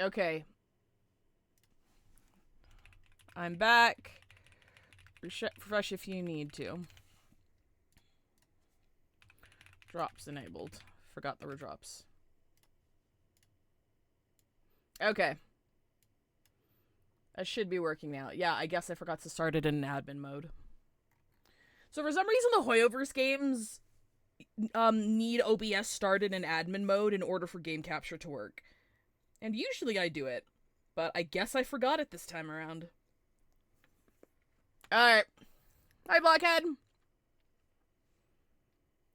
Okay. I'm back. Refresh if you need to. Drops enabled. Forgot there were drops. Okay. That should be working now. Yeah, I guess I forgot to start it in admin mode. So for some reason, the Hoyoverse games need OBS started in admin mode in order for game capture to work. And usually I do it. But I guess I forgot it this time around. Alright. Hi, Blockhead!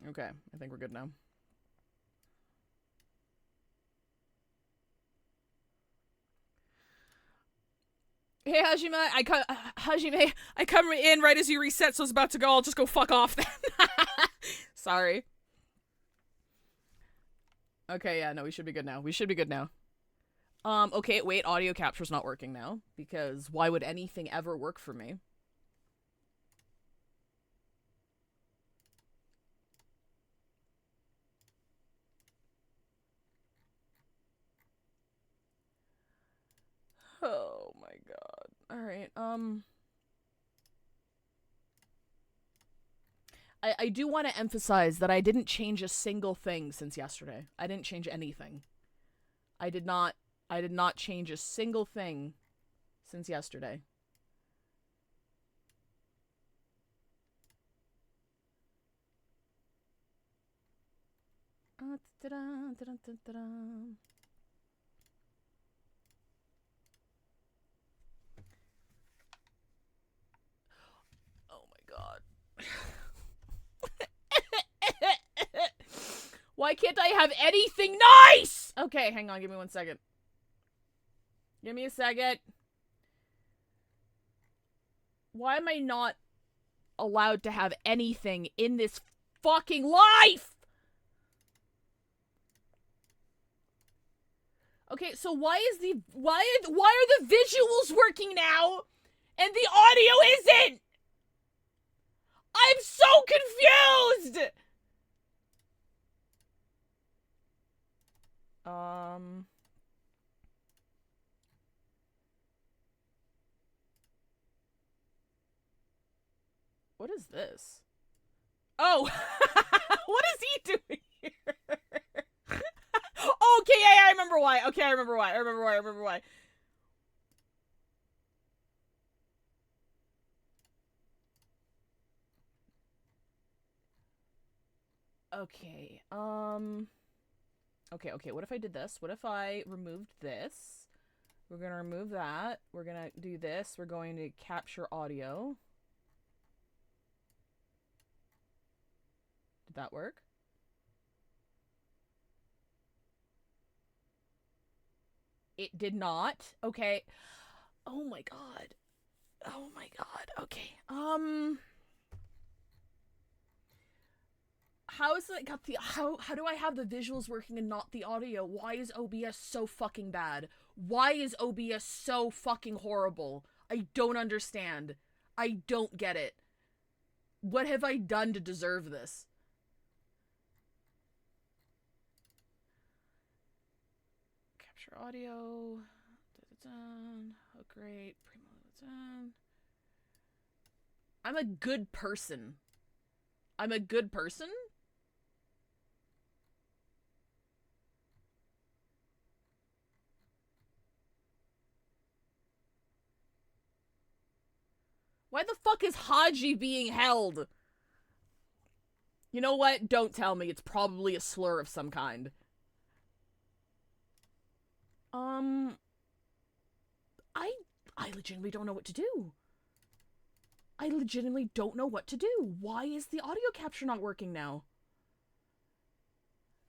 Okay, I think we're good now. Hey, Hajime, I come in right as you reset, so I was about to go. I'll just go fuck off then. Sorry. Okay, yeah, no, we should be good now. We should be good now. Okay, wait, audio capture's not working now, because why would anything ever work for me? Oh my god. Alright, I do want to emphasize that I didn't change a single thing since yesterday. I didn't change anything. I did not change a single thing since yesterday. Oh my god. Why can't I have anything nice? Okay, hang on, give me 1 second. Give me a second. Why am I not allowed to have anything in this fucking life? Okay, so why are the visuals working now and the audio isn't? I'm so confused. What is this? Oh, what is he doing here? Okay, yeah, I remember why. Okay, I remember why. Okay, okay, what if I did this? What if I removed this? We're gonna remove that. We're gonna do this. We're going to capture audio. Did that work? It did not. Okay. Oh my god. Oh my god. Okay. How is it got the how do I have the visuals working and not the audio? Why is OBS so fucking bad? Why is OBS so fucking horrible? I don't understand. I don't get it. What have I done to deserve this? Capture audio. Oh, great. I'm a good person. I'm a good person? Why the fuck is Haji being held? You know what? Don't tell me. It's probably a slur of some kind. I legitimately don't know what to do. I legitimately don't know what to do. Why is the audio capture not working now?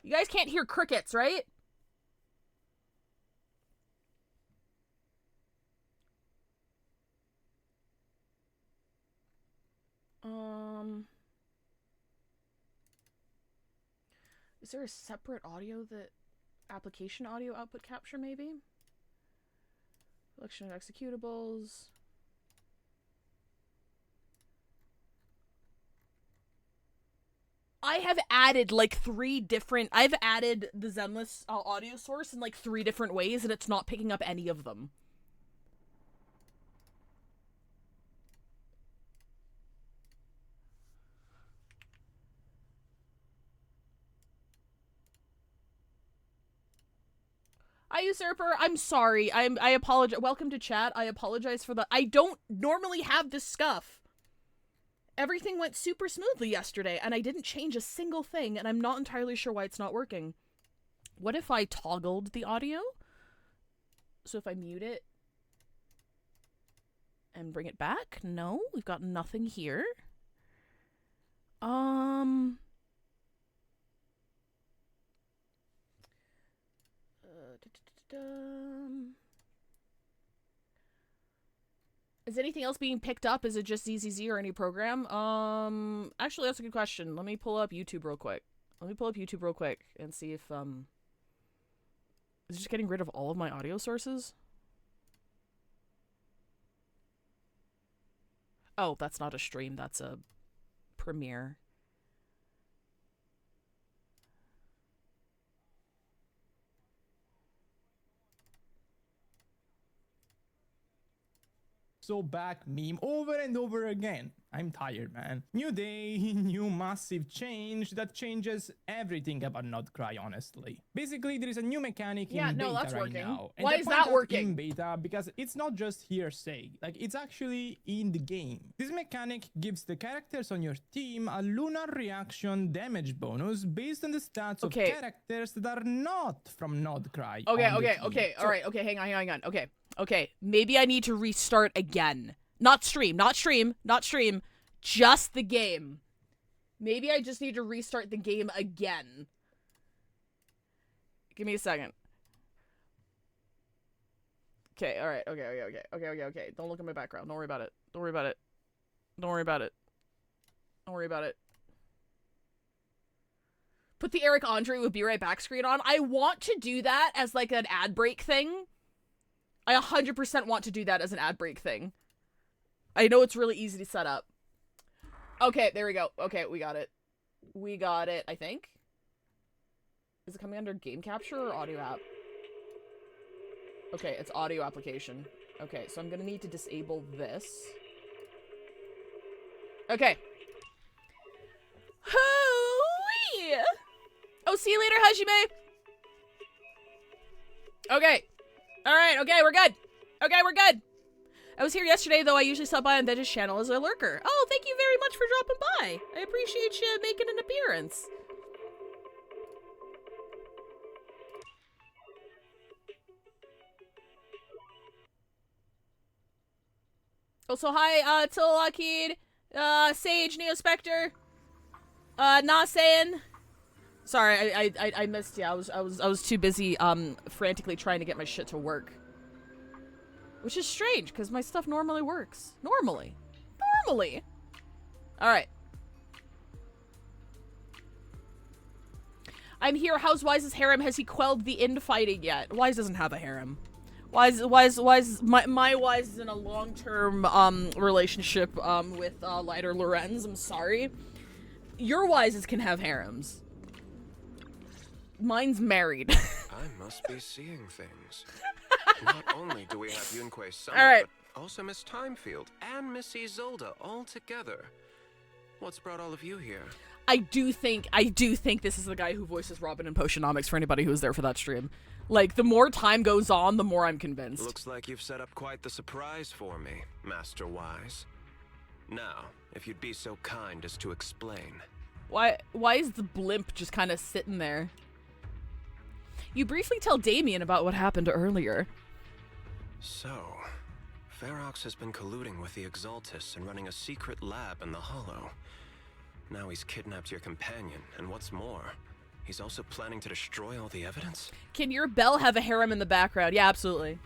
You guys can't hear crickets, right? Is there a separate audio that application audio output capture maybe? Selection of executables. I have added like 3 different. I've added the Zenless audio source in like 3 different ways, and it's not picking up any of them. Hi, Usurper. I'm sorry. I apologize. Welcome to chat. I apologize for the. I don't normally have this scuff. Everything went super smoothly yesterday, and I didn't change a single thing, and I'm not entirely sure why it's not working. What if I toggled the audio? So if I mute it and bring it back? No, we've got nothing here. Is anything else being picked up? Is it just ZZZ or any program? Actually, that's a good question. Let me pull up YouTube real quick. And see if, is it just getting rid of all of my audio sources? Oh, that's not a stream. That's a premiere. So back meme over and over again. I'm tired, man. New day, new massive change that changes everything about Not Cry, honestly. Basically, there is a new mechanic in beta right now. And why is that working? In beta because it's not just hearsay. Like, it's actually in the game. This mechanic gives the characters on your team a lunar reaction damage bonus based on the stats of characters that are not from Not Cry. Okay. All right. Okay, hang on. Okay. Maybe I need to restart again. Not stream. Just the game. Maybe I just need to restart the game again. Give me a second. Okay, alright. Okay. Don't look at my background. Don't worry about it. Put the Eric Andre would be right back screen on. I want to do that as like an ad break thing. I 100% want to do that as an ad break thing. I know it's really easy to set up. Okay, there we go. Okay, we got it, I think. Is it coming under game capture or audio app? Okay, it's audio application. Okay, so I'm gonna need to disable this. Okay. Hoo-wee! Oh, see you later, Hajime! Okay. Alright, okay, we're good. I was here yesterday, though I usually stop by on Veg's channel as a lurker. Oh, thank you very much for dropping by. I appreciate you making an appearance. Also, hi, Tilakid, Sage, Neo Spectre, Nasayan. Sorry, I missed you. I was too busy, frantically trying to get my shit to work. Which is strange, because my stuff normally works. Normally. Alright. I'm here. How's Wise's harem? Has he quelled the infighting yet? Wise doesn't have a harem. Wise, my Wise is in a long-term, relationship, with, Lighter Lorenz. I'm sorry. Your Wises can have harems. Mine's married. I must be seeing things. Not only do we have Yunque's son, right, but also Miss Timefield and Miss Isolde all together. What's brought all of you here? I do think this is the guy who voices Robin in Potionomics for anybody who was there for that stream. Like, the more time goes on, the more I'm convinced. Looks like you've set up quite the surprise for me, Master Wise. Now, if you'd be so kind as to explain. Why is the blimp just kind of sitting there? You briefly tell Damien about what happened earlier. So, Ferox has been colluding with the Exaltus and running a secret lab in the Hollow. Now he's kidnapped your companion, and what's more, he's also planning to destroy all the evidence? Can your bell have a harem in the background? Yeah, absolutely.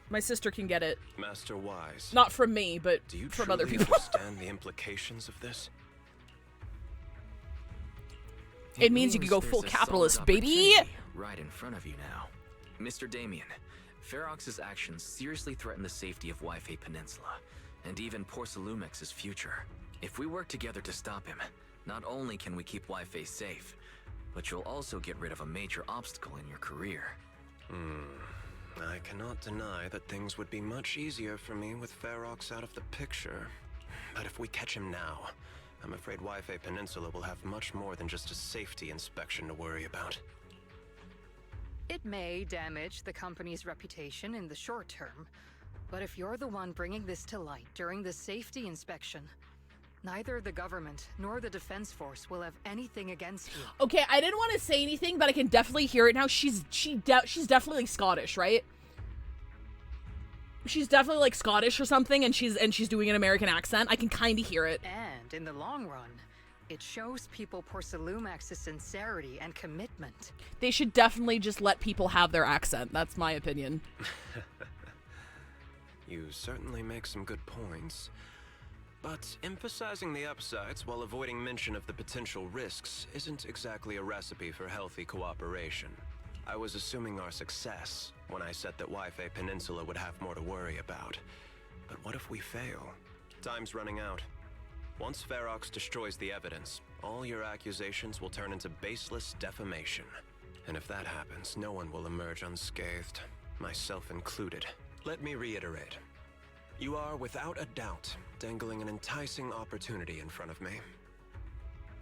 My sister can get it. Master Wise. Not from me, but from other people. Do you understand the implications of this? It means you can go full capitalist, baby! Right in front of you now. Mr. Damien, Ferox's actions seriously threaten the safety of Wi-Fi Peninsula, and even Porcelumex's future. If we work together to stop him, Not only can we keep Wi-Fi safe, but you'll also get rid of a major obstacle in your career. I cannot deny that things would be much easier for me with Ferox out of the picture. But if we catch him now, I'm afraid Wi-Fi Peninsula will have much more than just a safety inspection to worry about. It may damage the company's reputation in the short term, but if you're the one bringing this to light during the safety inspection, neither the government nor the defense force will have anything against you. Okay, I didn't want to say anything, but I can definitely hear it now. She's definitely like, Scottish, right? She's definitely like Scottish or something, and she's doing an American accent. I can kind of hear it. And in the long run, it shows people Porcelumax's sincerity and commitment. They should definitely just let people have their accent. That's my opinion. You certainly make some good points. But emphasizing the upsides while avoiding mention of the potential risks isn't exactly a recipe for healthy cooperation. I was assuming our success when I said that Wi-Fi Peninsula would have more to worry about. But what if we fail? Time's running out. Once Ferox destroys the evidence, all your accusations will turn into baseless defamation. And if that happens, no one will emerge unscathed, myself included. Let me reiterate. You are, without a doubt, dangling an enticing opportunity in front of me.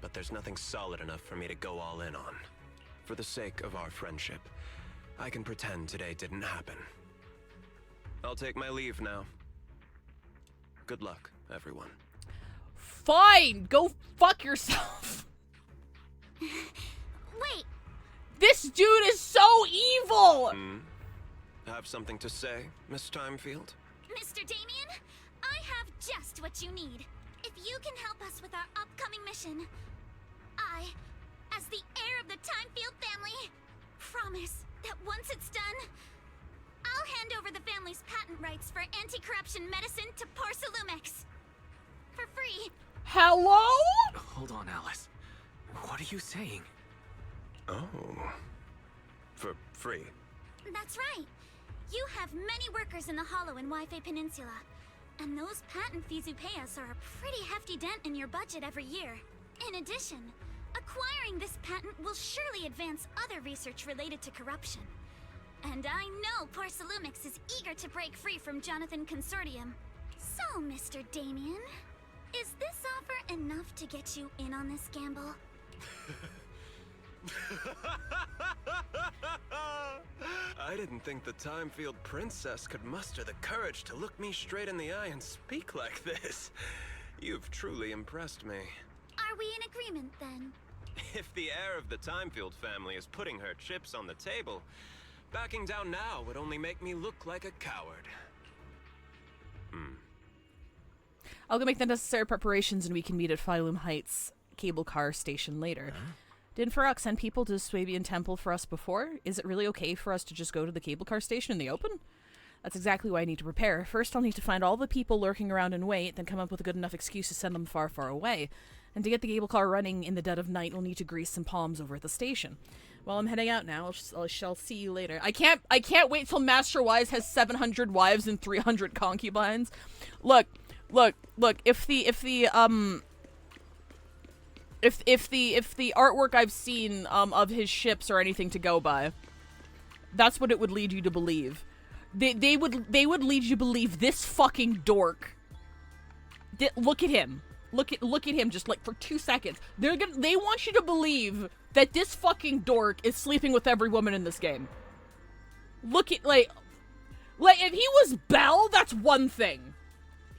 But there's nothing solid enough for me to go all in on. For the sake of our friendship, I can pretend today didn't happen. I'll take my leave now. Good luck, everyone. Fine! Go fuck yourself! Wait! This dude is so evil! Have something to say, Miss Timefield? Mr. Damien, I have just what you need. If you can help us with our upcoming mission, I, as the heir of the Timefield family, promise that once it's done, I'll hand over the family's patent rights for anti-corruption medicine to Porcelumax. For free. Hello? Hold on, Alice. What are you saying? Oh. For free? That's right. You have many workers in the Hollow and Wi-Fi Peninsula, and those patent fees you pay us are a pretty hefty dent in your budget every year. In addition, acquiring this patent will surely advance other research related to corruption. And I know Porcelumax is eager to break free from Jonathan Consortium. So, Mr. Damien, is this offer enough to get you in on this gamble? I didn't think the Timefield princess could muster the courage to look me straight in the eye and speak like this. You've truly impressed me. Are we in agreement, then? If the heir of the Timefield family is putting her chips on the table, backing down now would only make me look like a coward. I'll go make the necessary preparations and we can meet at Phylum Heights cable car station later. Didn't Ferox send people to Swabian Temple for us before? Is it really okay for us to just go to the cable car station in the open? That's exactly why I need to prepare. First, I'll need to find all the people lurking around and wait, then come up with a good enough excuse to send them far, far away. And to get the cable car running in the dead of night, we'll need to grease some palms over at the station. Well, I'm heading out now. I shall see you later. I can't wait till Master Wise has 700 wives and 300 concubines. Look. If the artwork I've seen of his ships are anything to go by, that's what it would lead you to believe. They would lead you to believe this fucking dork. Look at him. Look at him just like for 2 seconds. They want you to believe that this fucking dork is sleeping with every woman in this game. Look at like if he was Belle, that's one thing.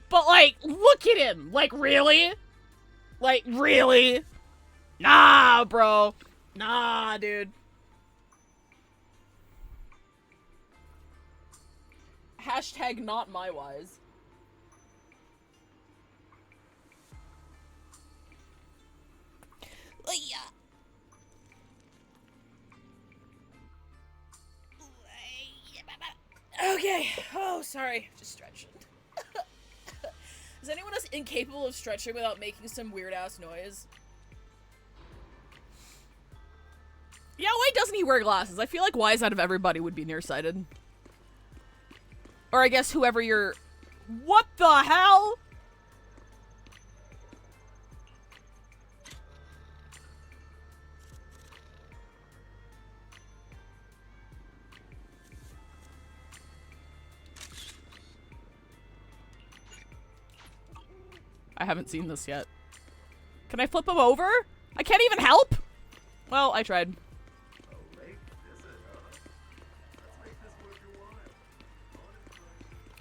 But like look at him. Like really? Like really? Nah, bro. Nah, dude. Hashtag not my wise. Okay. Oh, sorry. Just stretching. Is anyone else incapable of stretching without making some weird-ass noise? Yeah, why doesn't he wear glasses? I feel like Wise out of everybody would be nearsighted. Or I guess whoever you're... What the hell? I haven't seen this yet. Can I flip him over? I can't even help? Well, I tried.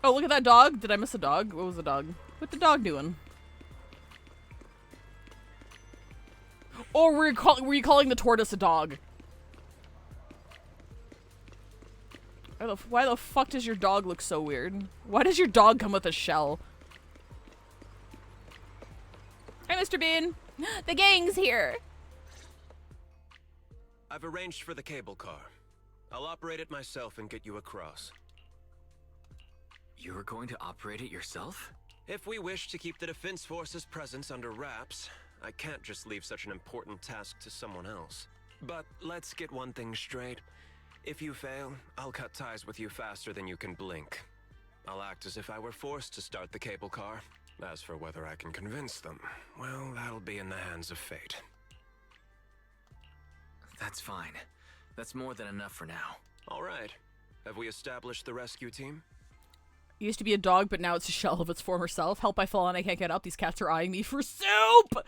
Oh, look at that dog. Did I miss a dog? What was the dog? What's the dog doing? Or were you calling the tortoise a dog? Why the fuck does your dog look so weird? Why does your dog come with a shell? Hi, Mr. Bean. The gang's here. I've arranged for the cable car. I'll operate it myself and get you across. You're going to operate it yourself? If we wish to keep the Defense Force's presence under wraps, I can't just leave such an important task to someone else. But let's get one thing straight. If you fail, I'll cut ties with you faster than you can blink. I'll act as if I were forced to start the cable car. As for whether I can convince them, well, that'll be in the hands of fate. That's fine. That's more than enough for now. All right. Have we established the rescue team? It used to be a dog, but now it's a shell of its former self. Help, I fall and I can't get up. These cats are eyeing me for soup!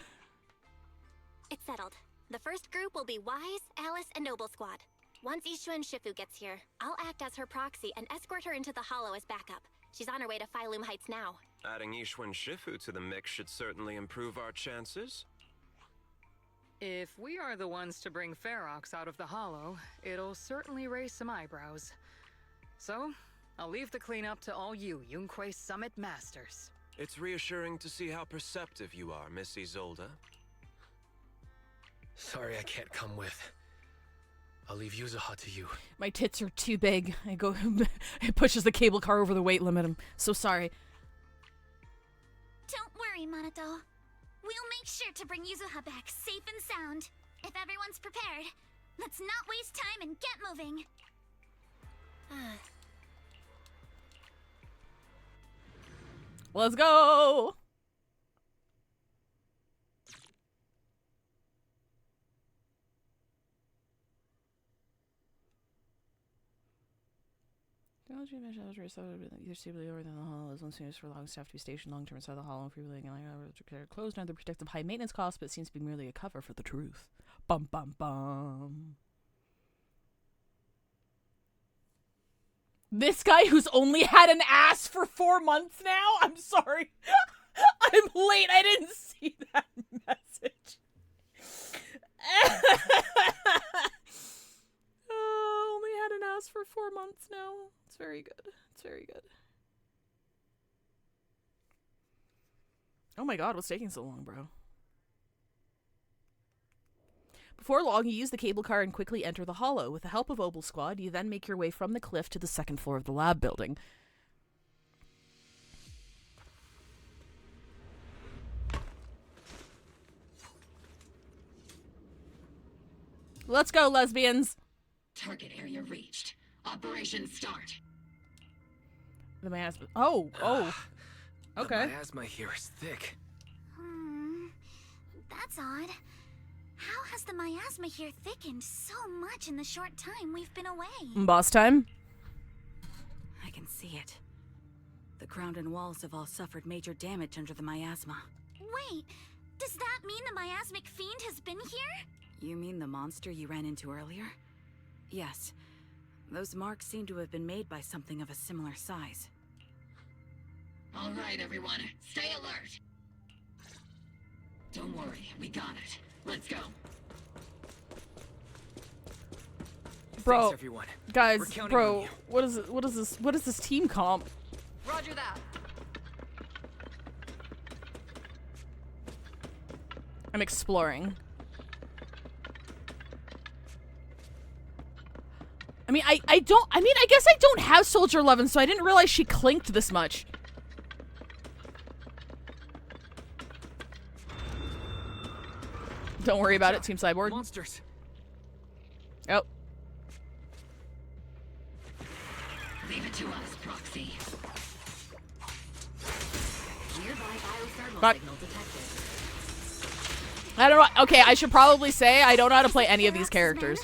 It's settled. The first group will be Wise, Alice, and Noble Squad. Once Ishua and Shifu gets here, I'll act as her proxy and escort her into the Hollow as backup. She's on her way to Phylum Heights now. Adding Ishua and Shifu to the mix should certainly improve our chances. If we are the ones to bring Ferox out of the Hollow, it'll certainly raise some eyebrows. So, I'll leave the cleanup to all you Yunque Summit Masters. It's reassuring to see how perceptive you are, Miss Isolde. Sorry I can't come with. I'll leave Yuzuha to you. My tits are too big. It pushes the cable car over the weight limit. I'm so sorry. Don't worry, Manato. We'll make sure to bring Yuzuha back safe and sound. If everyone's prepared, let's not waste time and get moving. Let's go! Technology measures are so either stably or than the hollow is once used for long staff to be stationed long term inside the hollow and freely declared closed under protective high maintenance costs, but it seems to be merely a cover for the truth. Bum bum bum. This guy who's only had an ass for 4 months now? I'm sorry. I'm late. I didn't see that message. Only had an ass for 4 months now. It's very good. It's very good. Oh my god, what's taking so long, bro? Before long, you use the cable car and quickly enter the hollow. With the help of Obel Squad, you then make your way from the cliff to the second floor of the lab building. Let's go, lesbians! Target area reached. Operation start. The miasma. Oh. Okay. The miasma here is thick. That's odd. How has the miasma here thickened so much in the short time we've been away? Boss time? I can see it. The ground and walls have all suffered major damage under the miasma. Wait, does that mean the miasmic fiend has been here? You mean the monster you ran into earlier? Yes. Those marks seem to have been made by something of a similar size. All right, everyone. Stay alert. Don't worry, we got it. Let's go. Bro, thanks, everyone. Guys, bro, what is this team comp? Roger that. I'm exploring. I guess I don't have Soldier 11, so I didn't realize she clinked this much. Don't worry about it, Team Cyborg. Monsters. Oh. Leave it to us, Proxy. Nearby biothermal But signal detected. I don't know. Okay, I should probably say I don't know how to play any of these characters.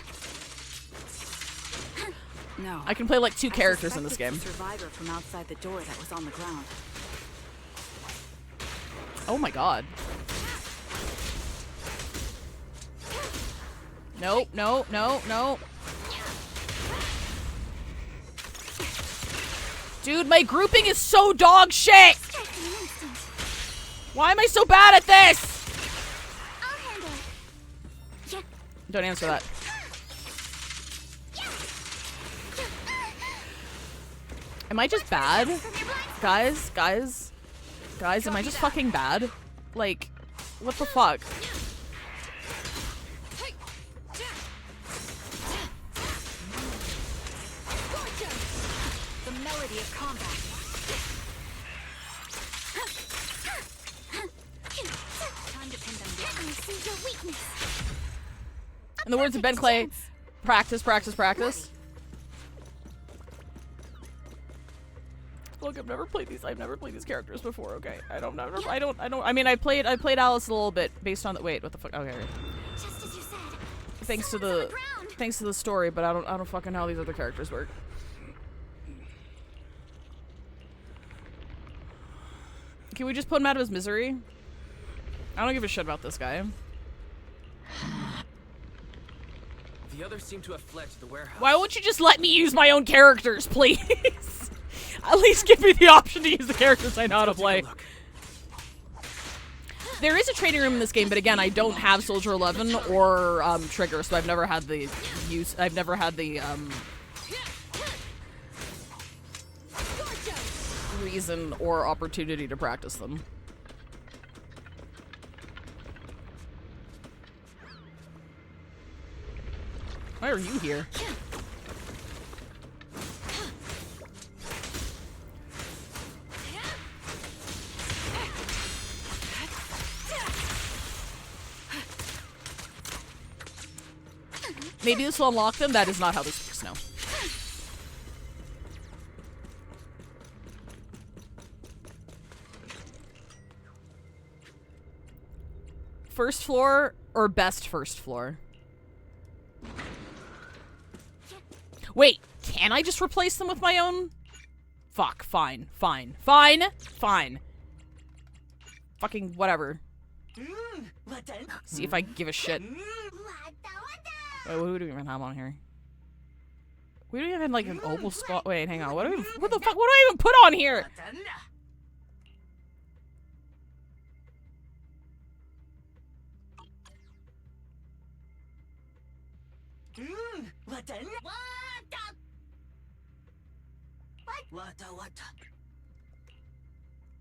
No. I can play like 2 characters in this game. Survivor from outside the door that was on the ground. Oh my god. Nope, no, no, no. Dude, my grouping is so dog shit! Why am I so bad at this? Don't answer that. Am I just bad? Guys, am I just fucking bad? Like, what the fuck? The melody of combat. In the words of Ben Clay, practice, practice, practice. Look, I've never played these characters before, okay? I mean, I played Alice a little bit based on the, wait, what the fuck? Okay. Just as you said. Thanks to the story, but I don't fucking know how these other characters work. Can we just put him out of his misery? I don't give a shit about this guy. The others seem to have fled to the warehouse. Why won't you just let me use my own characters, please? At least give me the option to use the characters I know how to play. There is a training room in this game, but again, I don't have Soldier 11 or Trigger, so I've never had the reason or opportunity to practice them. Why are you here? Maybe this will unlock them. That is not how this works, no. First floor or best first floor? Wait, can I just replace them with my own? Fuck, fine, fine, fine, fine. Fucking whatever. See if I give a shit. Wait, who do we even have on here? We don't even have like an Opal Squad. Wait, hang on. What the fuck? What do I even put on here?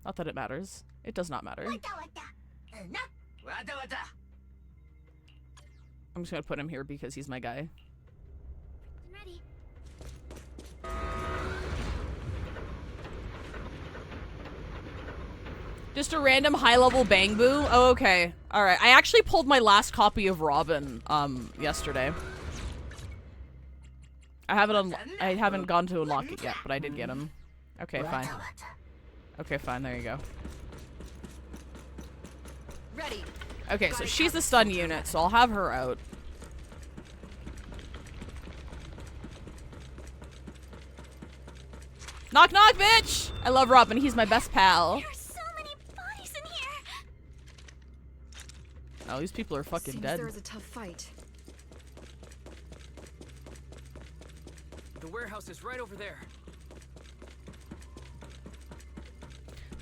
Not that it matters. It does not matter. I'm just gonna put him here because he's my guy. Ready. Just a random high-level bang boo? Oh, okay. Alright. I actually pulled my last copy of Robin, yesterday. I haven't gone to unlock it yet, but I did get him. Okay, fine. Okay, fine. There you go. Ready. Okay, so she's the stun unit, so I'll have her out. Knock knock, bitch! I love Robin. He's my best pal. There are so many bodies in here. Oh, these people are fucking Seems dead. there was a tough fight. The warehouse is right over there.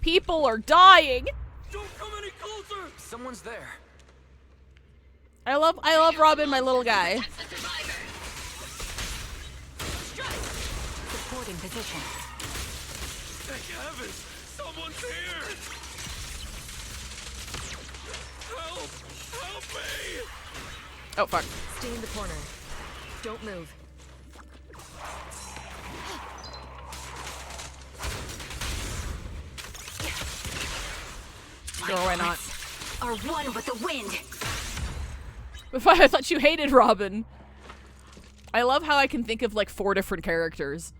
People are dying. Don't come any closer! Someone's there. I love Robin, my little guy. Supporting position. Thank heavens! Someone's here! Help! Help me! Oh, fuck. Stay in the corner. Don't move. Sure, why not? Are one with the wind. I thought you hated Robin. I love how I can think of like 4 different characters.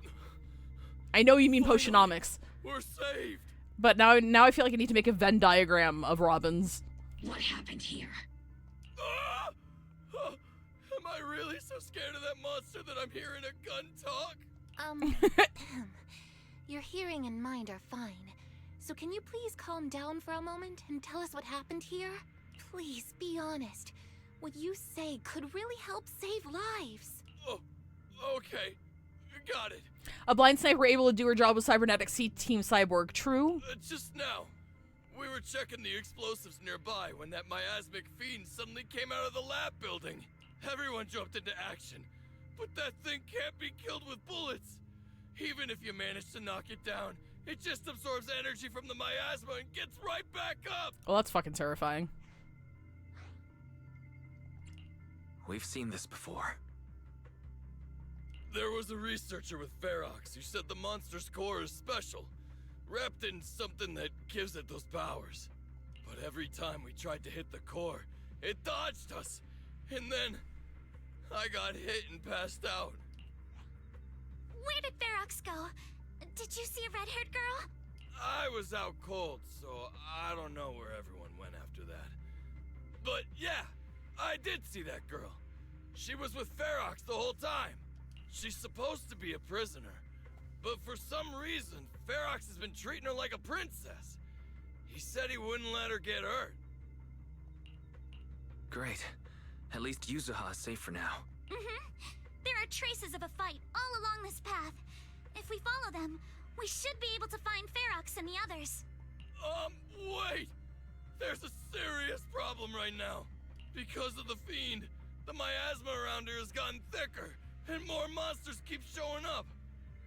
I know you mean Potionomics. We're saved! But now I feel like I need to make a Venn diagram of Robins. What happened here? Ah! Oh, am I really so scared of that monster that I'm hearing a gun talk? Your hearing and mind are fine. So can you please calm down for a moment and tell us what happened here? Please, be honest. What you say could really help save lives. Oh, okay. Got it. A blind sniper able to do her job with cybernetic Team Cyborg. True? Just now. We were checking the explosives nearby when that miasmic fiend suddenly came out of the lab building. Everyone jumped into action. But that thing can't be killed with bullets. Even if you manage to knock it down, it just absorbs energy from the miasma and gets right back up. Well, that's fucking terrifying. We've seen this before. There was a researcher with Ferox who said the monster's core is special, wrapped in something that gives it those powers. But every time we tried to hit the core, it dodged us. And then I got hit and passed out. Where did Ferox go? Did you see a red-haired girl? I was out cold, so I don't know where everyone went after that. But yeah, I did see that girl. She was with Ferox the whole time. She's supposed to be a prisoner, but for some reason, Ferox has been treating her like a princess. He said he wouldn't let her get hurt. Great. At least Yuzuha is safe for now. There are traces of a fight all along this path. If we follow them, we should be able to find Ferox and the others. Wait! There's a serious problem right now. Because of the fiend, the miasma around here has gotten thicker. And more monsters keep showing up.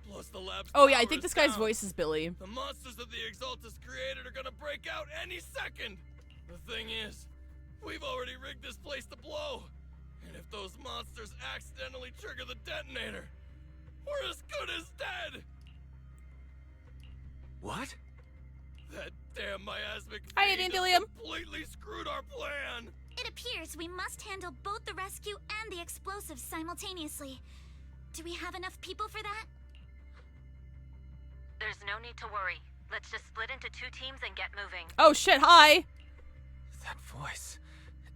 Plus the lab's Oh yeah, I power think is this guy's down. voice is Billy. The monsters that the Exaltus created are gonna break out any second. The thing is, we've already rigged this place to blow. And if those monsters accidentally trigger the detonator, we're as good as dead. What? That damn miasmic Hi, fiend Dandelion. has completely screwed our plan. It appears we must handle both the rescue and the explosives simultaneously. Do we have enough people for that? There's no need to worry. Let's just split into 2 teams and get moving. Oh shit, hi! That voice.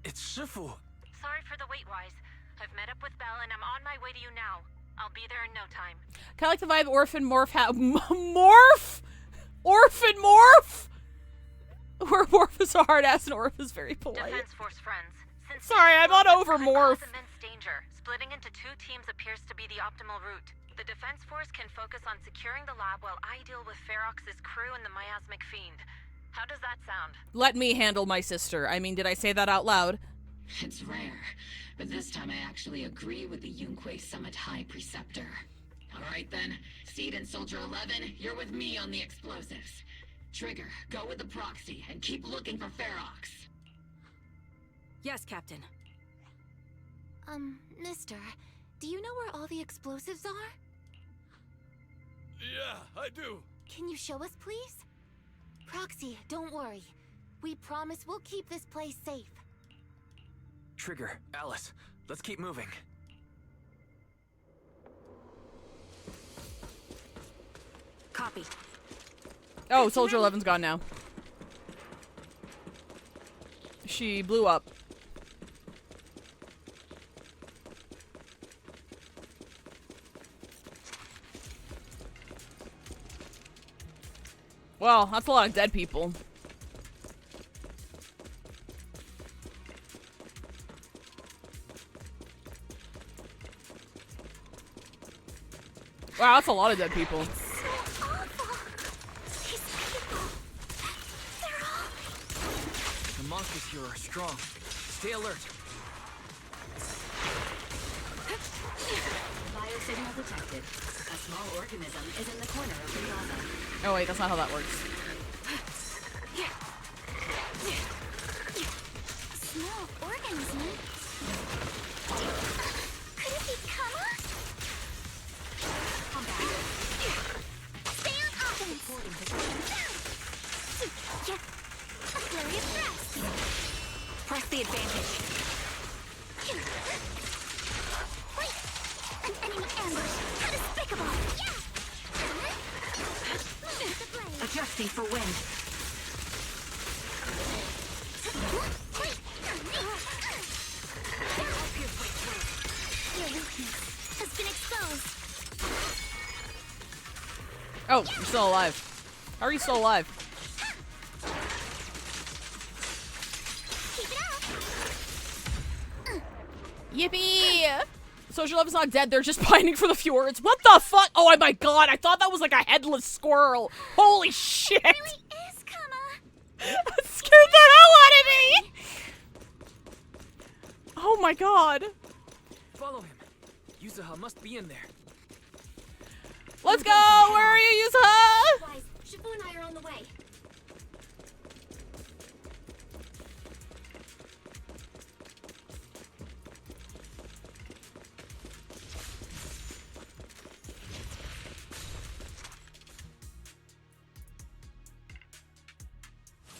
It's Shifu. Sorry for the wait, Wise. I've met up with Belle and I'm on my way to you now. I'll be there in no time. Kinda like the vibe Orphan Morph Morph? Orphan Morph? Where Morph is a hard ass and Orph is very polite. Defense Force friends. Since Sorry, I'm not over Morph. immense danger. Splitting into 2 teams appears to be the optimal route. The Defense Force can focus on securing the lab while I deal with Ferox's crew and the miasmic fiend. How does that sound? Let me handle my sister. I mean, did I say that out loud? It's rare, but this time I actually agree with the Yunque Summit High Preceptor. Alright then, Seed and Soldier 11, you're with me on the explosives. Trigger, go with the proxy and keep looking for Ferox. Yes, Captain. Mister, do you know where all the explosives are? Yeah, I do. Can you show us, please? Proxy, don't worry. We promise we'll keep this place safe. Trigger, Alice, let's keep moving. Copy. Oh, Soldier 11's gone now. She blew up. Well, that's a lot of dead people. Wow, that's a lot of dead people. The monsters here are strong. Stay alert. Biosignal detected. A small organism is in the corner of the plaza. Oh wait, that's not how that works. Small organism? Could it be Kama? Stay on offense! A flurry of thrusts! Press the advantage. Wait! An enemy ambush! How despicable! Yeah! Moving to blade! Adjusting for wind. Your weakness has been exposed. Oh, you're still alive. How are you still alive? Yippee! Social Love is not dead, they're just pining for the fjords. What the fuck? Oh my god, I thought that was like a headless squirrel. Holy shit! It really is, Kama. That scared the hell out of me! Oh my god. Follow him. Yuzuha must be in there. Let's go! Where are you, Yuzuha? Wise, Shifu and I are on the way.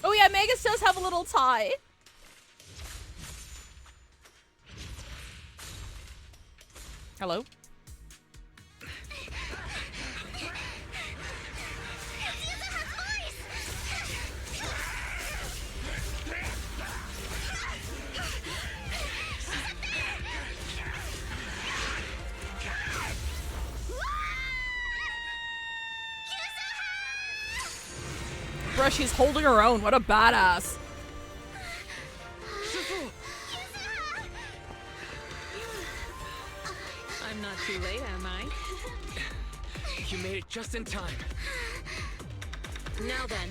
Oh yeah, Magus does have a little tie. Hello? Bruh, she's holding her own. What a badass. I'm not too late, am I? You made it just in time. Now then,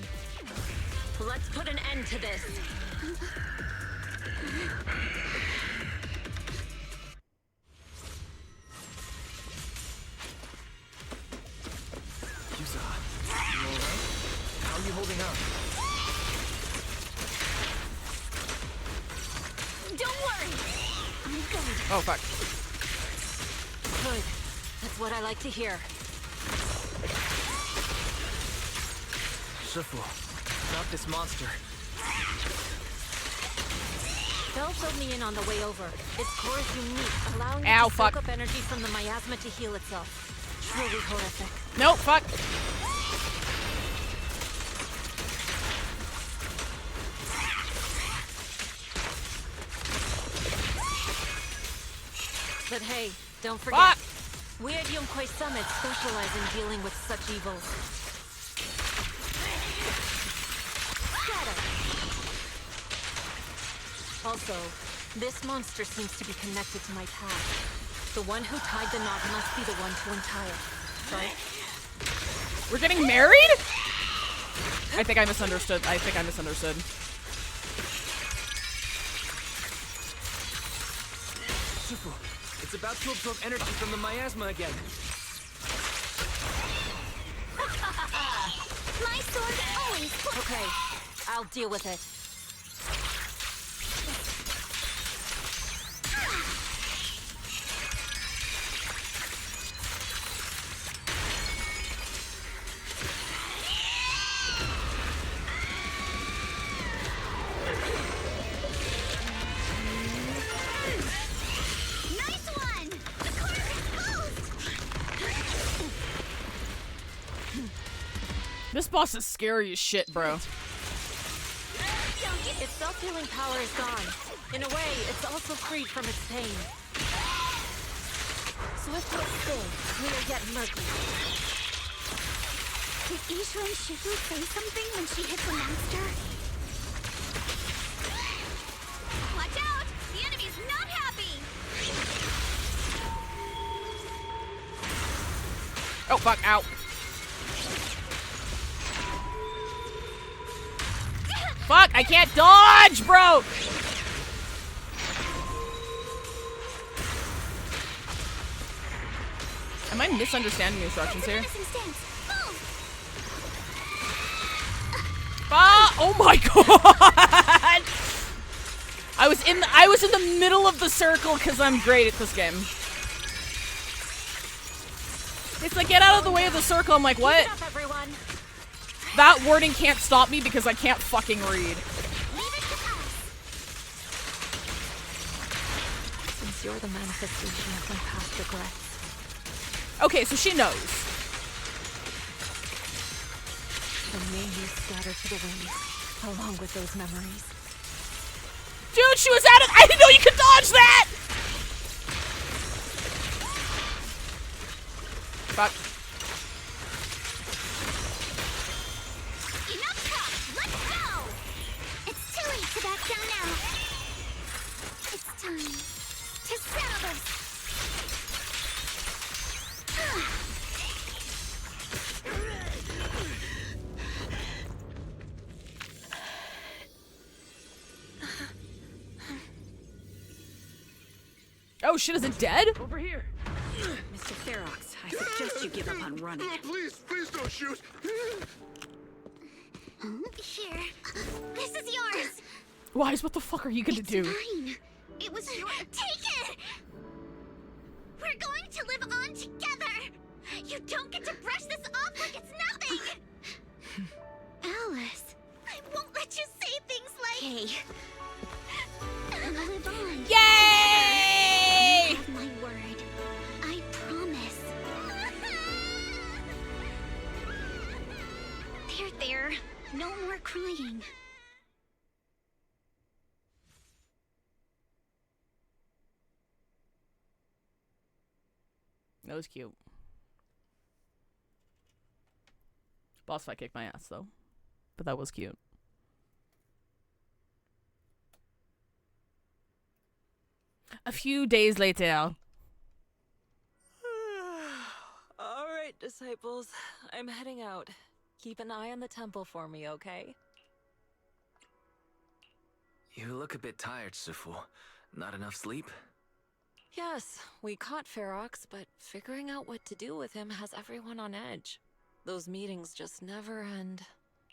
let's put an end to this. Yuzuha, you alright? How are you holding up? Don't worry! I'm good. Oh, fuck. Good. That's what I like to hear. Shifu, not this monster. Bell filled me in on the way over. Its core is unique, allowing Ow, it to fuck. soak up energy from the miasma to heal itself. Truly horrific. Nope, fuck. But hey, don't forget. Fuck! We at Yunkwei Summit specialize in dealing with such evils. Get it! Also, this monster seems to be connected to my past. The one who tied the knot must be the one to untie it, right? We're getting married? I think I misunderstood. Shifu, it's about to absorb energy from the miasma again. My sword always. Okay, I'll deal with it. Nice one. The core is exposed. This boss is scary as shit, bro. Its self-healing power is gone. In a way, it's also freed from its pain. Swift yet still, clear yet murky. Did Ishu and Shifu say something when she hit the monster? Watch out! The enemy's not happy! Oh, fuck, ow. Fuck, I can't dodge, bro! Am I misunderstanding the instructions here? Menacing stance. Move! Ah! Oh my god! I was in the middle of the circle because I'm great at this game. It's like, get out of the way of the circle. I'm like, what? Keep it up, everyone. That wording can't stop me because I can't fucking read. Leave it to us. Since you're the manifestation of my past regrets, Okay, so she knows. then may you scatter to the wind, along with those memories. Dude, she was at it! I didn't know you could dodge that! Fuck. Enough talk. Let's go. It's too late to back down now. It's time to Oh shit, is it dead? Over here. Mr. Ferox, I suggest you give up on running. Please don't shoot. Here. This is yours. Wise, what the fuck are you gonna do? Mine. It was your. Take it! We're going to live on together! You don't get to brush this off like it's nothing! Alice. I won't let you say things like. Hey. Live on. Yay! You have my word. I promise. There. No more crying. That was cute. Boss fight kicked my ass though. But that was cute. A few days later. Alright, disciples. I'm heading out. Keep an eye on the temple for me, okay? You look a bit tired, Sifu. Not enough sleep? Yes, we caught Ferox, but figuring out what to do with him has everyone on edge. Those meetings just never end.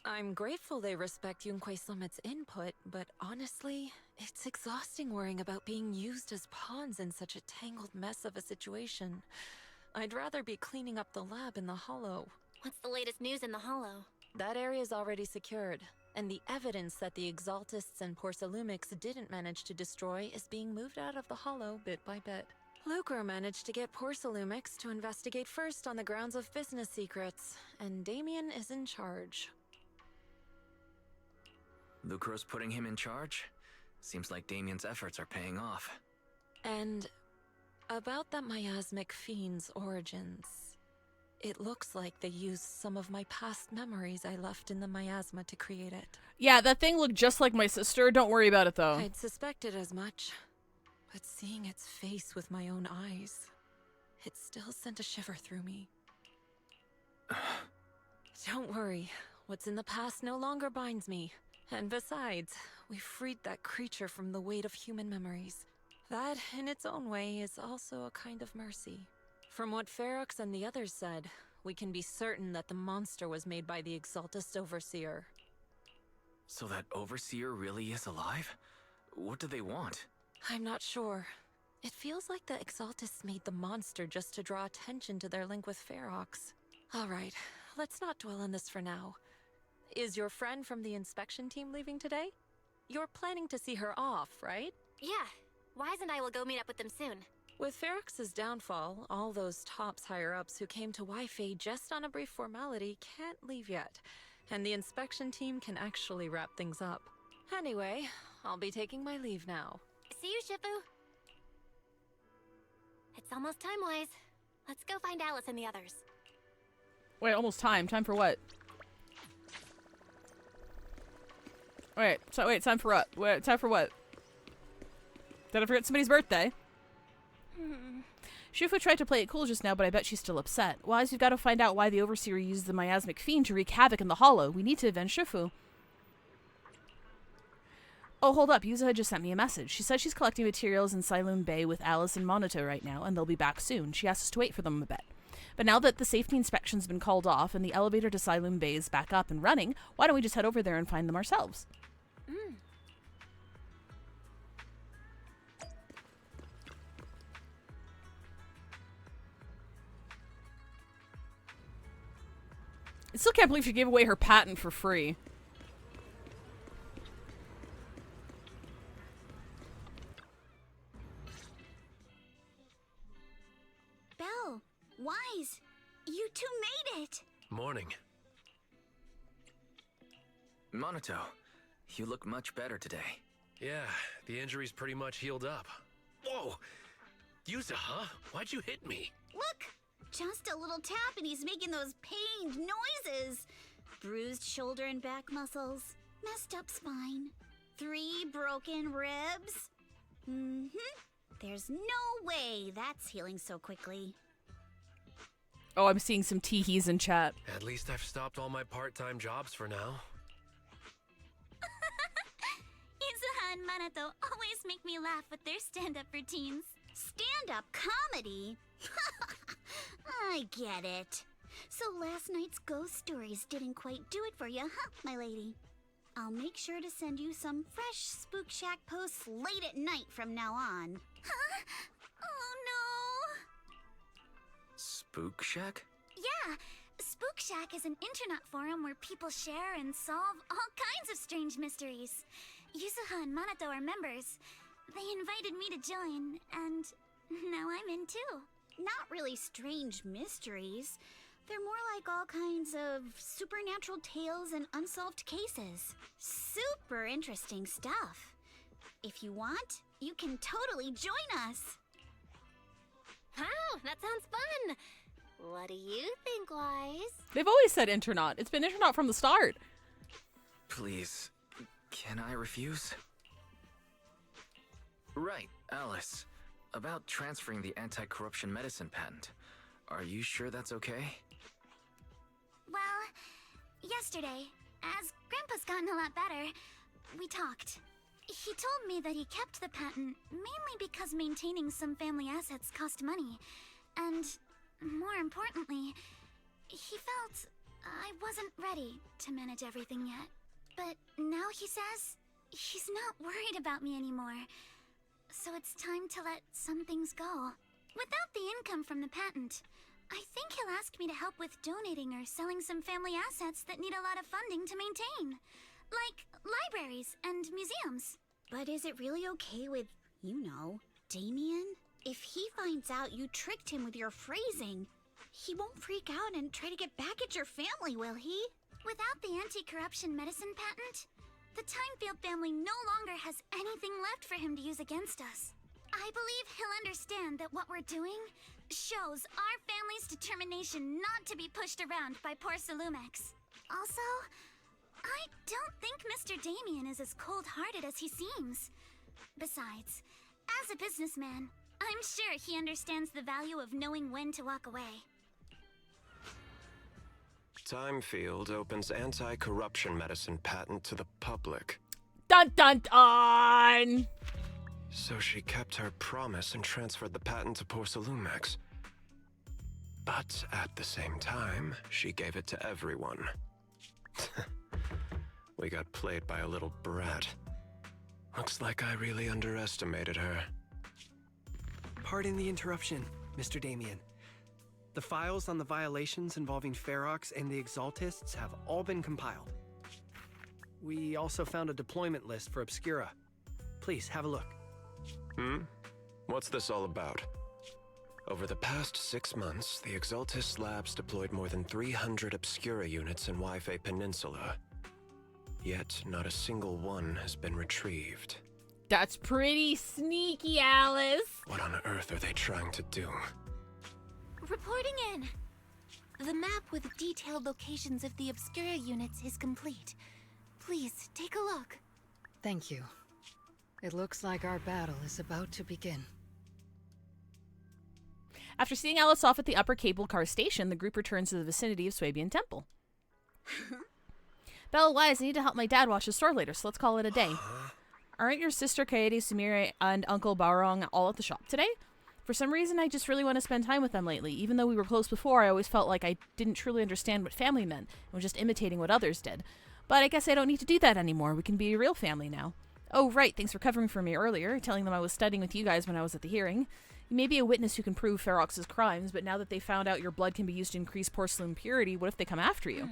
I'm grateful they respect Yunquei Summit's input, but honestly, it's exhausting worrying about being used as pawns in such a tangled mess of a situation. I'd rather be cleaning up the lab in the Hollow. What's the latest news in the Hollow? That area's already secured, and the evidence that the Exaltists and Porcelumics didn't manage to destroy is being moved out of the Hollow bit by bit. Lucre managed to get Porcelumics to investigate first on the grounds of business secrets, and Damien is in charge. Lucro's putting him in charge? Seems like Damien's efforts are paying off. And about that miasmic fiend's origins. It looks like they used some of my past memories I left in the miasma to create it. Yeah, that thing looked just like my sister. Don't worry about it though. I'd suspected as much, but seeing its face with my own eyes, it still sent a shiver through me. Don't worry, what's in the past no longer binds me. And besides, we freed that creature from the weight of human memories. That, in its own way, is also a kind of mercy. From what Ferox and the others said, we can be certain that the monster was made by the Exaltist Overseer. So that Overseer really is alive? What do they want? I'm not sure. It feels like the Exaltists made the monster just to draw attention to their link with Ferox. Alright, let's not dwell on this for now. Is your friend from the inspection team leaving today? You're planning to see her off, right? Yeah. Wise and I will go meet up with them soon. With Ferox's downfall, all those tops higher-ups who came to Wi-Fi just on a brief formality can't leave yet, and the inspection team can actually wrap things up. Anyway, I'll be taking my leave now. See you, Shifu. It's almost time, Wise. Let's go find Alice and the others. Wait, almost time. Time for what? Wait, time for what? Wait, time for what? Did I forget somebody's birthday? Shifu tried to play it cool just now, but I bet she's still upset. Wise, we've got to find out why the Overseer used the miasmic fiend to wreak havoc in the Hollow. We need to avenge Shifu. Oh, hold up. Yuza just sent me a message. She said she's collecting materials in Siloon Bay with Alice and Monoto right now, and they'll be back soon. She asked us to wait for them a bit. But now that the safety inspection's been called off and the elevator to Siloon Bay is back up and running, why don't we just head over there and find them ourselves? I still can't believe she gave away her patent for free. Belle, Wise, you two made it! Morning. Monoto, you look much better today. Yeah, the injury's pretty much healed up. Whoa! Yuza, huh? Why'd you hit me? Look! Just a little tap and he's making those pained noises. Bruised shoulder and back muscles. Messed up spine. 3 broken ribs. There's no way that's healing so quickly. Oh, I'm seeing some teehees in chat. At least I've stopped all my part-time jobs for now. Izuha and Manato always make me laugh with their stand-up routines. Stand-up comedy? I get it. So last night's ghost stories didn't quite do it for you, huh, my lady? I'll make sure to send you some fresh Spook Shack posts late at night from now on. Huh? Oh no! Spook Shack? Yeah, Spook Shack is an internet forum where people share and solve all kinds of strange mysteries. Yuzuha and Manato are members. They invited me to join, and now I'm in too. Not really strange mysteries. They're more like all kinds of supernatural tales and unsolved cases. Super interesting stuff. If you want, you can totally join us. Wow, that sounds fun. What do you think, Wise? They've always said Internaut. It's been Internaut from the start. Please, can I refuse? Right, Alice. About transferring the anti-corruption medicine patent. Are you sure that's okay? Well, yesterday, as Grandpa's gotten a lot better, we talked. He told me that he kept the patent mainly because maintaining some family assets cost money. And, more importantly, he felt I wasn't ready to manage everything yet. But now he says he's not worried about me anymore. So it's time to let some things go. Without the income from the patent, I think he'll ask me to help with donating or selling some family assets that need a lot of funding to maintain. Like libraries and museums. But is it really okay with, Damien? If he finds out you tricked him with your phrasing, he won't freak out and try to get back at your family, will he? Without the anti-corruption medicine patent, the Timefield family no longer has anything left for him to use against us. I believe he'll understand that what we're doing shows our family's determination not to be pushed around by poor Salumex. Also, I don't think Mr. Damien is as cold-hearted as he seems. Besides, as a businessman, I'm sure he understands the value of knowing when to walk away. Timefield opens anti-corruption medicine patent to the public. Dun dun dun! So she kept her promise and transferred the patent to poor Salumex. But at the same time, she gave it to everyone. We got played by a little brat. Looks like I really underestimated her. Pardon the interruption, Mr. Damien. The files on the violations involving Ferox and the Exaltists have all been compiled. We also found a deployment list for Obscura. Please, have a look. What's this all about? Over the past 6 months, the Exaltist Labs deployed more than 300 Obscura units in Wi-Fi Peninsula. Yet, not a single one has been retrieved. That's pretty sneaky, Alice. What on earth are they trying to do? Reporting in. The map with detailed locations of the Obscura units is complete. Please, take a look. Thank you. It looks like our battle is about to begin. After seeing Alice off at the upper cable car station, the group returns to the vicinity of Swabian Temple. Bella, Wise, I need to help my dad watch the store later, so let's call it a day. Aren't your sister Kaede, Sumire, and Uncle Barong all at the shop today? For some reason, I just really want to spend time with them lately. Even though we were close before, I always felt like I didn't truly understand what family meant and was just imitating what others did. But I guess I don't need to do that anymore. We can be a real family now. Oh, right, thanks for covering for me earlier, telling them I was studying with you guys when I was at the hearing. You may be a witness who can prove Ferox's crimes, but now that they found out your blood can be used to increase porcelain purity, what if they come after you?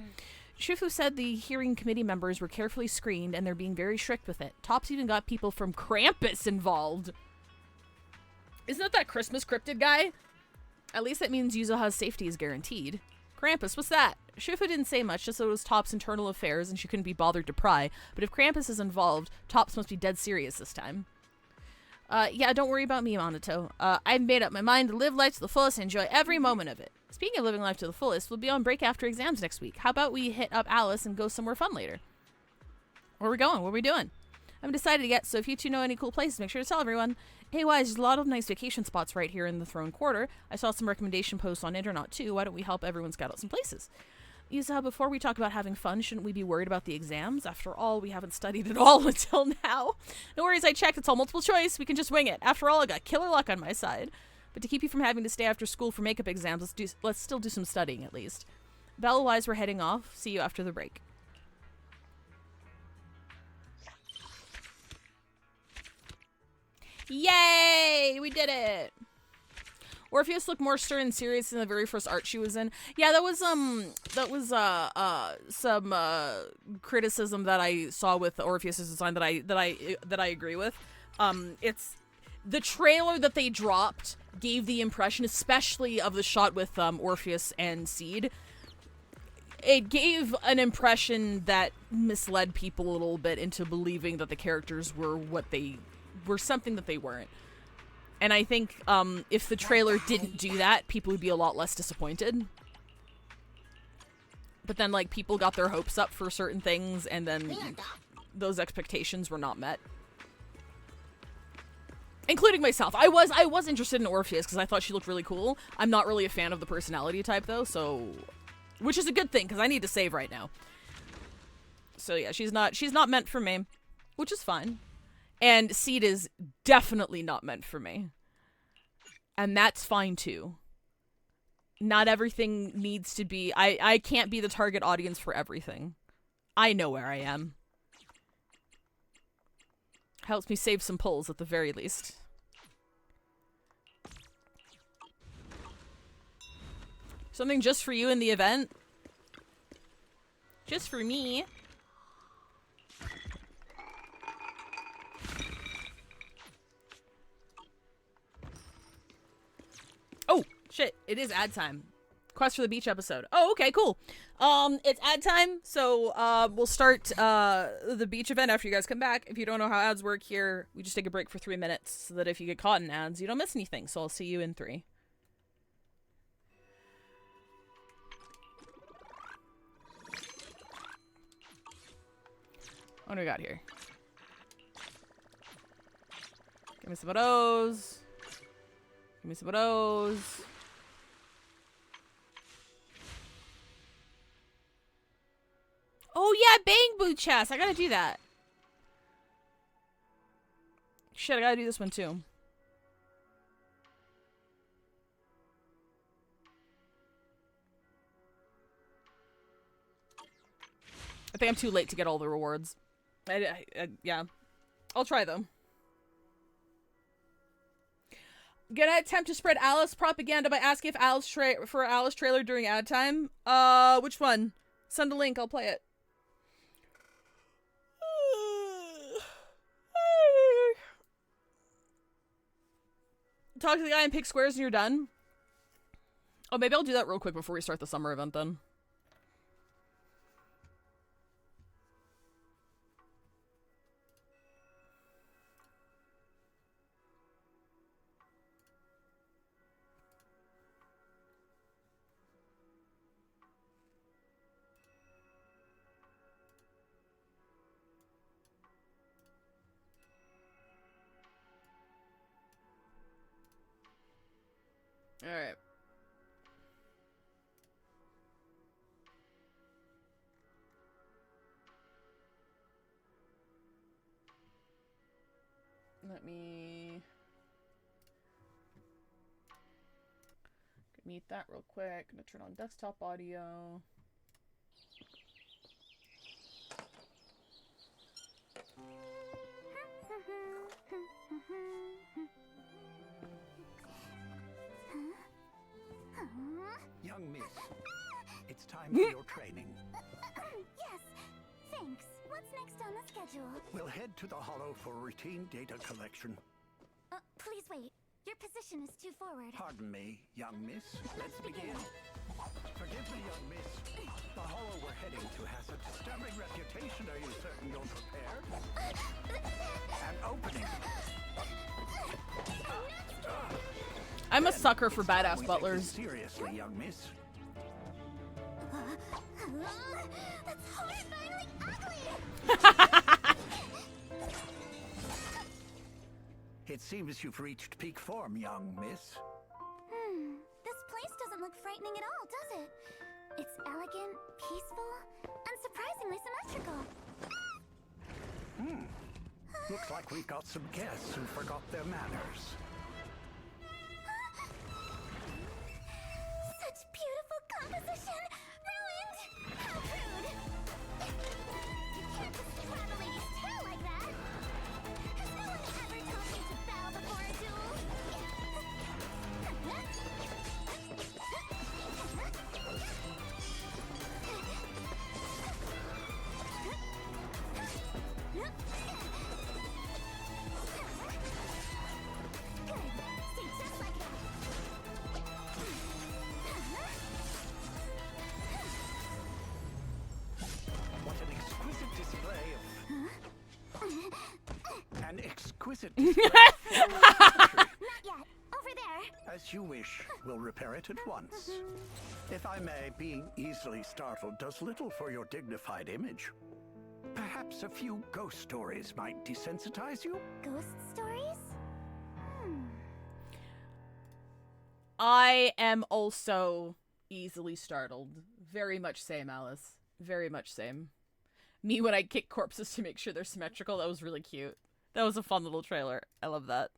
Shifu said the hearing committee members were carefully screened and they're being very strict with it. Tops even got people from Krampus involved. Isn't that Christmas cryptid guy? At least that means Yuzuha's safety is guaranteed. Krampus, what's that? Shifu didn't say much, just that it was Top's internal affairs and she couldn't be bothered to pry. But if Krampus is involved, Tops must be dead serious this time. Yeah, don't worry about me, Minato. I've made up my mind to live life to the fullest and enjoy every moment of it. Speaking of living life to the fullest, we'll be on break after exams next week. How about we hit up Alice and go somewhere fun later? Where are we going? What are we doing? I haven't decided yet, so if you two know any cool places, make sure to tell everyone. Hey, Wise, there's a lot of nice vacation spots right here in the Throne Quarter. I saw some recommendation posts on Internet, too. Why don't we help everyone scout out some places? Isa, before we talk about having fun, shouldn't we be worried about the exams? After all, we haven't studied at all until now. No worries, I checked. It's all multiple choice. We can just wing it. After all, I got killer luck on my side. But to keep you from having to stay after school for makeup exams, let's still do some studying at least. Bell-wise, we're heading off. See you after the break. Yay! We did it! Orpheus looked more stern and serious in the very first art she was in. Yeah, that was some criticism that I saw with Orpheus's design that I agree with. It's the trailer that they dropped gave the impression, especially of the shot with Orpheus and Seed. It gave an impression that misled people a little bit into believing that the characters were something that they weren't. And I think if the trailer didn't do that, people would be a lot less disappointed. But then, like, people got their hopes up for certain things, and then those expectations were not met. Including myself. I was interested in Orpheus because I thought she looked really cool. I'm not really a fan of the personality type, though, so... Which is a good thing, because I need to save right now. So yeah, she's not meant for me. Which is fine. And Seed is definitely not meant for me. And that's fine too. Not everything needs to be... I can't be the target audience for everything. I know where I am. Helps me save some pulls at the very least. Something just for you in the event? Just for me? Oh, shit. It is ad time. Quest for the Beach episode. Oh, okay, cool. It's ad time, so we'll start the beach event after you guys come back. If you don't know how ads work here, we just take a break for 3 minutes so that if you get caught in ads, you don't miss anything. So I'll see you in 3. What do we got here? Give me some of those. Give me some of those. Oh yeah, bang boot chest. I gotta do that. Shit, I gotta do this one too. I think I'm too late to get all the rewards. Yeah. I'll try though. Gonna attempt to spread Alice propaganda by asking if Alice for Alice trailer during ad time. Which one? Send a link, I'll play it. Talk to the guy and pick squares and you're done. Oh, maybe I'll do that real quick before we start the summer event then. Alright. Let me mute that real quick. I'm gonna turn on desktop audio. Young miss, it's time for your training. Yes, thanks. What's next on the schedule? We'll head to the Hollow for routine data collection. Please wait. Your position is too forward. Pardon me, young miss. Let's begin. Forgive me, young miss. The Hollow we're heading to has a disturbing reputation. Are you certain you're prepared? An opening. I'm a sucker for badass butlers. Seriously, young miss. That's horrifyingly ugly! It seems you've reached peak form, young miss. This place doesn't look frightening at all, does it? It's elegant, peaceful, and surprisingly symmetrical. Looks like we've got some guests who forgot their manners. Such beautiful composition! Ruined! How rude! You can't just grab a lady's tail like that! Has no one ever told you to bow before a duel? What an exquisite display of... An exquisite display of Not yet. Over there. As you wish, we'll repair it at once. If I may, being easily startled does little for your dignified image. Perhaps a few ghost stories might desensitize you? Ghost stories? I am also easily startled. Very much same, Alice. Very much same. Me when I kick corpses to make sure they're symmetrical, that was really cute. That was a fun little trailer. I love that.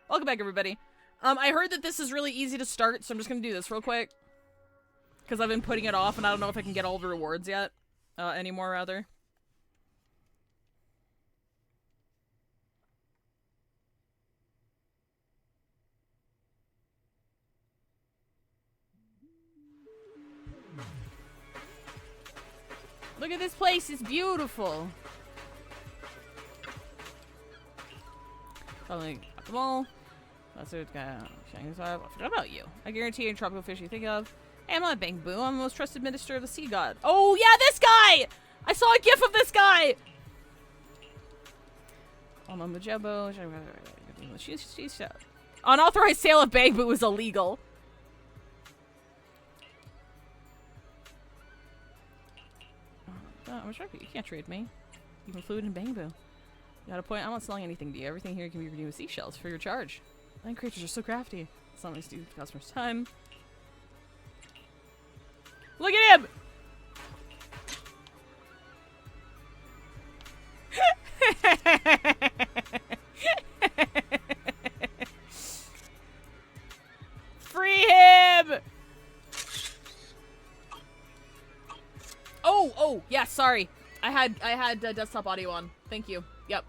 Welcome back, everybody. I heard that this is really easy to start, so I'm just gonna do this real quick. Because I've been putting it off, and I don't know if I can get all the rewards yet. Anymore, rather. Look at this place, it's beautiful. Probably got them all. That's it, I forgot about you. I guarantee any tropical fish you think of. Hey, I'm not Bang Boo, I'm the most trusted minister of the sea god. Oh yeah, this guy! I saw a gif of this guy! Unauthorized sale of Bang Boo is illegal. You can't trade me. You can fluid and Bang Boo. You got a point. I'm not selling anything to you. Everything here can be redeemed with seashells for your charge. Land creatures are so crafty. It's not wasting customers' time. Look at him! Free him! Oh, yeah, sorry. I had desktop audio on. Thank you. Yep.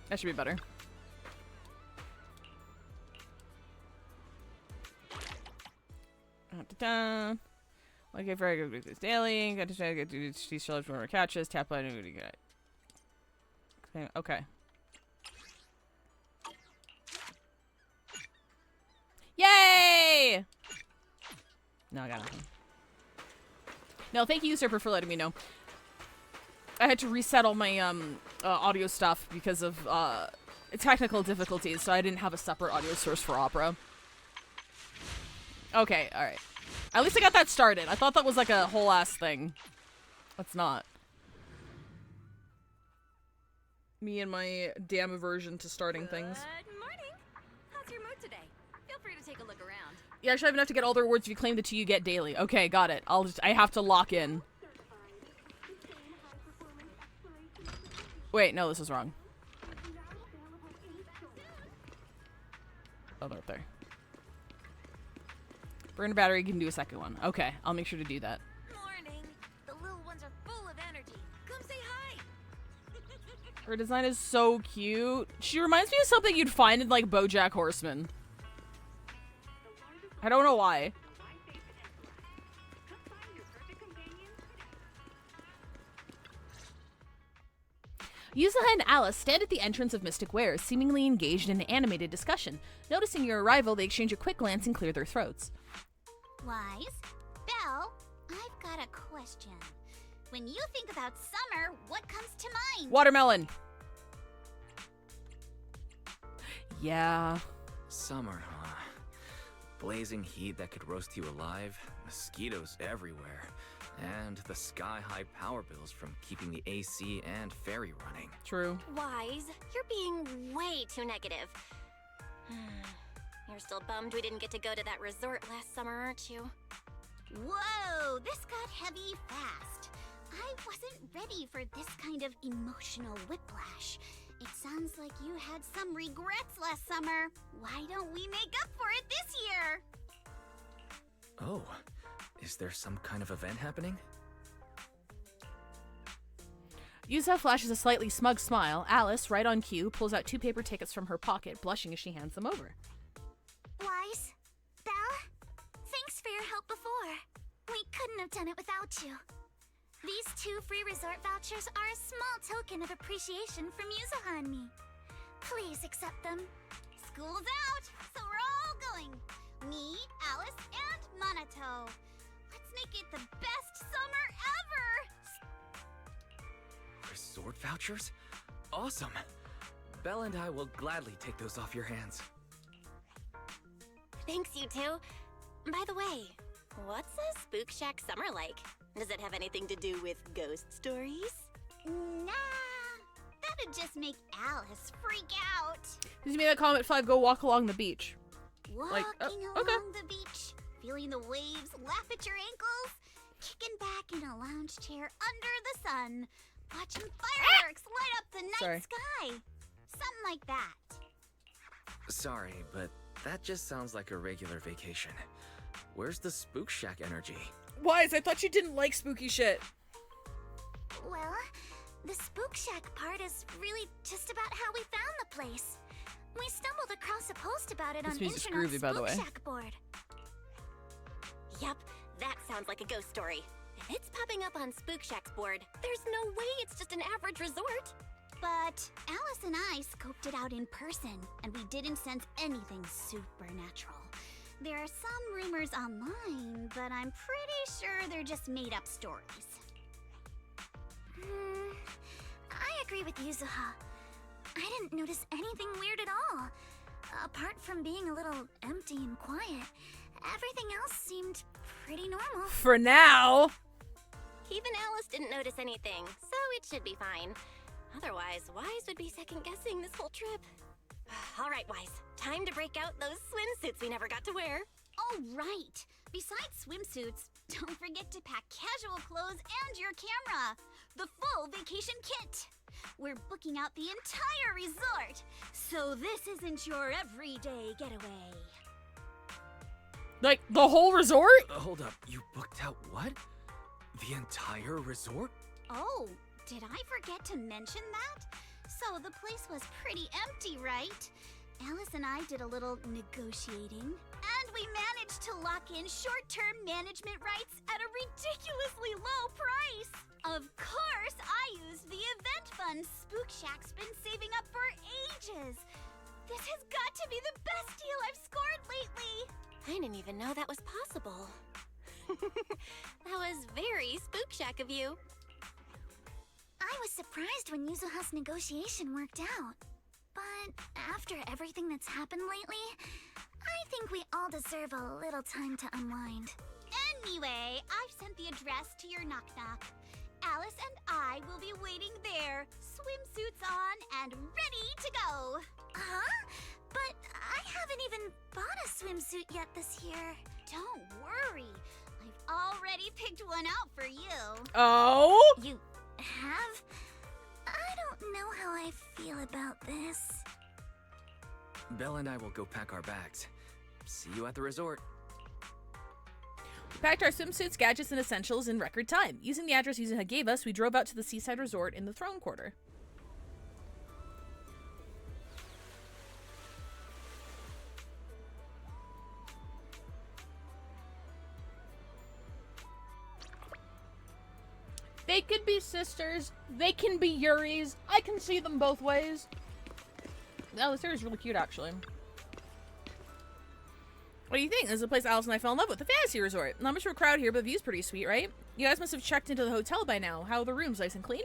That should be better. Okay, very good with this daily. Got to try to get these shells when we're catches. Tap button. Okay. Yay! No, I got nothing. No, thank you, Usurper, for letting me know. I had to reset all my audio stuff because of technical difficulties, so I didn't have a separate audio source for Opera. Okay, alright. At least I got that started. I thought that was like a whole ass thing. That's not. Me and my damn aversion to starting things. Good morning. How's your mood today? Feel free to take a look around. Yeah, I should have enough to get all the rewards if you claim the 2 you get daily. Okay, got it. I have to lock in. Wait, no, this is wrong. Oh, they're up there. Burn a battery, you can do a second one. Okay, I'll make sure to do that. Morning. The little ones are full of energy. Come say hi. Her design is so cute. She reminds me of something you'd find in, like, BoJack Horseman. I don't know why. Yuzuha and Alice stand at the entrance of Mystic Wares, seemingly engaged in an animated discussion. Noticing your arrival, they exchange a quick glance and clear their throats. Wise? Belle, I've got a question. When you think about summer, what comes to mind? Watermelon! Yeah. Summer, huh? Blazing heat that could roast you alive, mosquitoes everywhere, and the sky-high power bills from keeping the AC and ferry running. True. Wise, you're being way too negative. You're still bummed we didn't get to go to that resort last summer, aren't you? Whoa, this got heavy fast. I wasn't ready for this kind of emotional whiplash. It sounds like you had some regrets last summer. Why don't we make up for it this year? Oh, is there some kind of event happening? Yusa flashes a slightly smug smile. Alice, right on cue, pulls out 2 paper tickets from her pocket, blushing as she hands them over. Wise, Belle, thanks for your help before. We couldn't have done it without you. These 2 free resort vouchers are a small token of appreciation from Yuzuha and me. Please accept them. School's out, so we're all going. Me, Alice, and Manato. Let's make it the best summer ever! Resort vouchers? Awesome! Belle and I will gladly take those off your hands. Thanks, you two. By the way, what's a Spook Shack summer like? Does it have anything to do with ghost stories? Nah, that'd just make Alice freak out. Did you make that comment 5 go walk along the beach? Walking along the beach, feeling the waves lap at your ankles, kicking back in a lounge chair under the sun, watching fireworks light up the night sky. Something like that. Sorry, but that just sounds like a regular vacation. Where's the Spook Shack energy? Wise, I thought you didn't like spooky shit. Well, the Spook Shack part is really just about how we found the place. We stumbled across a post about it on Internet's Spook Shack board. Yep, that sounds like a ghost story. If it's popping up on Spook Shack's board, there's no way it's just an average resort. But Alice and I scoped it out in person, and we didn't sense anything supernatural. There are some rumors online, but I'm pretty sure they're just made-up stories. I agree with Yuzuha. I didn't notice anything weird at all. Apart from being a little empty and quiet, everything else seemed pretty normal. For now! Even Alice didn't notice anything, so it should be fine. Otherwise, Wise would be second-guessing this whole trip. All right, Wise. Time to break out those swimsuits we never got to wear. Oh, right. Besides swimsuits, don't forget to pack casual clothes and your camera. The full vacation kit. We're booking out the entire resort, so this isn't your everyday getaway. Like, the whole resort? Hold up, you booked out what? The entire resort? Oh, did I forget to mention that? So the place was pretty empty, right? Alice and I did a little negotiating, and we managed to lock in short-term management rights at a ridiculously low price. Of course, I used the event fund Spook Shack's been saving up for ages. This has got to be the best deal I've scored lately. I didn't even know that was possible. That was very Spook Shack of you. I was surprised when Yuzuha's negotiation worked out. But after everything that's happened lately, I think we all deserve a little time to unwind. Anyway, I've sent the address to your knock-knock. Alice and I will be waiting there, swimsuits on and ready to go. Huh? But I haven't even bought a swimsuit yet this year. Don't worry. I've already picked one out for you. Oh? You have? I don't know how I feel about this. Belle and I will go pack our bags. See you at the resort. We packed our swimsuits, gadgets, and essentials in record time. Using the address Yuzuha gave us, we drove out to the seaside resort in the Throne Quarter. They could be sisters. They can be Yuris. I can see them both ways. Oh, this area is really cute, actually. What do you think? This is the place Alice and I fell in love with, the fantasy resort. Not much of a crowd here, but the view's pretty sweet, right? You guys must have checked into the hotel by now. How are the rooms? Nice and clean?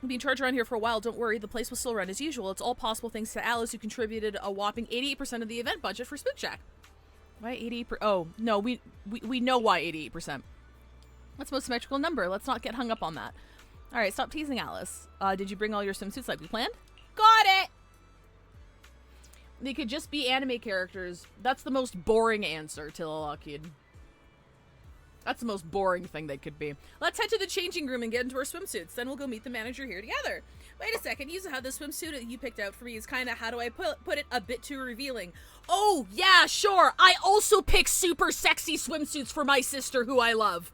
You've been charged around here for a while. Don't worry, the place will still run as usual. It's all possible thanks to Alice, who contributed a whopping 88% of the event budget for Spook Shack. Why 88%? Oh, no, we know why 88%. That's the most symmetrical number. Let's not get hung up on that. All right, stop teasing Alice. Did you bring all your swimsuits like we planned? Got it! They could just be anime characters. That's the most boring answer, Tillalakid. That's the most boring thing they could be. Let's head to the changing room and get into our swimsuits. Then we'll go meet the manager here together. Wait a second, Yuzuha, the swimsuit that you picked out for me is kind of, how do I put it, a bit too revealing. Oh, yeah, sure. I also pick super sexy swimsuits for my sister who I love.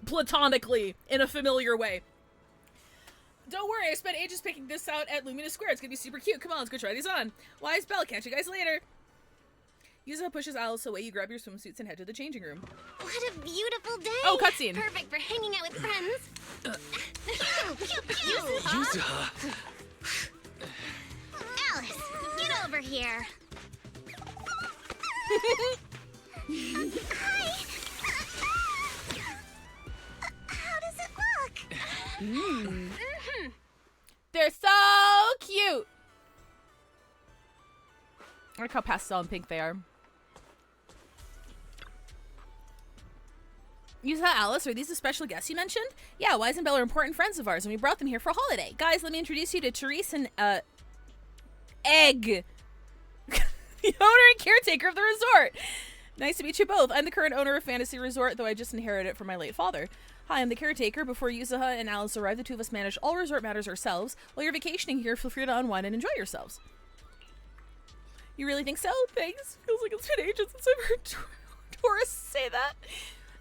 Platonically, in a familiar way. Don't worry, I spent ages picking this out at Lumina Square. It's gonna be super cute. Come on, let's go try these on. Wise Bell, catch you guys later. Yuzuha pushes Alice away. You grab your swimsuits and head to the changing room. What a beautiful day! Oh, cutscene. Perfect for hanging out with friends. Yuzuha! Alice, get over here. Hi. How does it look? They're so cute. I like how pastel and pink they are. Yuzuha, Alice, are these the special guests you mentioned? Yeah, Wise and Bell are important friends of ours, and we brought them here for a holiday. Guys, let me introduce you to Therese and, Egg. The owner and caretaker of the resort. Nice to meet you both. I'm the current owner of Fantasy Resort, though I just inherited it from my late father. Hi, I'm the caretaker. Before Yuzuha and Alice arrive, the two of us manage all resort matters ourselves. While you're vacationing here, feel free to unwind and enjoy yourselves. You really think so? Thanks. Feels like it's been ages since I've heard tourists say that.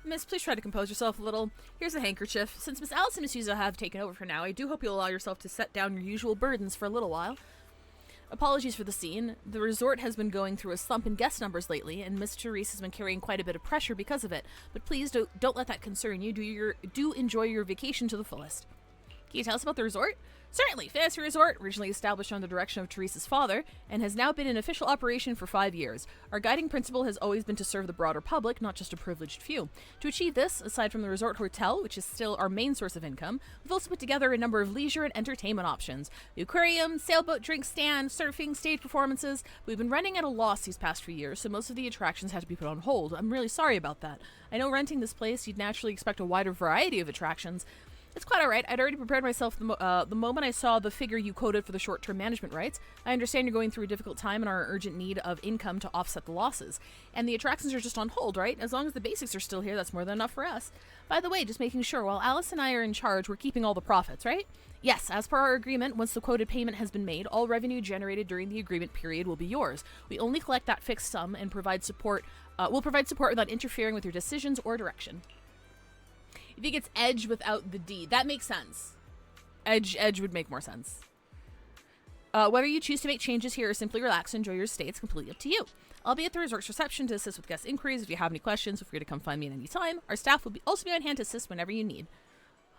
Miss, please try to compose yourself a little. Here's a handkerchief. Since Miss Alice and Miss Yuzuha have taken over for now, I do hope you'll allow yourself to set down your usual burdens for a little while. Apologies for the scene. The resort has been going through a slump in guest numbers lately, and Miss Therese has been carrying quite a bit of pressure because of it. But please don't let that concern you. Do enjoy your vacation to the fullest. Can you tell us about the resort? Certainly. Fantasy Resort, originally established under the direction of Therese's father, and has now been in official operation for 5 years. Our guiding principle has always been to serve the broader public, not just a privileged few. To achieve this, aside from the resort hotel, which is still our main source of income, we've also put together a number of leisure and entertainment options. The aquarium, sailboat drink stand, surfing, stage performances. We've been running at a loss these past few years, so most of the attractions had to be put on hold. I'm really sorry about that. I know renting this place, you'd naturally expect a wider variety of attractions. It's quite alright. I'd already prepared myself the moment I saw the figure you quoted for the short-term management rights. I understand you're going through a difficult time and are in urgent need of income to offset the losses. And the attractions are just on hold, right? As long as the basics are still here, that's more than enough for us. By the way, just making sure, while Alice and I are in charge, we're keeping all the profits, right? Yes, as per our agreement, once the quoted payment has been made, all revenue generated during the agreement period will be yours. We only collect that fixed sum and provide support. We'll provide support without interfering with your decisions or direction. I think it's Edge without the D. That makes sense. Edge would make more sense. Whether you choose to make changes here or simply relax and enjoy your stay, it's completely up to you. I'll be at the resort's reception to assist with guest inquiries. If you have any questions, feel free to come find me at any time. Our staff will also be on hand to assist whenever you need.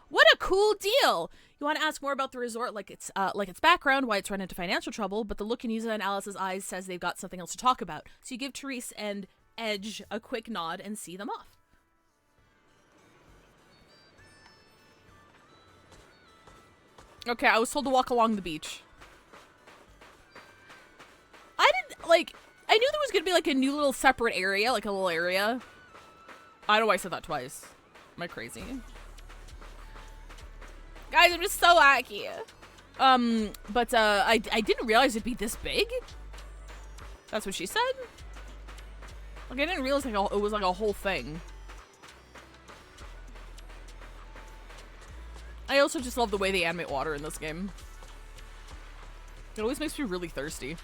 What a cool deal! You want to ask more about the resort, like its background, why it's run into financial trouble, but the look in Yuzuha and Alice's eyes says they've got something else to talk about. So you give Therese and Edge a quick nod and see them off. Okay, I was told to walk along the beach. I knew there was gonna be like a new little separate area, like a little area. I don't know why I said that twice. Am I crazy? Guys, I'm just so lucky. I didn't realize it'd be this big. That's what she said? Like, I didn't realize it was like a whole thing. I also just love the way they animate water in this game. It always makes me really thirsty.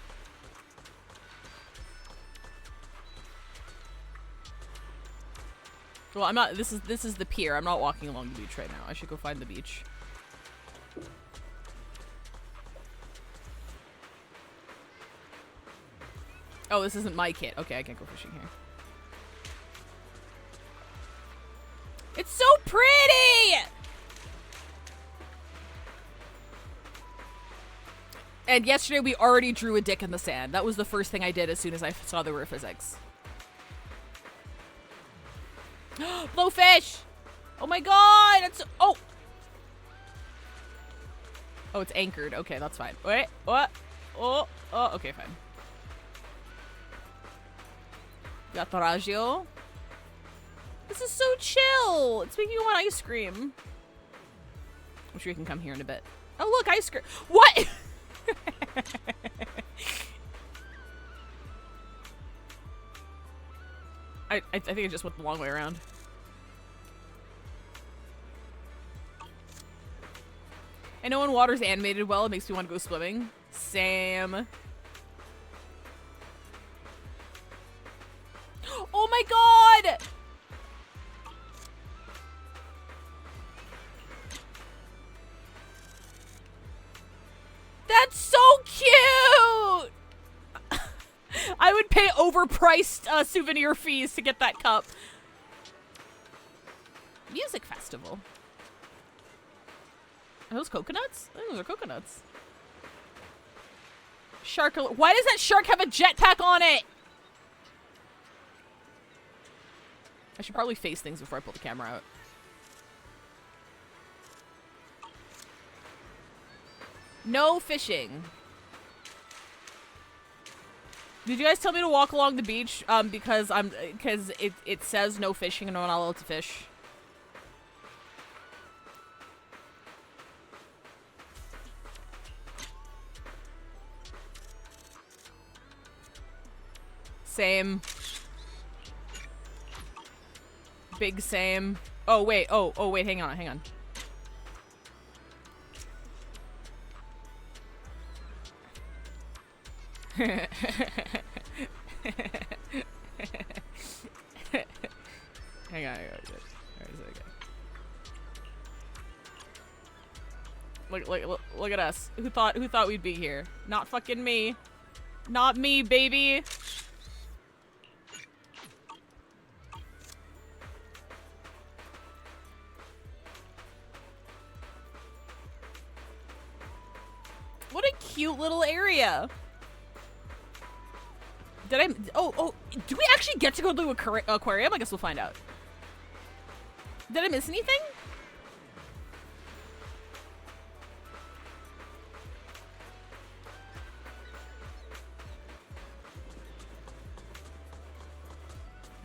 Well, I'm not, this is the pier. I'm not walking along the beach right now. I should go find the beach. Oh, this isn't my kit. Okay, I can't go fishing here. It's so pretty! And yesterday we already drew a dick in the sand. That was the first thing I did as soon as I saw there were physics. Blowfish! Oh my god! It's oh! Oh, it's anchored. Okay, that's fine. Wait, what? Oh, okay, fine. Got Raggio. This is so chill. It's making me want ice cream. I'm sure you can come here in a bit. Oh, look, ice cream. What? I think it just went the long way around. I know when water's animated well, it makes me want to go swimming. Same. Oh my god! That's so cute! I would pay overpriced souvenir fees to get that cup. Music festival. Are those coconuts? I think those are coconuts. Shark. Why does that shark have a jetpack on it? I should probably face things before I pull the camera out. No fishing. Did you guys tell me to walk along the beach? Because it says no fishing and I'm not allowed to fish. Same. Big same. Oh wait, oh wait, hang on. Hang on. Look at us. Who thought we'd be here? Not fucking me. Not me, baby. What a cute little area. Did I? Oh, do we actually get to go to the aquarium? I guess we'll find out. Did I miss anything?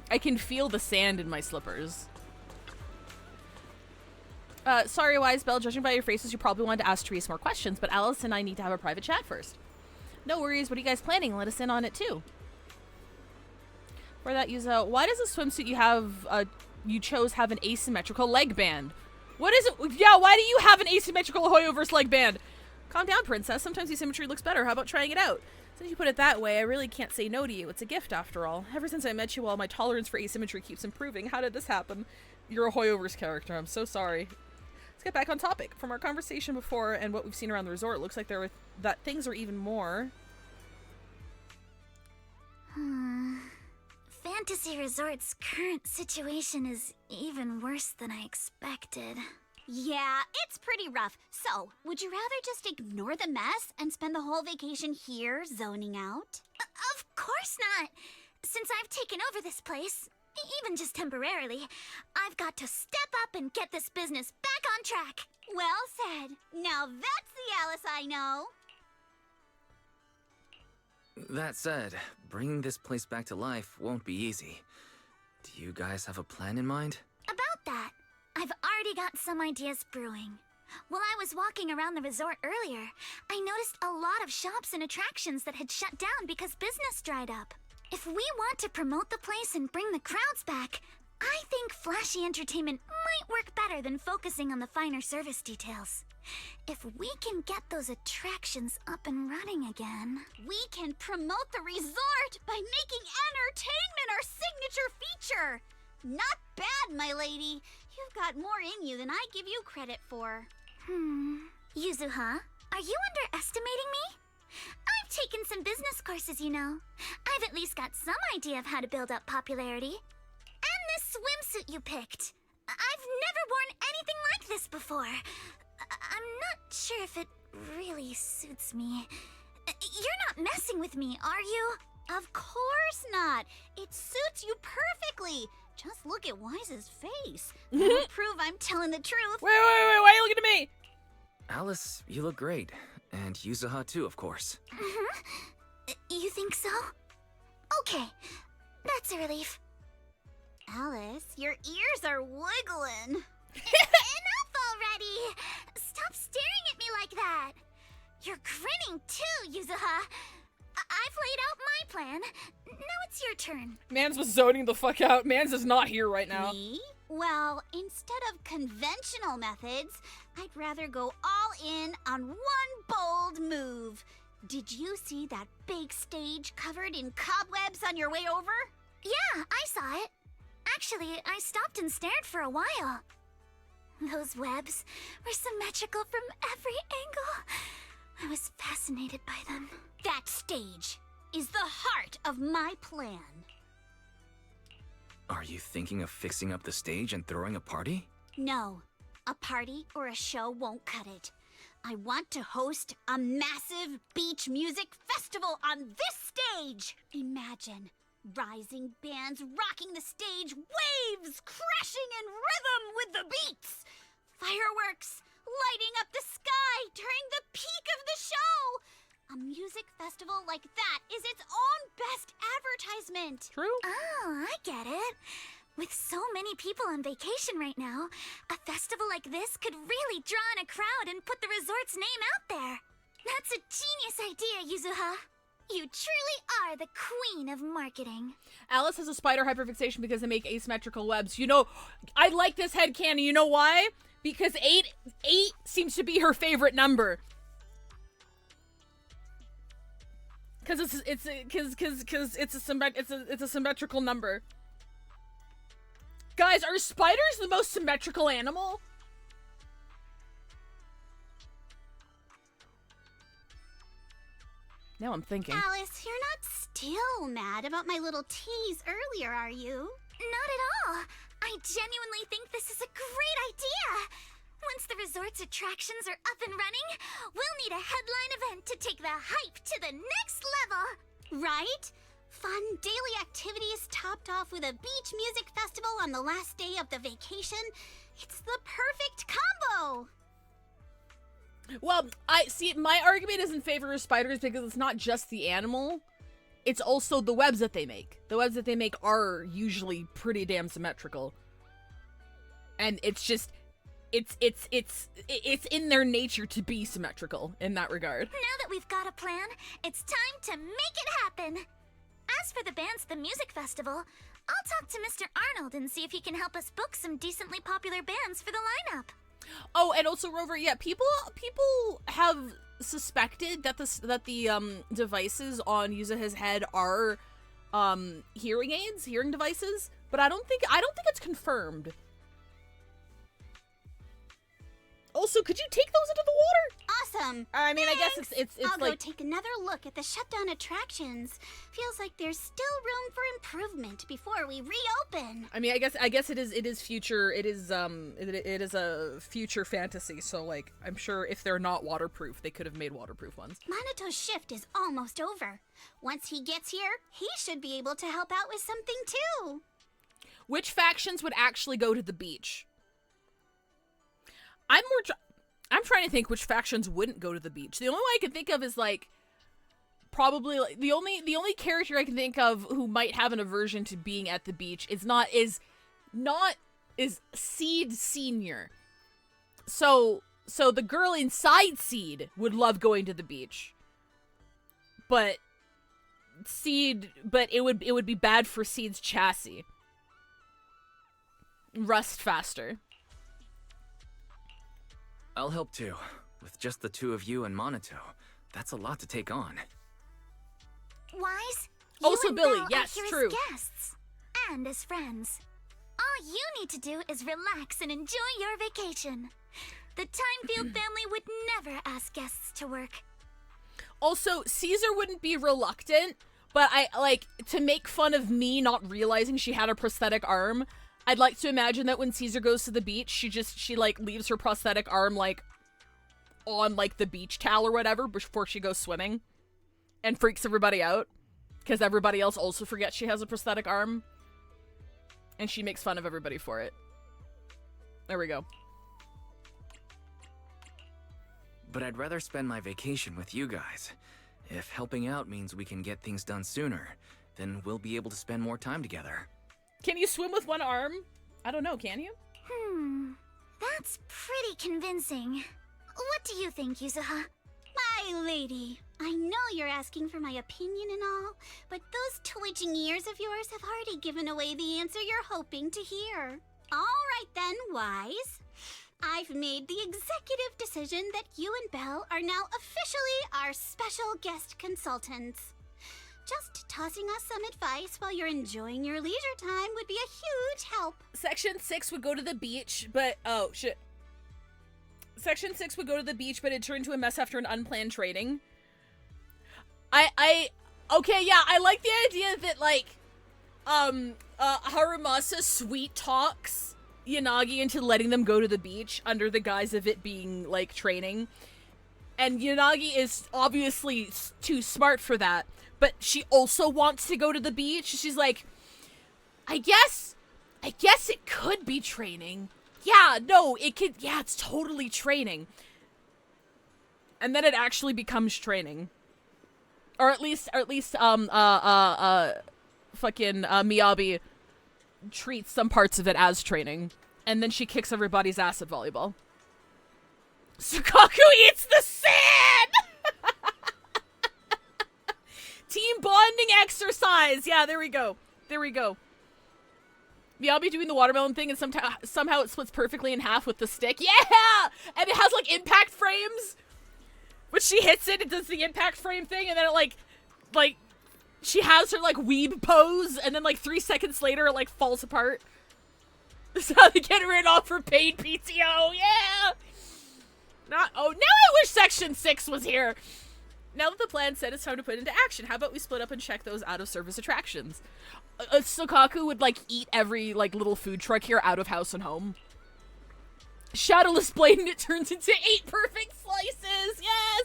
I can feel the sand in my slippers. Sorry, Wise Bell, judging by your faces, you probably wanted to ask Therese more questions, but Alice and I need to have a private chat first. No worries, what are you guys planning? Let us in on it, too. For that, why does the swimsuit you chose have an asymmetrical leg band? What is it? Yeah, why do you have an asymmetrical Hoyoverse leg band? Calm down, princess. Sometimes asymmetry looks better. How about trying it out? Since you put it that way, I really can't say no to you. It's a gift, after all. Ever since I met you all, my tolerance for asymmetry keeps improving. How did this happen? You're a Hoyoverse character. I'm so sorry. Let's get back on topic. From our conversation before and what we've seen around the resort, it looks like that things are even more. Fantasy Resort's current situation is even worse than I expected. Yeah, it's pretty rough. So, would you rather just ignore the mess and spend the whole vacation here zoning out? Of course not! Since I've taken over this place, even just temporarily, I've got to step up and get this business back on track. Well said. Now that's the Alice I know. That said, bringing this place back to life won't be easy. Do you guys have a plan in mind? About that, I've already got some ideas brewing. While I was walking around the resort earlier, I noticed a lot of shops and attractions that had shut down because business dried up. If we want to promote the place and bring the crowds back, I think flashy entertainment might work better than focusing on the finer service details. If we can get those attractions up and running again... We can promote the resort by making entertainment our signature feature! Not bad, my lady. You've got more in you than I give you credit for. Yuzuha, are you underestimating me? I've taken some business courses, you know. I've at least got some idea of how to build up popularity. And this swimsuit you picked. I've never worn anything like this before. I'm not sure if it really suits me. You're not messing with me, are you? Of course not. It suits you perfectly. Just look at Wise's face. That'll prove I'm telling the truth. Wait, why are you looking at me? Alice, you look great. And Yuzuha too, of course. You think so? Okay, that's a relief. Alice, your ears are wiggling. Enough already! Stop staring at me like that! You're grinning too, Yuzuha. I've laid out my plan. Now it's your turn. Mans was zoning the fuck out. Mans is not here right now. Me? Well, instead of conventional methods, I'd rather go all in on one bold move. Did you see that big stage covered in cobwebs on your way over? Yeah, I saw it. Actually, I stopped and stared for a while. Those webs were symmetrical from every angle. I was fascinated by them. That stage is the heart of my plan. Are you thinking of fixing up the stage and throwing a party? No, a party or a show won't cut it. I want to host a massive beach music festival on this stage. Imagine rising bands rocking the stage, waves crashing in rhythm with the beats, fireworks lighting up the sky during the peak of the show. A music festival like that is its own best advertisement. True. Oh, I get it. With so many people on vacation right now, a festival like this could really draw in a crowd and put the resort's name out there. That's a genius idea, Yuzuha. You truly are the queen of marketing. Alice has a spider hyperfixation because they make asymmetrical webs. You know, I like this headcanon. You know why? Because 8 seems to be her favorite number. Because it's a symmetrical number. Guys, are spiders the most symmetrical animal? Now I'm thinking. Alice, you're not still mad about my little tease earlier, are you? Not at all. I genuinely think this is a great idea. Once the resort's attractions are up and running, we'll need a headline event to take the hype to the next level. Right? Fun daily activities topped off with a beach music festival on the last day of the vacation. It's the perfect combo. Well, I see, my argument is in favor of spiders because it's not just the animal. It's also the webs that they make. The webs that they make are usually pretty damn symmetrical. And it's just, it's in their nature to be symmetrical in that regard. Now that we've got a plan, it's time to make it happen. As for the bands at the music festival, I'll talk to Mr. Arnold and see if he can help us book some decently popular bands for the lineup. Oh, and also Rover, yeah, people have suspected that the devices on Yuzuha's head are hearing devices, but I don't think it's confirmed. Also, could you take those into the water? Awesome. I mean, Thanks. I guess it's I'll like go take another look at the shutdown attractions. Feels like there's still room for improvement before we reopen. I mean, I guess it is future. It is a future fantasy. So like, I'm sure if they're not waterproof, they could have made waterproof ones. Maneto's shift is almost over. Once he gets here, he should be able to help out with something too. Which factions would actually go to the beach? I'm trying to think which factions wouldn't go to the beach. The only one I can think of is like probably like the only character I can think of who might have an aversion to being at the beach is Seed Senior. So the girl inside Seed would love going to the beach. But it would be bad for Seed's chassis. Rust faster. I'll help too. With just the two of you and Monato, that's a lot to take on. Wise, also you and Billy, Bill yes, are here true. as guests and as friends. All you need to do is relax and enjoy your vacation. The Timefield family would never ask guests to work. Also, Caesar wouldn't be reluctant, but I like to make fun of me not realizing she had a prosthetic arm. I'd like to imagine that when Caesar goes to the beach, she like leaves her prosthetic arm like on like the beach towel or whatever before she goes swimming and freaks everybody out because everybody else also forgets she has a prosthetic arm and she makes fun of everybody for it. There we go. But I'd rather spend my vacation with you guys. If helping out means we can get things done sooner, then we'll be able to spend more time together. Can you swim with one arm? I don't know, can you? That's pretty convincing. What do you think, Yuzuha? My lady, I know you're asking for my opinion and all, but those twitching ears of yours have already given away the answer you're hoping to hear. All right then, Wise. I've made the executive decision that you and Belle are now officially our special guest consultants. Just tossing us some advice while you're enjoying your leisure time would be a huge help. Section 6 would go to the beach, but... Oh, shit. Section 6 would go to the beach, but it turned into a mess after an unplanned training. Okay, yeah, I like the idea that, like, Harumasa sweet talks Yanagi into letting them go to the beach under the guise of it being, like, training. And Yanagi is obviously too smart for that, but she also wants to go to the beach. She's like, I guess it could be training. Yeah, no, yeah, it's totally training. And then it actually becomes training. Or at least, fucking, Miyabi treats some parts of it as training. And then she kicks everybody's ass at volleyball. Sukaku eats the sand! Team bonding exercise! Yeah, there we go. There we go. Miyabi doing the watermelon thing and somehow it splits perfectly in half with the stick. Yeah! And it has, like, impact frames. When she hits it, it does the impact frame thing, and then it, like, she has her, like, weeb pose, and then, like, 3 seconds later, it, like, falls apart. That's how they get rid off for paid PTO, yeah! Now I wish Section 6 was here! Now that the plan said it's time to put into action, how about we split up and check those out-of-service attractions? Sukaku would, like, eat every, like, little food truck here out of house and home. Shadowless blade and it turns into 8 perfect slices. Yes!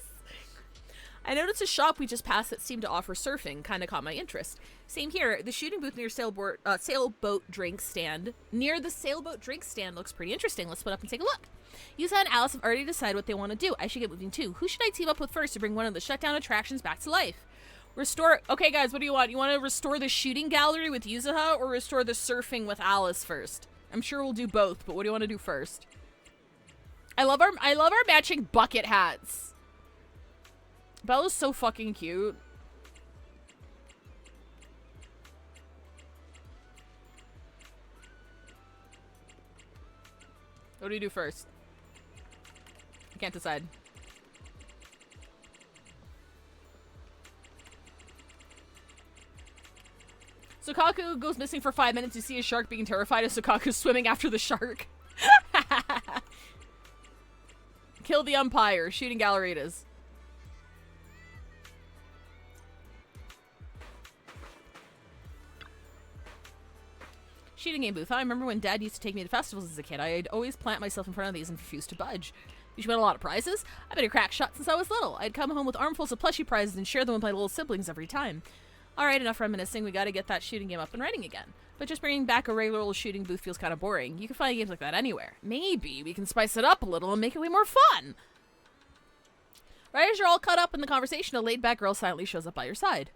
I noticed a shop we just passed that seemed to offer surfing. Kind of caught my interest. Same here. The shooting booth near sailboat drink stand. Near the sailboat drink stand looks pretty interesting. Let's split up and take a look. Yusa and Alice have already decided what they want to do. I should get moving too. Who should I team up with first to bring one of the shutdown attractions back to life? Okay, guys, what do you want? You want to restore the shooting gallery with Yuzuha or restore the surfing with Alice first? I'm sure we'll do both, but what do you want to do first? I love our matching bucket hats. Bella's so fucking cute. What do you do first? I can't decide. Sukaku goes missing for 5 minutes. You see a shark being terrified as Sukaku's swimming after the shark. Kill the umpire. Shooting gallery it is. Shooting game booth. I remember when Dad used to take me to festivals as a kid. I'd always plant myself in front of these and refuse to budge. Did you win a lot of prizes? I've been a crack shot since I was little. I'd come home with armfuls of plushie prizes and share them with my little siblings every time. Alright, enough reminiscing. We gotta get that shooting game up and running again. But just bringing back a regular old shooting booth feels kind of boring. You can find games like that anywhere. Maybe we can spice it up a little and make it way more fun. Right as you're all caught up in the conversation, a laid-back girl silently shows up by your side.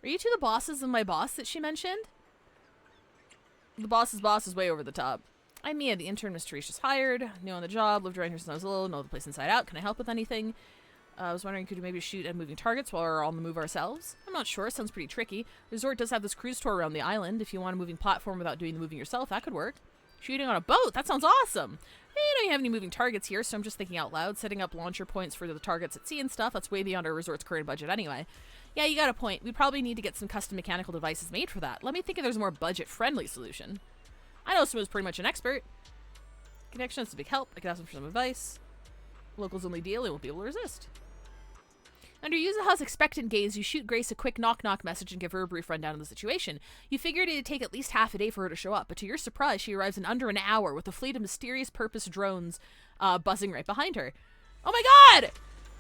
Are you two the bosses of my boss that she mentioned? The boss's boss is way over the top. I'm Mia, the intern Miss Teresia's hired. New on the job, lived around here since I was little, know the place inside out. Can I help with anything? I was wondering, could we maybe shoot at moving targets while we're on the move ourselves? I'm not sure. Sounds pretty tricky. Resort does have this cruise tour around the island. If you want a moving platform without doing the moving yourself, that could work. Shooting on a boat? That sounds awesome. Hey, you don't have any moving targets here, so I'm just thinking out loud. Setting up launcher points for the targets at sea and stuff. That's way beyond our resort's current budget anyway. Yeah, you got a point. We probably need to get some custom mechanical devices made for that. Let me think if there's a more budget-friendly solution. I know someone who's pretty much an expert. Connection is a big help. I could ask them for some advice. Locals only deal, they won't be able to resist. Under Yuzuha's expectant gaze, you shoot Grace a quick knock-knock message and give her a brief rundown of the situation. You figured it'd take at least half a day for her to show up, but to your surprise, she arrives in under an hour with a fleet of mysterious purpose drones buzzing right behind her. Oh my god!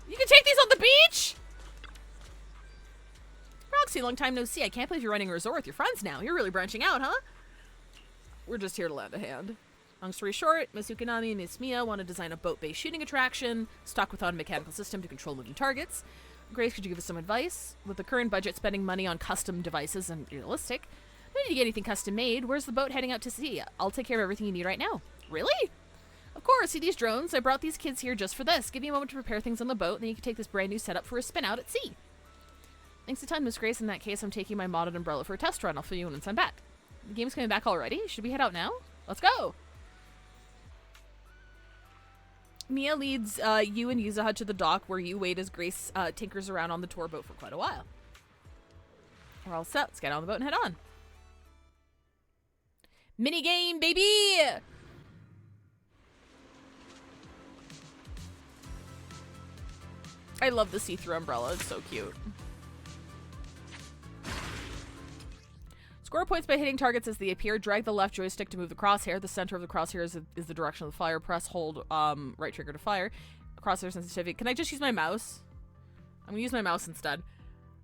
You can take these on the beach?! Roxy, long time no see. I can't believe you're running a resort with your friends now. You're really branching out, huh? We're just here to lend a hand. Long story short, Miss Ukinami and Miss Mia want to design a boat-based shooting attraction, stocked with a mechanical system to control moving targets. Grace, could you give us some advice? With the current budget, spending money on custom devices isn't realistic. We need to get anything custom made. Where's the boat heading out to sea? I'll take care of everything you need right now. Really? Of course, see these drones? I brought these kids here just for this. Give me a moment to prepare things on the boat, then you can take this brand new setup for a spin out at sea. Thanks a ton, Miss Grace. In that case, I'm taking my modded umbrella for a test run. I'll fill you in once I'm back. The game's coming back already? Should we head out now? Let's go! Mia leads you and Yuzaha to the dock where you wait as Grace tinkers around on the tour boat for quite a while. We're all set. Let's get on the boat and head on. Minigame, baby! I love the see-through umbrella. It's so cute. Score points by hitting targets as they appear. Drag the left joystick to move the crosshair. The center of the crosshair is the direction of the fire. Press, hold, right trigger to fire. Crosshair sensitivity. Can I just use my mouse? I'm gonna use my mouse instead.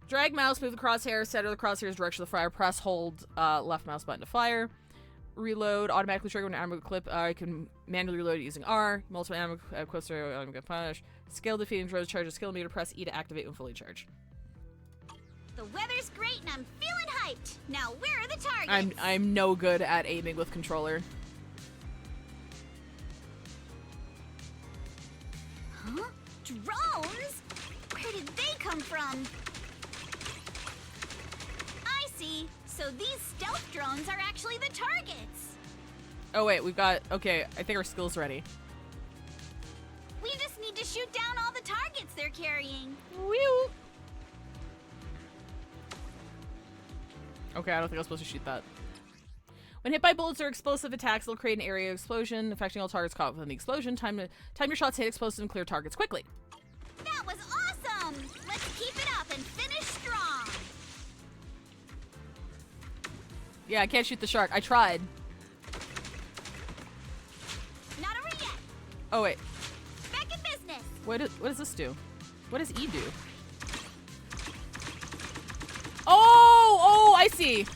Drag mouse, move the crosshair. Center of the crosshair's direction of the fire. Press, hold, left mouse button to fire. Reload, automatically trigger when an ammo clip. I can manually reload it using R. Multiple ammo clips are automatically punish. Skill defeating drones charge a skill meter. Press E to activate when fully charged. The weather's great and I'm feeling hyped. Now where are the targets? I'm no good at aiming with controller. Huh? Drones? Where did they come from? I see. So these stealth drones are actually the targets. Oh wait, we've got... Okay, I think our skill's ready. We just need to shoot down all the targets they're carrying. Whew. Okay, I don't think I was supposed to shoot that. When hit by bullets or explosive attacks, they'll create an area of explosion, affecting all targets caught within the explosion. Time your shots to hit explosives and clear targets quickly. That was awesome! Let's keep it up and finish strong! Yeah, I can't shoot the shark. I tried. Not over yet! Oh, wait. Back in business! What does this do? What does E do? Oh, I see.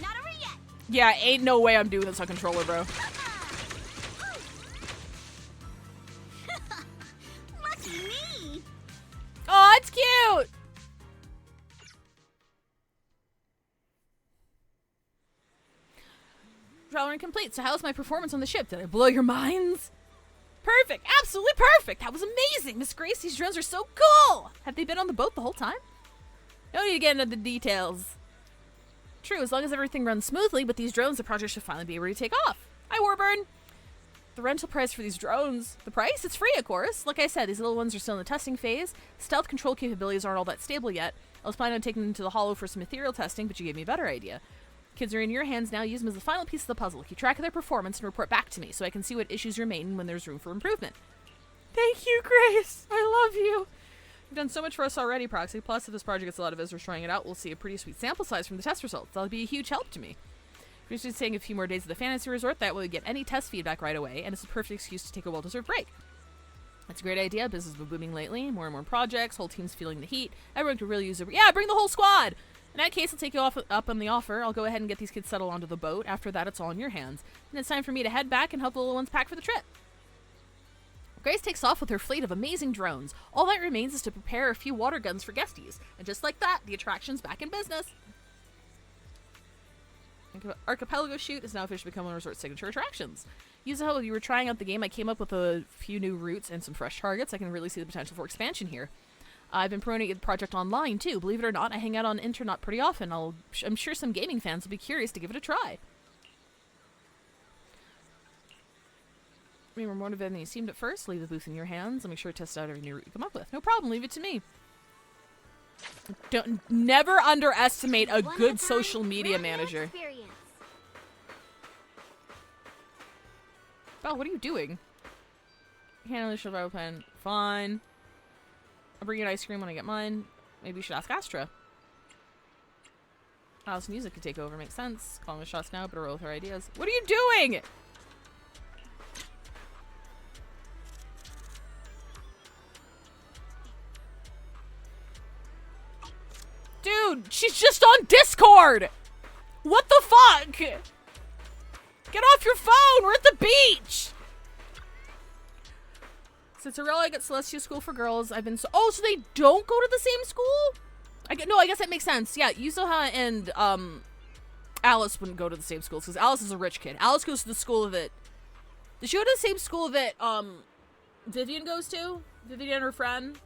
Not over yet. Yeah, ain't no way I'm doing this on controller, bro. Lucky me. Oh, it's cute. Trial run complete. So how's my performance on the ship? Did I blow your minds? Perfect. Absolutely perfect. That was amazing. Miss Grace, these drones are so cool. Have they been on the boat the whole time? No need to get into the details. True, as long as everything runs smoothly, but these drones, the project should finally be able to take off. Hi, Warburn. The rental price for these drones. The price? It's free, of course. Like I said, these little ones are still in the testing phase. Stealth control capabilities aren't all that stable yet. I was planning on taking them to the Hollow for some material testing, but you gave me a better idea. Kids are in your hands now. Use them as the final piece of the puzzle. Keep track of their performance and report back to me so I can see what issues remain and when there's room for improvement. Thank you, Grace. I love you. You've done so much for us already, Proxy. Plus, if this project gets a lot of visitors trying it out, we'll see a pretty sweet sample size from the test results. That'll be a huge help to me. We're just staying a few more days at the Fantasy Resort. That way we get any test feedback right away, and it's a perfect excuse to take a well-deserved break. That's a great idea. Business has been booming lately. More and more projects. Whole team's feeling the heat. Everyone could really use a... Yeah, bring the whole squad! In that case, I'll take you up on the offer. I'll go ahead and get these kids settled onto the boat. After that, it's all in your hands. And it's time for me to head back and help the little ones pack for the trip. Grace takes off with her fleet of amazing drones. All that remains is to prepare a few water guns for guesties. And just like that, the attraction's back in business. Archipelago Shoot is now officially become one of Resort's signature attractions. Yuzaha, while you were trying out the game, I came up with a few new routes and some fresh targets. I can really see the potential for expansion here. I've been promoting the project online, too. Believe it or not, I hang out on Internet pretty often. I'm sure some gaming fans will be curious to give it a try. More motivated than you seemed at first. Leave the booth in your hands. I'll make sure to test out every new route you come up with. No problem. Leave it to me. Never underestimate a good social media manager. Belle, what are you doing? Handle the survival plan. Fine. I'll bring you an ice cream when I get mine. Maybe you should ask Astra. Alice Music could take over. Makes sense. Calling the shots now, but roll with her ideas. What are you doing? Dude, she's just on Discord! What the fuck? Get off your phone! We're at the beach! It's a real like at Celestia School for Girls. I've been so so they don't go to the same school? I guess that makes sense. Yeah, Yusuha and Alice wouldn't go to the same schools because Alice is a rich kid. Alice goes to the school that does she go to the same school that Vivian goes to? Vivian and her friend.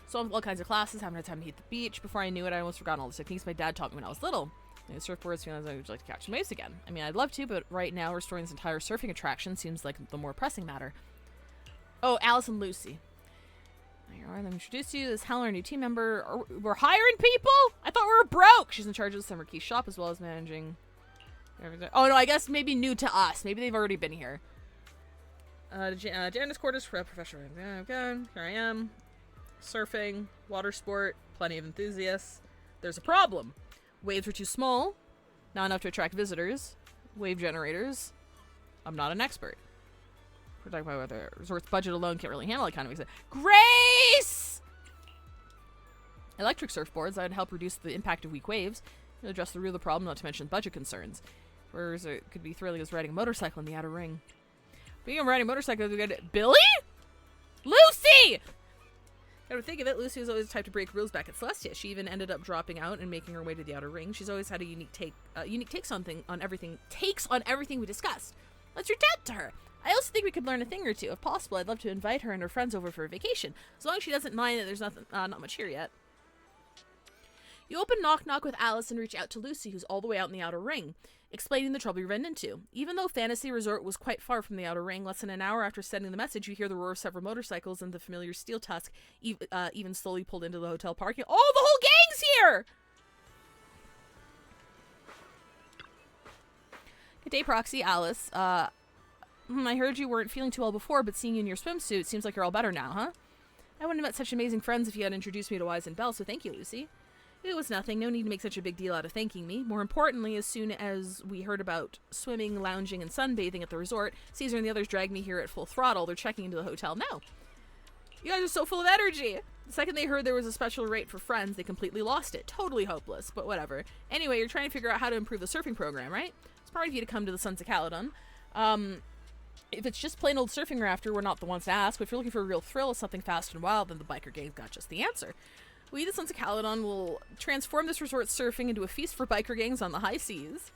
So all kinds of classes, having a time to hit the beach. Before I knew it, I almost forgot all the techniques my dad taught me when I was little. Surfboards, feeling I would like to catch some waves again. I mean, I'd love to, but right now restoring this entire surfing attraction seems like the more pressing matter. Oh, Alice and Lucy. Alright, let me introduce you. This is Helen, our new team member. We're hiring people? I thought we were broke. She's in charge of the Summer Key shop as well as managing everything. Oh no, I guess maybe new to us. Maybe they've already been here. Janice quarters for a professional. Okay, here I am. Surfing, water sport, plenty of enthusiasts. There's a problem. Waves are too small, not enough to attract visitors. Wave generators. I'm not an expert. We're talking about whether resort's budget alone can't really handle it kind of makes it. Grace! Electric surfboards that would help reduce the impact of weak waves and address the root of the problem, not to mention budget concerns. Whereas it could be thrilling as riding a motorcycle in the outer ring. Being a riding a motorcycle, we got Billy? Lucy! Now to think of it, Lucy was always the type to break rules back at Celestia. She even ended up dropping out and making her way to the outer ring. She's always had a unique takes on everything we discussed. Let's reach out to her. I also think we could learn a thing or two. If possible, I'd love to invite her and her friends over for a vacation, as long as she doesn't mind that there's not much here yet. You open Knock Knock with Alice and reach out to Lucy, who's all the way out in the outer ring, explaining the trouble you ran into. Even though Fantasy Resort was quite far from the outer ring, less than an hour after sending the message, you hear the roar of several motorcycles and the familiar steel tusk even slowly pulled into the hotel parking. Oh, the whole gang's here! Good day, Proxy. Alice. I heard you weren't feeling too well before, but seeing you in your swimsuit seems like you're all better now, huh? I wouldn't have met such amazing friends if you had introduced me to Wise and Belle, so thank you, Lucy. It was nothing. No need to make such a big deal out of thanking me. More importantly, as soon as we heard about swimming, lounging, and sunbathing at the resort, Caesar and the others dragged me here at full throttle. They're checking into the hotel now. You guys are so full of energy. The second they heard there was a special rate for friends, they completely lost it. Totally hopeless, but whatever. Anyway, you're trying to figure out how to improve the surfing program, right? It's smart of you to come to the Sons of Caledon. If it's just plain old surfing rafter, we're not the ones to ask. But if you're looking for a real thrill of something fast and wild, then the biker gang's got just the answer. We, the Sons of Caledon, will transform this resort surfing into a feast for biker gangs on the high seas.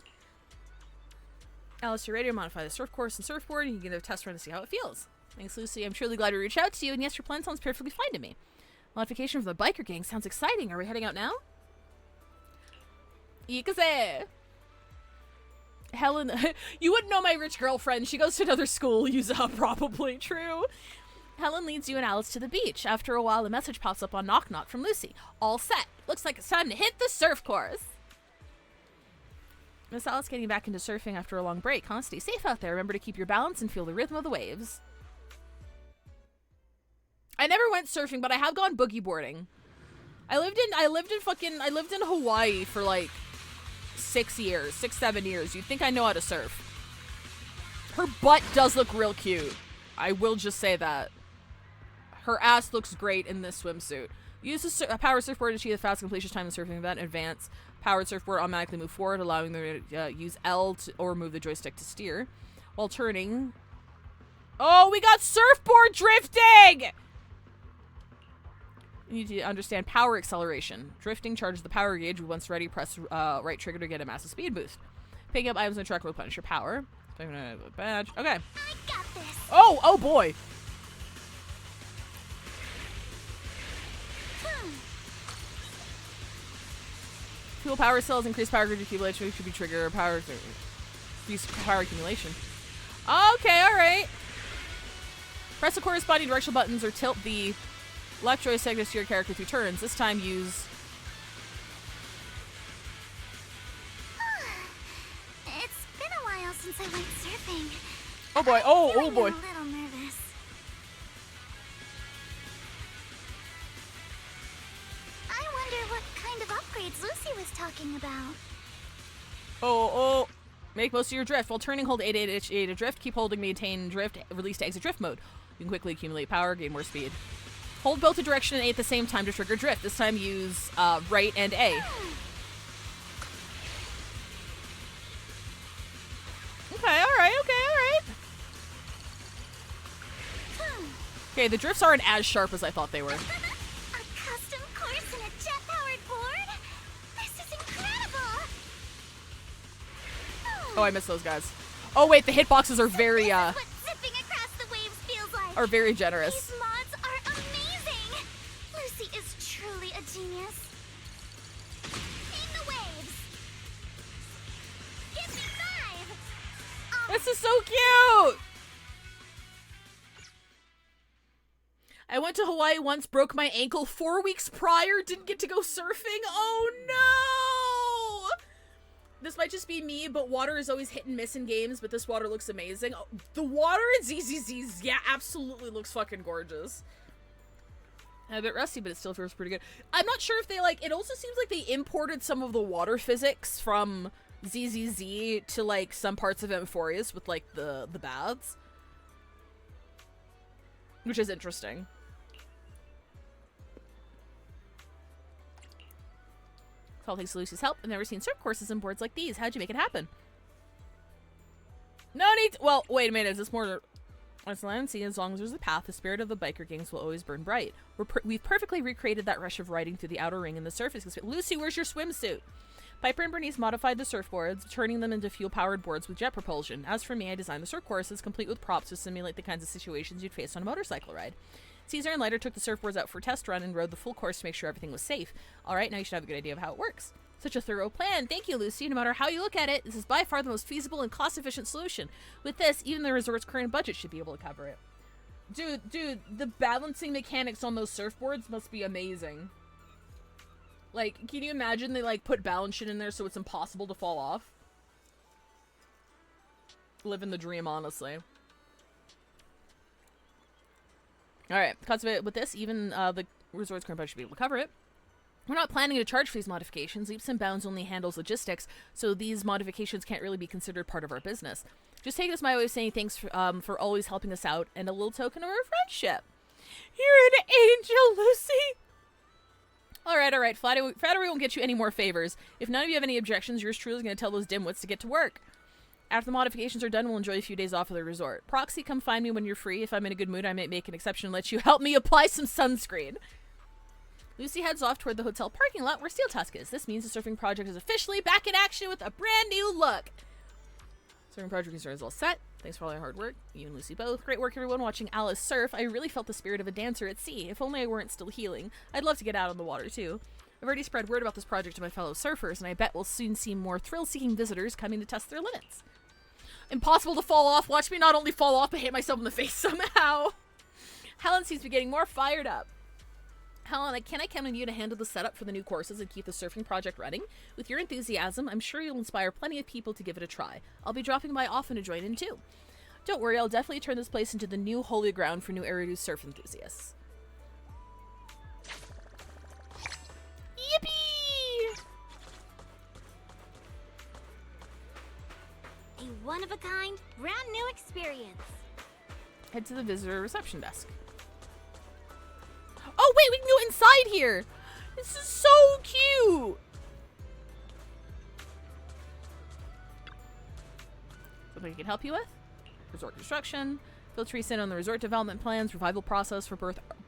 Alice, you're ready to modify the surf course and surfboard, and you can get a test run to see how it feels. Thanks, Lucy. I'm truly glad to reach out to you, and yes, your plan sounds perfectly fine to me. Modification for the biker gang sounds exciting. Are we heading out now? Ikaze! Helen, you wouldn't know my rich girlfriend. She goes to another school. Probably true. Helen leads you and Alice to the beach. After a while, a message pops up on Knock Knock from Lucy. All set. Looks like it's time to hit the surf course. Miss Alice getting back into surfing after a long break, huh? Stay safe out there. Remember to keep your balance and feel the rhythm of the waves. I never went surfing, but I have gone boogie boarding. I lived in Hawaii for like 6 years, 7 years. You'd think I know how to surf. Her butt does look real cute. I will just say that. Her ass looks great in this swimsuit. Use a power surfboard to achieve the fast completion time of the surfing event. Advance. Powered surfboard automatically move forward, allowing them to use L or move the joystick to steer. While turning. Oh, we got surfboard drifting! You need to understand power acceleration. Drifting charges the power gauge. Once ready, press right trigger to get a massive speed boost. Picking up items in the truck will replenish your power. Badge. Okay. I got this. Oh boy. Fuel power cells increase power grid accumulation, which should be trigger power accumulation. Okay, alright. Press the corresponding directional buttons or tilt the left joystick to steer your character through turns. This time use... It's been a while since I went surfing. Oh boy, oh boy. I'm a little nervous. I wonder what kind of upgrades Lucy was talking about. Oh. Make most of your drift. While turning, hold 8 to drift. Keep holding, maintain drift. Release to exit drift mode. You can quickly accumulate power, gain more speed. Hold both the direction and A at the same time to trigger drift. This time use right and A. Okay, alright. Okay, the drifts aren't as sharp as I thought they were. A custom course and a jet-powered board? This is incredible! Oh, I missed those guys. Oh wait, the hitboxes are very What zipping across the waves feels like. are very generous. These mods are amazing! Lucy is truly a genius. Tame the waves! Give me 5! This is so cute! I went to Hawaii once, broke my ankle 4 weeks prior, didn't get to go surfing. Oh no! This might just be me, but water is always hit and miss in games, but this water looks amazing. Oh, the water in ZZZ, yeah, absolutely looks fucking gorgeous. I'm a bit rusty, but it still feels pretty good. I'm not sure if they, like, it also seems like they imported some of the water physics from ZZZ to, like, some parts of Amphorius with, like, the baths. Which is interesting. All thanks to Lucy's help. I've never seen surf courses and boards like these. How'd you make it happen? No need to, well, wait a minute. Is this more... As land sea, as long as there's a path, the spirit of the biker gangs will always burn bright. We've perfectly recreated that rush of riding through the outer ring and the surface. Lucy, where's your swimsuit? Piper and Bernice modified the surfboards, turning them into fuel-powered boards with jet propulsion. As for me, I designed the surf courses, complete with props to simulate the kinds of situations you'd face on a motorcycle ride. Caesar and Lighter took the surfboards out for a test run and rode the full course to make sure everything was safe. Alright, now you should have a good idea of how it works. Such a thorough plan. Thank you, Lucy. No matter how you look at it, this is by far the most feasible and cost-efficient solution. With this, even the resort's current budget should be able to cover it. Dude, the balancing mechanics on those surfboards must be amazing. Like, can you imagine they, like, put balance shit in there so it's impossible to fall off? Living the dream, honestly. Alright, with this, even the resort's current budget should be able to cover it. We're not planning to charge for these modifications. Leaps and Bounds only handles logistics, so these modifications can't really be considered part of our business. Just take this my way of saying thanks for always helping us out, and a little token of our friendship. You're an angel, Lucy! Alright, flattery won't get you any more favors. If none of you have any objections, yours truly is going to tell those dimwits to get to work. After the modifications are done, we'll enjoy a few days off of the resort. Proxy, come find me when you're free. If I'm in a good mood, I might make an exception and let you help me apply some sunscreen. Lucy heads off toward the hotel parking lot where Steel Tusk is. This means the surfing project is officially back in action with a brand new look. Surfing project is all set. Thanks for all your hard work. You and Lucy both. Great work, everyone, watching Alice surf. I really felt the spirit of a dancer at sea. If only I weren't still healing. I'd love to get out on the water, too. I've already spread word about this project to my fellow surfers, and I bet we'll soon see more thrill-seeking visitors coming to test their limits. Impossible to fall off. Watch me not only fall off, but hit myself in the face somehow. Helen seems to be getting more fired up. Helen, can I count on you to handle the setup for the new courses and keep the surfing project running? With your enthusiasm, I'm sure you'll inspire plenty of people to give it a try. I'll be dropping by often to join in too. Don't worry, I'll definitely turn this place into the new holy ground for new Eridu surf enthusiasts. Yippee! A one-of-a-kind, brand new experience. Head to the visitor reception desk. Oh, wait, we can go inside here. This is so cute. Something I can help you with? Resort construction. Fill Teresa in on the resort development plans, revival process for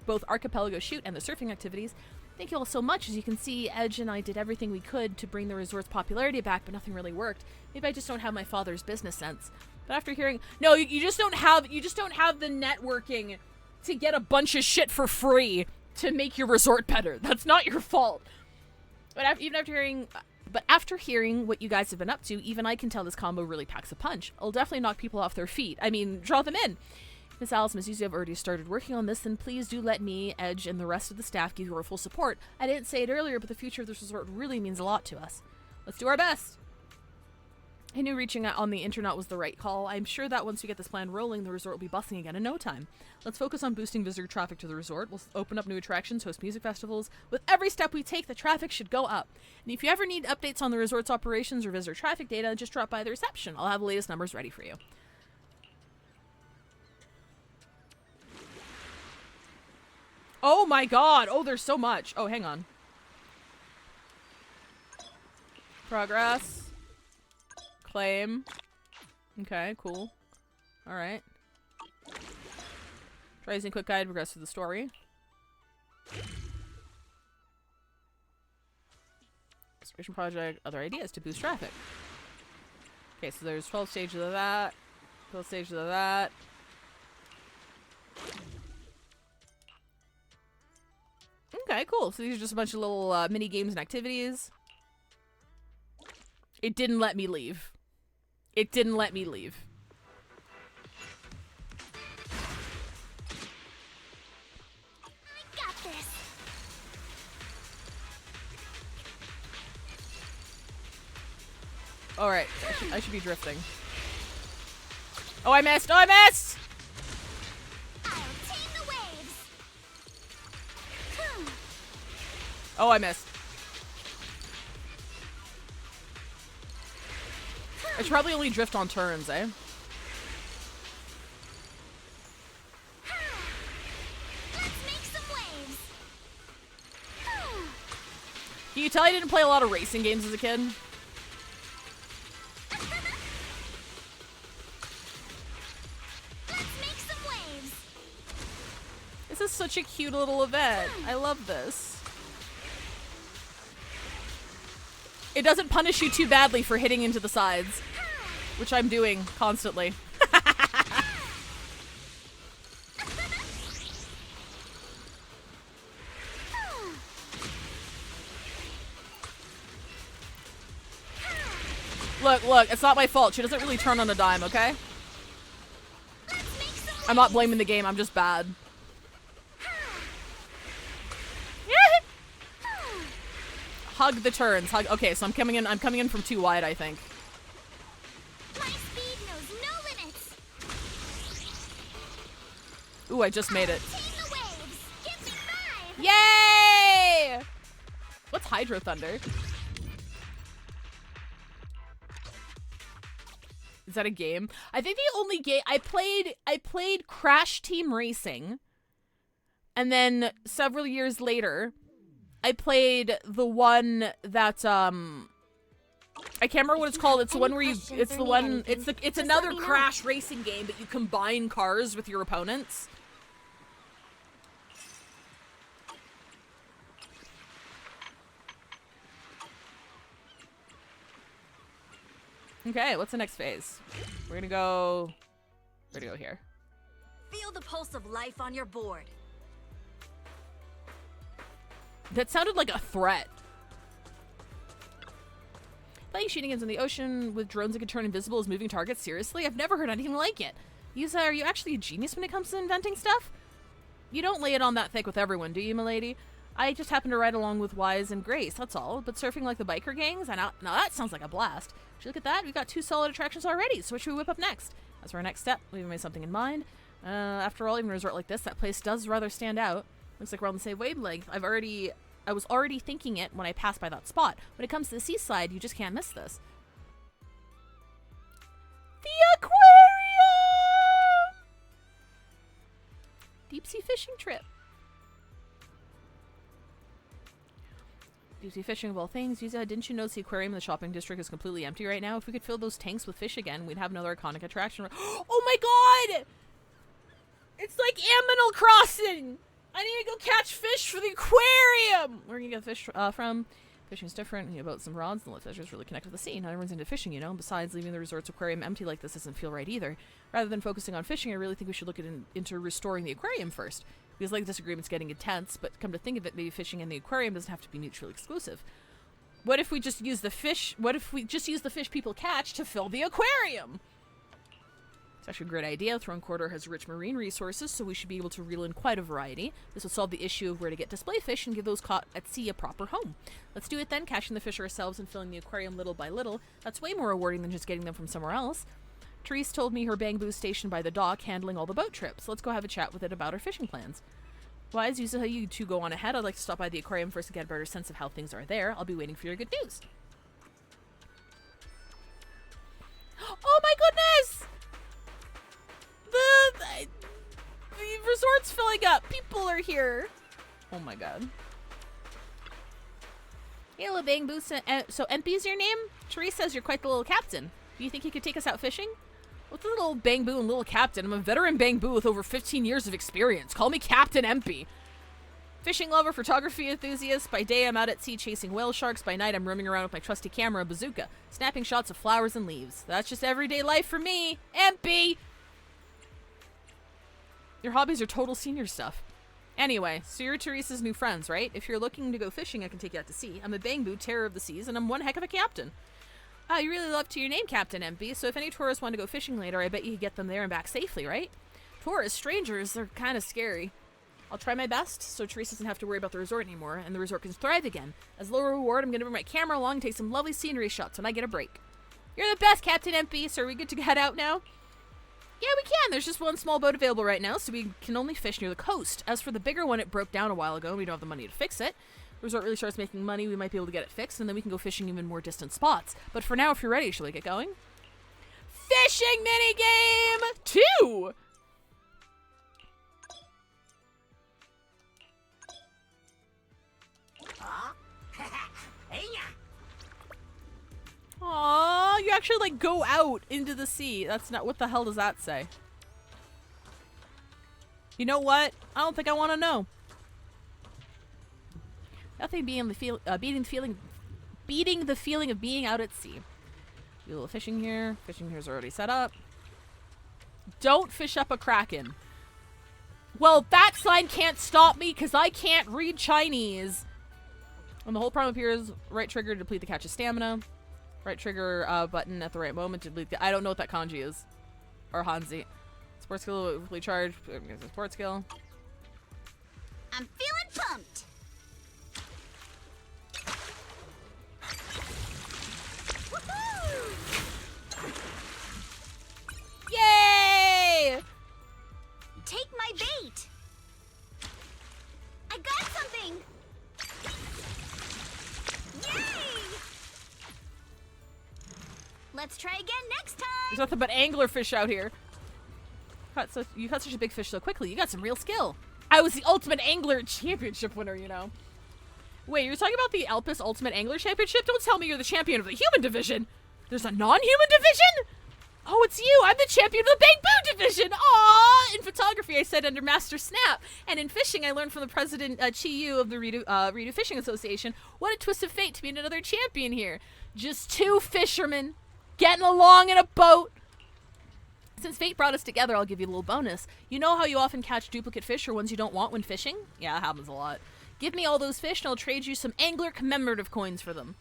both Archipelago Shoot and the surfing activities. Thank you all so much. As you can see, Edge and I did everything we could to bring the resort's popularity back, but nothing really worked. Maybe I just don't have my father's business sense. But after hearing... No, you just don't have the networking to get a bunch of shit for free to make your resort better. That's not your fault. But after hearing what you guys have been up to, even I can tell this combo really packs a punch. It'll definitely knock people off their feet. I mean, draw them in. Miss Alice, Miss Yuzu have already started working on this, then please do let me, Edge, and the rest of the staff give you our full support. I didn't say it earlier, but the future of this resort really means a lot to us. Let's do our best. I knew reaching out on the internet was the right call. I'm sure that once we get this plan rolling, the resort will be bustling again in no time. Let's focus on boosting visitor traffic to the resort. We'll open up new attractions, host music festivals. With every step we take, the traffic should go up. And if you ever need updates on the resort's operations or visitor traffic data, just drop by the reception. I'll have the latest numbers ready for you. Oh my god! Oh, there's so much! Oh, hang on. Progress. Claim. Okay, cool. Alright. Rising quick guide, progress through the story. Restoration project, other ideas to boost traffic. Okay, so there's 12 stages of that. 12 stages of that. Okay, cool. So these are just a bunch of little mini games and activities. It didn't let me leave. It didn't let me leave. I got this. Alright, I should be drifting. Oh, I missed! Oh, I missed! I'll tame the waves. Oh, I missed. I should probably only drift on turns, eh? Let's make some waves. Can you tell I didn't play a lot of racing games as a kid? Let's make some waves. This is such a cute little event. I love this. It doesn't punish you too badly for hitting into the sides, which I'm doing constantly. Look, it's not my fault. She doesn't really turn on a dime, okay? I'm not blaming the game, I'm just bad. Hug the turns. Hug. Okay, so I'm coming in from too wide, I think. My speed knows no limits. Ooh, I just made it. Tame the waves. Give me 5. Yay! What's Hydro Thunder? Is that a game? I think the only game I played Crash Team Racing. And then several years later, I played the one that I can't remember what it's called. It's the one where it's another Crash racing game, but you combine cars with your opponents. Okay, what's the next phase? We're gonna go here. Feel the pulse of life on your board. That sounded like a threat. Playing shooting games in the ocean with drones that can turn invisible as moving targets? Seriously? I've never heard anything like it. Yusa, are you actually a genius when it comes to inventing stuff? You don't lay it on that thick with everyone, do you, milady? I just happen to ride along with Wise and Grace, that's all. But surfing like the biker gangs? Now that sounds like a blast. Would you look at that? We've got 2 solid attractions already, so what should we whip up next? As for our next step, we've made something in mind. After all, even a resort like this, that place does rather stand out. Looks like we're on the same wavelength. I was already thinking it when I passed by that spot. When it comes to the seaside, you just can't miss this. The aquarium! Deep sea fishing trip. Deep sea fishing of all things. Yuza, didn't you notice the aquarium in the shopping district is completely empty right now? If we could fill those tanks with fish again, we'd have another iconic attraction. Oh my god! It's like Animal Crossing! I need to go catch fish for the aquarium! Where can you get fish from? Fishing's different. You boat some rods and let fishers really connect with the sea. Not everyone's into fishing, you know. Besides, leaving the resort's aquarium empty like this doesn't feel right either. Rather than focusing on fishing, I really think we should look into restoring the aquarium first. Because like disagreement's getting intense, but come to think of it, maybe fishing and the aquarium doesn't have to be mutually exclusive. What if we just use the fish? What if we just use the fish people catch to fill the aquarium? It's actually a great idea. Throne Quarter has rich marine resources, so we should be able to reel in quite a variety. This would solve the issue of where to get display fish and give those caught at sea a proper home. Let's do it then, catching the fish ourselves and filling the aquarium little by little. That's way more rewarding than just getting them from somewhere else. Therese told me her bamboo's stationed by the dock, handling all the boat trips. Let's go have a chat with it about our fishing plans. Wise, you two go on ahead. I'd like to stop by the aquarium first to get a better sense of how things are there. I'll be waiting for your good news. Oh my goodness! The resort's filling up. People are here. Oh my god. Hello, Bamboo. So Empy's your name? Therese says you're quite the little captain. Do you think you could take us out fishing? What's a little Bang Boo and little Captain? I'm a veteran Bang Boo with over 15 years of experience. Call me Captain Empy. Fishing lover, photography enthusiast. By day, I'm out at sea chasing whale sharks. By night, I'm roaming around with my trusty camera and bazooka, snapping shots of flowers and leaves. That's just everyday life for me. Empy! Your hobbies are total senior stuff. Anyway, so you're Teresa's new friends, right? If you're looking to go fishing, I can take you out to sea. I'm a Bang Boo, terror of the seas, and I'm one heck of a captain. You really love to your name, Captain Empy, so if any tourists want to go fishing later, I bet you could get them there and back safely, right? Tourists, strangers, they're kind of scary. I'll try my best, so Teresa doesn't have to worry about the resort anymore, and the resort can thrive again. As a little reward, I'm going to bring my camera along and take some lovely scenery shots when I get a break. You're the best, Captain Empy, so are we good to head out now? Yeah, we can. There's just one small boat available right now, so we can only fish near the coast. As for the bigger one, it broke down a while ago, and we don't have the money to fix it. The resort really starts making money, we might be able to get it fixed, and then we can go fishing even more distant spots. But for now, if you're ready, shall we get going? Fishing minigame 2! Aww, you actually, like, go out into the sea. That's not... What the hell does that say? You know what? I don't think I want to know. Nothing beating the feeling of being out at sea. Do a little fishing here. Fishing here's already set up. Don't fish up a kraken. Well, that sign can't stop me because I can't read Chinese. When the whole problem appears, right trigger to deplete the catch's stamina. Right trigger button at the right moment to deplete the... I don't know what that kanji is. Or Hanzi. Sports skill, fully charged. Sports skill. I'm feeling pumped. Yay! Take my bait. I got something. Yay! Let's try again next time. There's nothing but anglerfish out here. You caught such a big fish so quickly. You got some real skill. I was the Ultimate Angler Championship winner, you know. Wait, you're talking about the Alpus Ultimate Angler Championship? Don't tell me you're the champion of the human division. There's a non-human division? Oh, it's you. I'm the champion of the Bang Boo division. Aww. In photography, I said under Master Snap. And in fishing, I learned from the president, Chi Yu of the Redo Fishing Association. What a twist of fate to be another champion here. Just two fishermen getting along in a boat. Since fate brought us together, I'll give you a little bonus. You know how you often catch duplicate fish or ones you don't want when fishing? Yeah, that happens a lot. Give me all those fish and I'll trade you some angler commemorative coins for them.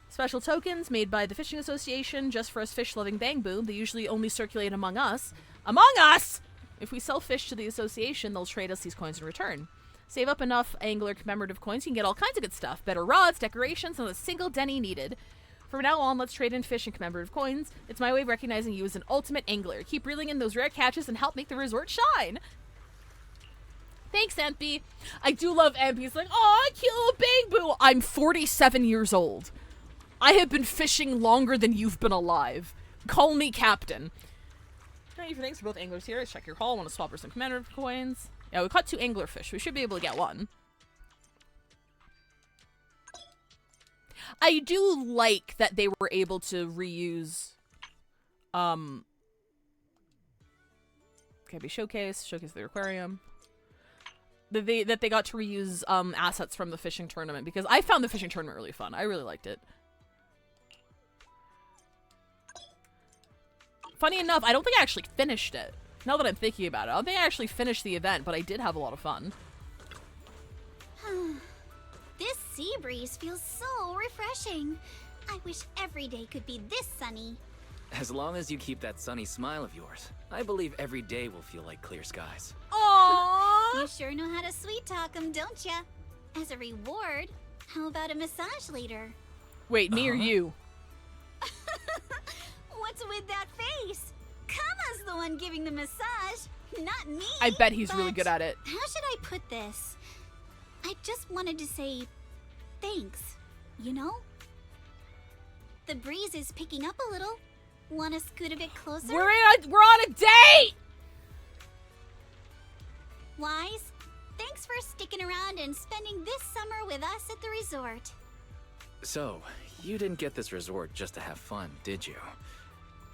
Special tokens made by the Fishing Association just for us fish-loving Bang Boo. They usually only circulate among us. Among us! If we sell fish to the association, they'll trade us these coins in return. Save up enough angler commemorative coins, you can get all kinds of good stuff. Better rods, decorations, and a single denny needed. From now on, let's trade in fish and commemorative coins. It's my way of recognizing you as an ultimate angler. Keep reeling in those rare catches and help make the resort shine. Thanks, Empy. I do love Empy. He's like, aw, cute little Bang Boo. I'm 47 years old. I have been fishing longer than you've been alive. Call me Captain. Thank you for thanks for both anglers here. Let's check your haul. Want to swap for some commemorative coins? Yeah, we caught 2 anglerfish. We should be able to get 1. I do like that they were able to reuse, can be showcase the aquarium. That they got to reuse assets from the fishing tournament because I found the fishing tournament really fun. I really liked it. Funny enough, I don't think I actually finished it. Now that I'm thinking about it, I don't think I actually finished the event, but I did have a lot of fun. This sea breeze feels so refreshing. I wish every day could be this sunny. As long as you keep that sunny smile of yours, I believe every day will feel like clear skies. Aww! You sure know how to sweet talk 'em, don't ya? As a reward, how about a massage later? Wait, me or you? What's with that face? Kama's the one giving the massage, not me. I bet he's really good at it. How should I put this? I just wanted to say thanks, you know? The breeze is picking up a little. Want to scoot a bit closer? We're on a date! Wise, thanks for sticking around and spending this summer with us at the resort. So, you didn't get this resort just to have fun, did you?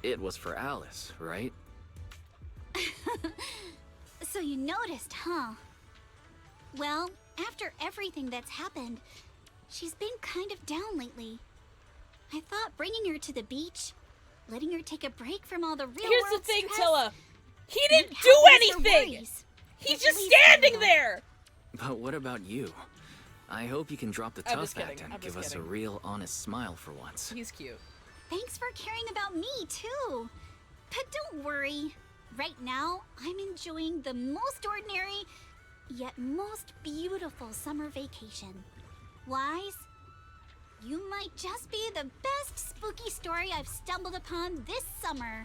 it was for Alice, right? So you noticed, huh? Well, after everything that's happened, she's been kind of down lately. I thought bringing her to the beach, letting her take a break from all the real Here's world the thing, stress, Tilla. He didn't do help ease her anything! worries. He's At just least standing a little. there! But what about you? I hope you can drop the I'm tough just kidding, act and I'm give just us a kidding. real honest smile for once. He's cute. Thanks for caring about me, too. But don't worry. Right now, I'm enjoying the most ordinary, yet most beautiful summer vacation. Wise, you might just be the best spooky story I've stumbled upon this summer.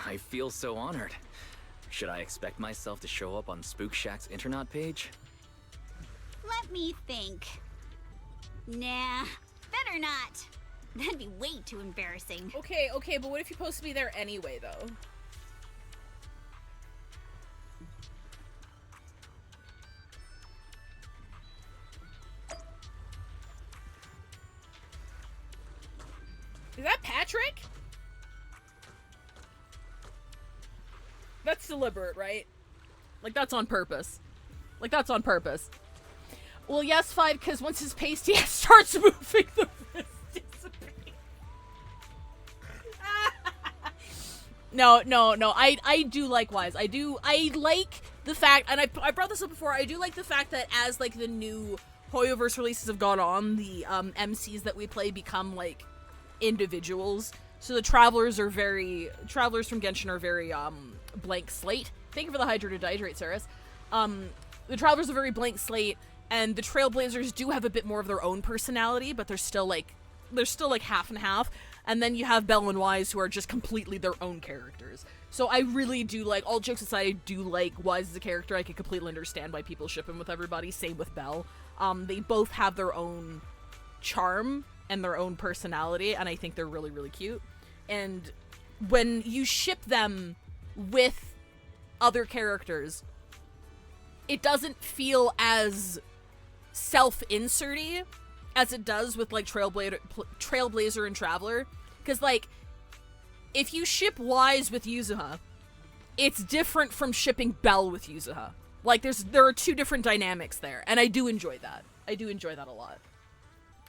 I feel so honored. Should I expect myself to show up on Spook Shack's internet page? Let me think. Nah, better not. That'd be way too embarrassing. Okay, but what if you're supposed to be there anyway, though? Is that Patrick? That's deliberate, right? Like, that's on purpose. Like, that's on purpose. Well, yes, fine, because once his pasty starts moving, the wrist disappears. No, I do like Wise. I like the fact, and I brought this up before, I do like the fact that as, like, the new Hoyoverse releases have gone on, the, MCs that we play become, like, individuals. So the Travelers from Genshin are very, blank slate. Thank you for the hydrated dihydrate, Saris. The Travelers are very blank slate, and the Trailblazers do have a bit more of their own personality, but they're still like half and half. And then you have Belle and Wise, who are just completely their own characters. So I really do like, all jokes aside, I do like Wise as a character. I can completely understand why people ship him with everybody. Same with Belle. They both have their own charm and their own personality, and I think they're really, really cute. And when you ship them with other characters, it doesn't feel as self-inserty as it does with, like, Trailblazer and Traveler. Because, like, if you ship Wise with Yuzuha, it's different from shipping Belle with Yuzuha. Like, there are two different dynamics there, and I do enjoy that. I do enjoy that a lot.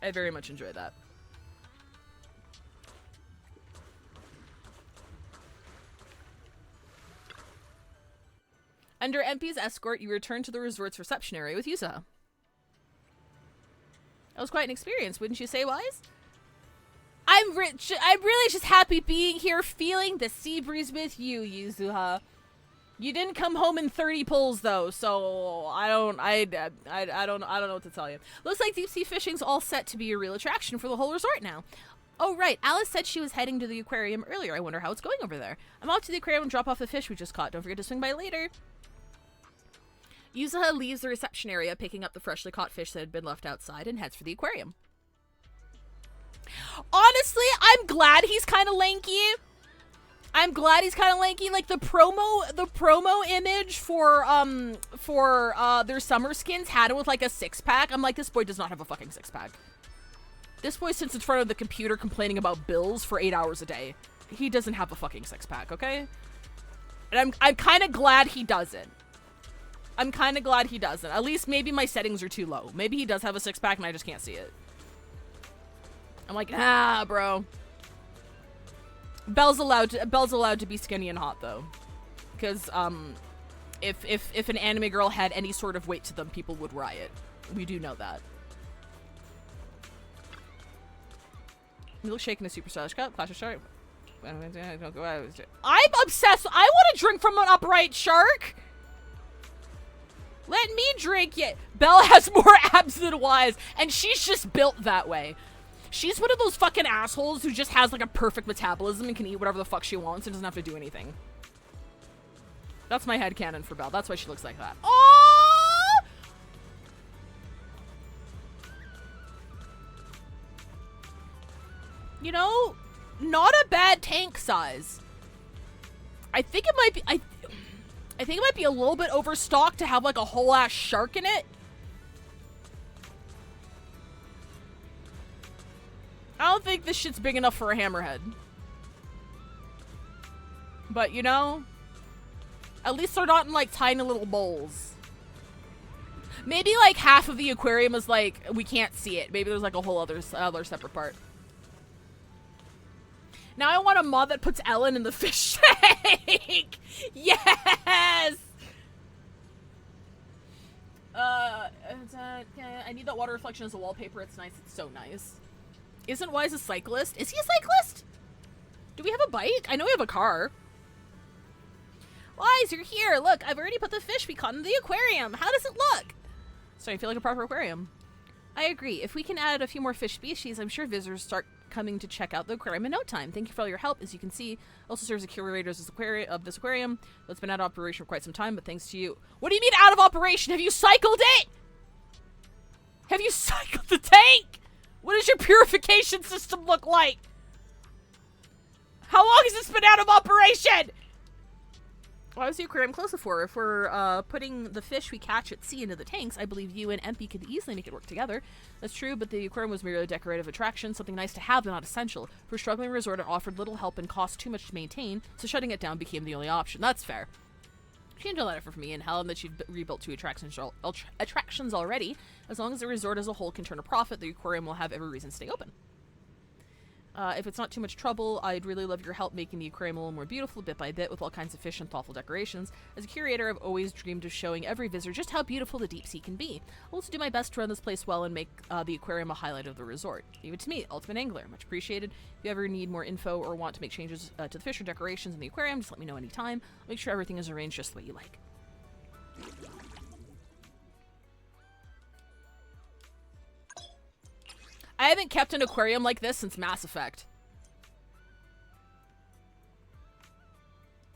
I very much enjoy that. Under MP's escort, you return to the resort's reception area with Yuzuha. That was quite an experience, wouldn't you say, Wise? I'm really just happy being here, feeling the sea breeze with you, Yuzuha. You didn't come home in 30 pulls though, so I don't know what to tell you. Looks like deep sea fishing's all set to be a real attraction for the whole resort now. Oh right, Alice said she was heading to the aquarium earlier. I wonder how it's going over there. I'm off to the aquarium and drop off the fish we just caught. Don't forget to swing by later. Yuzuha leaves the reception area, picking up the freshly caught fish that had been left outside, and heads for the aquarium. Honestly, I'm glad he's kind of lanky. Like, the promo image for their summer skins had it with, like, a six-pack. I'm like, this boy does not have a fucking six-pack. This boy sits in front of the computer complaining about bills for 8 hours a day. He doesn't have a fucking six-pack, okay? And I'm kind of glad he doesn't. At least maybe my settings are too low. Maybe he does have a six-pack and I just can't see it. I'm like, bro. Belle's allowed to be skinny and hot though. Because if an anime girl had any sort of weight to them, people would riot. We do know that. Milkshake in a super stylish cup. Clash of shark. I'm obsessed. I want to drink from an upright shark. Let me drink it. Belle has more abs than Wise, and she's just built that way. She's one of those fucking assholes who just has, like, a perfect metabolism and can eat whatever the fuck she wants and doesn't have to do anything. That's my headcanon for Belle. That's why she looks like that. Oh! You know, not a bad tank size. I think it might be... I think it might be a little bit overstocked to have, like, a whole ass shark in it. I don't think this shit's big enough for a hammerhead. But, you know, at least they're not in, like, tiny little bowls. Maybe, like, half of the aquarium is, like, we can't see it. Maybe there's, like, a whole other separate part. Now I want a mod that puts Ellen in the fish tank! Yes! I need that water reflection as a wallpaper. It's nice. It's so nice. Isn't Wise a cyclist? Is he a cyclist? Do we have a bike? I know we have a car. Wise, you're here. Look, I've already put the fish we caught in the aquarium. How does it look? So I feel like a proper aquarium. I agree. If we can add a few more fish species, I'm sure visitors start coming to check out the aquarium in no time. Thank you for all your help. As you can see, also serves as curator of this aquarium that's been out of operation for quite some time, but thanks to you. What do you mean out of operation? Have you cycled it? Have you cycled the tank? What does your purification system look like? How long has this been out of operation? Why was the aquarium closed before? If we're putting the fish we catch at sea into the tanks, I believe you and Empy could easily make it work together. That's true, but the aquarium was merely a decorative attraction, something nice to have but not essential. For a struggling resort, it offered little help and cost too much to maintain, so shutting it down became the only option. That's fair. Change a letter for me and Helen that you've rebuilt 2 attractions already. As long as the resort as a whole can turn a profit, the aquarium will have every reason to stay open. If it's not too much trouble, I'd really love your help making the aquarium a little more beautiful bit by bit with all kinds of fish and thoughtful decorations. As a curator, I've always dreamed of showing every visitor just how beautiful the deep sea can be. I'll also do my best to run this place well and make the aquarium a highlight of the resort. Leave it to me, Ultimate Angler. Much appreciated. If you ever need more info or want to make changes to the fish or decorations in the aquarium, just let me know anytime. I'll make sure everything is arranged just the way you like. I haven't kept an aquarium like this since Mass Effect.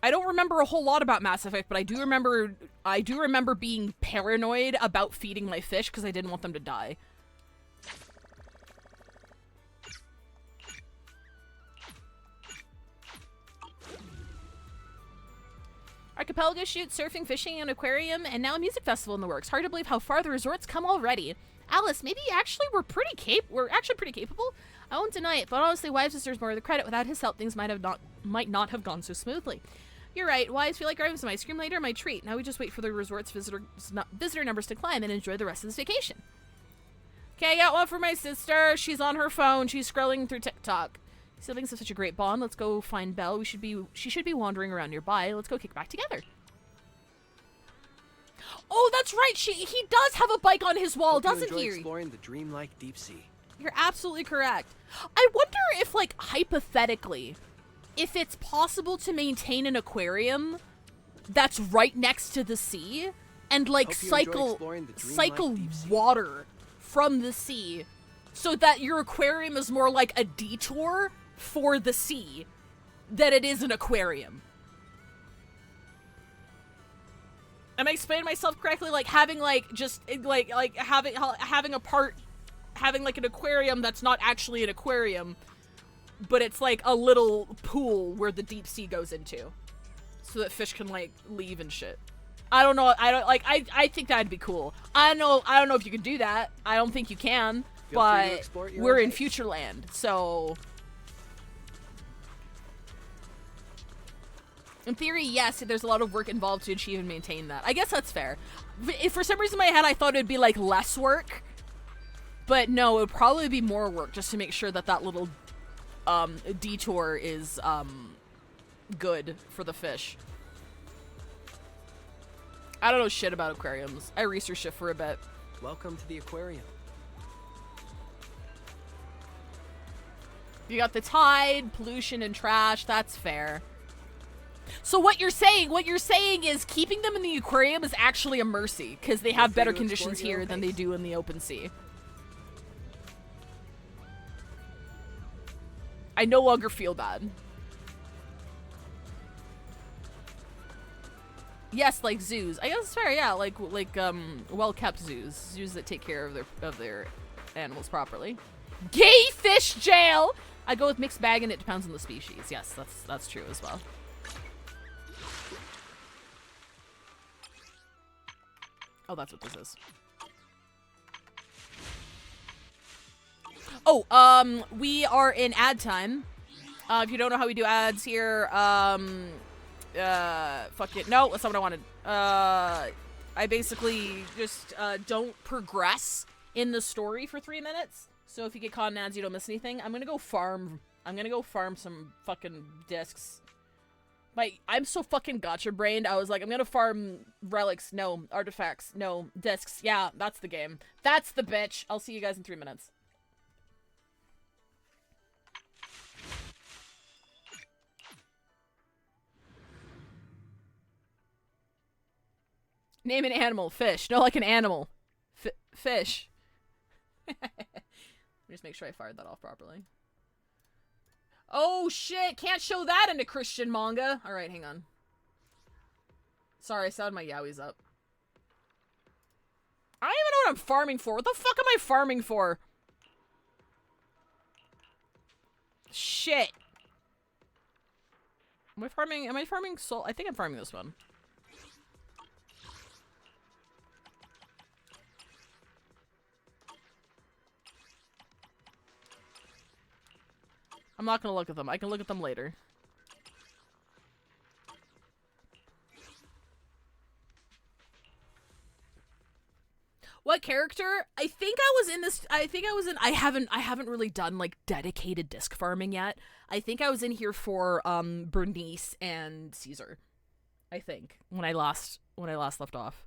I don't remember a whole lot about Mass Effect, but I do remember being paranoid about feeding my fish because I didn't want them to die. Archipelago shoot, surfing, fishing, and aquarium, and now a music festival in the works. Hard to believe how far the resort's come already. Alice, maybe actually we're actually pretty capable. I won't deny it, but honestly, Wise deserves more of the credit. Without his help, things might not have gone so smoothly. You're right. Wise, feel like grabbing some ice cream later? My treat. Now we just wait for the resort's visitor numbers to climb and enjoy the rest of this vacation. Okay, I got one for my sister. She's on her phone. She's scrolling through TikTok. Siblings have such a great bond. Let's go find Belle. She should be wandering around nearby. Let's go kick back together. Oh, that's right. He does have a bike on his wall, doesn't he? Exploring the dreamlike deep sea. You're absolutely correct. I wonder if, like, hypothetically, if it's possible to maintain an aquarium that's right next to the sea and, like, cycle water from the sea so that your aquarium is more like a detour for the sea than it is an aquarium. Am I explaining myself correctly? Like having like just like having like an aquarium that's not actually an aquarium, but it's like a little pool where the deep sea goes into, so that fish can like leave and shit. I don't know. I think that'd be cool. I don't know if you can do that. I don't think you can. But we're in Futureland, so in theory, yes, there's a lot of work involved to achieve and maintain that. I guess that's fair. If for some reason in my head I thought it'd be like less work, but no, it would probably be more work just to make sure that that little detour is good for the fish. I don't know shit about aquariums. I researched it for a bit. Welcome to the aquarium. You got the tide, pollution, and trash. That's fair. So what you're saying is keeping them in the aquarium is actually a mercy because they have better conditions here than they do in the open sea. I no longer feel bad. Yes, like zoos. I guess it's fair. Yeah, like well-kept zoos that take care of their animals properly. Gay fish jail. I go with mixed bag, and it depends on the species. Yes, that's true as well. Oh, that's what this is. Oh, we are in ad time. If you don't know how we do ads here, fuck it. No, that's not what I wanted. I basically just, don't progress in the story for 3 minutes. So if you get caught in ads, you don't miss anything. I'm gonna go farm some fucking discs. I'm so fucking gotcha-brained, I was like, I'm gonna farm relics, no. Artifacts, no. Discs, yeah, that's the game. That's the bitch. I'll see you guys in 3 minutes. Name an animal. Fish. No, like an animal. Fish. Just make sure I fired that off properly. Oh shit! Can't show that into Christian manga! Alright, hang on. Sorry, I sounded my yaois up. I don't even know what I'm farming for. What the fuck am I farming for? Shit. Am I farming soul? I think I'm farming this one. I'm not gonna look at them. I can look at them later. What character? I think I was in this. I haven't really done like dedicated disc farming yet. I think I was in here for Bernice and Caesar. I think when I last left off.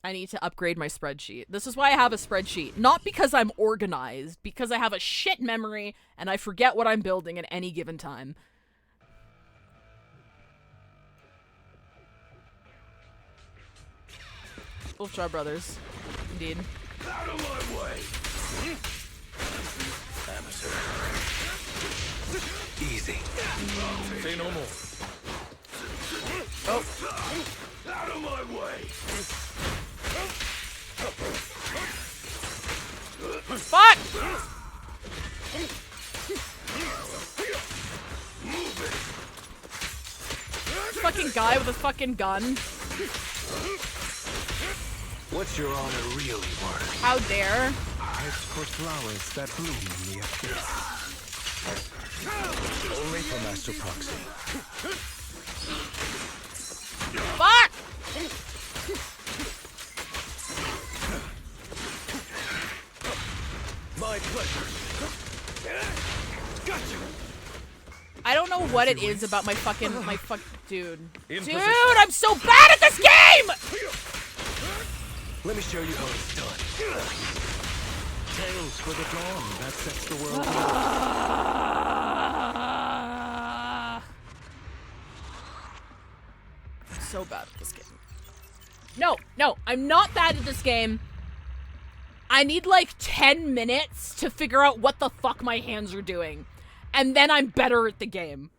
I need to upgrade my spreadsheet. This is why I have a spreadsheet. Not because I'm organized, because I have a shit memory and I forget what I'm building at any given time. Wolfjaw Brothers. Indeed. Out of my way! Easy. Say no more. Oh. Out of my way! Fuck! Fucking guy with a fucking gun. What's your honor really worth? How dare? It's for flowers that bloom in the abyss. Only for Master Proxy. Fuck! My pleasure. Gotcha. I don't know what it is about my fucking dude. Dude, I'm so bad at this game! Let me show you how it's done. Tales for the dawn that sets the world. I'm so bad at this game. No, I'm not bad at this game. I need like 10 minutes to figure out what the fuck my hands are doing. And then I'm better at the game.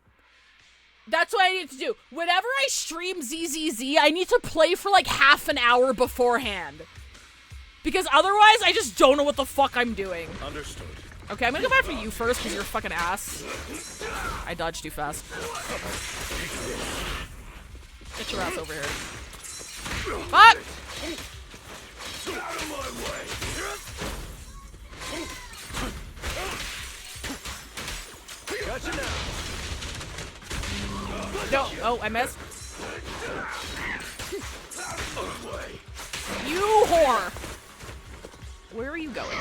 That's what I need to do. Whenever I stream ZZZ, I need to play for like half an hour beforehand. Because otherwise, I just don't know what the fuck I'm doing. Understood. Okay, I'm gonna go back for you first, because you're a fucking ass. I dodged too fast. Get your ass over here. Fuck! Out of my way! Gotcha now. No, oh, I missed. You whore! Where are you going?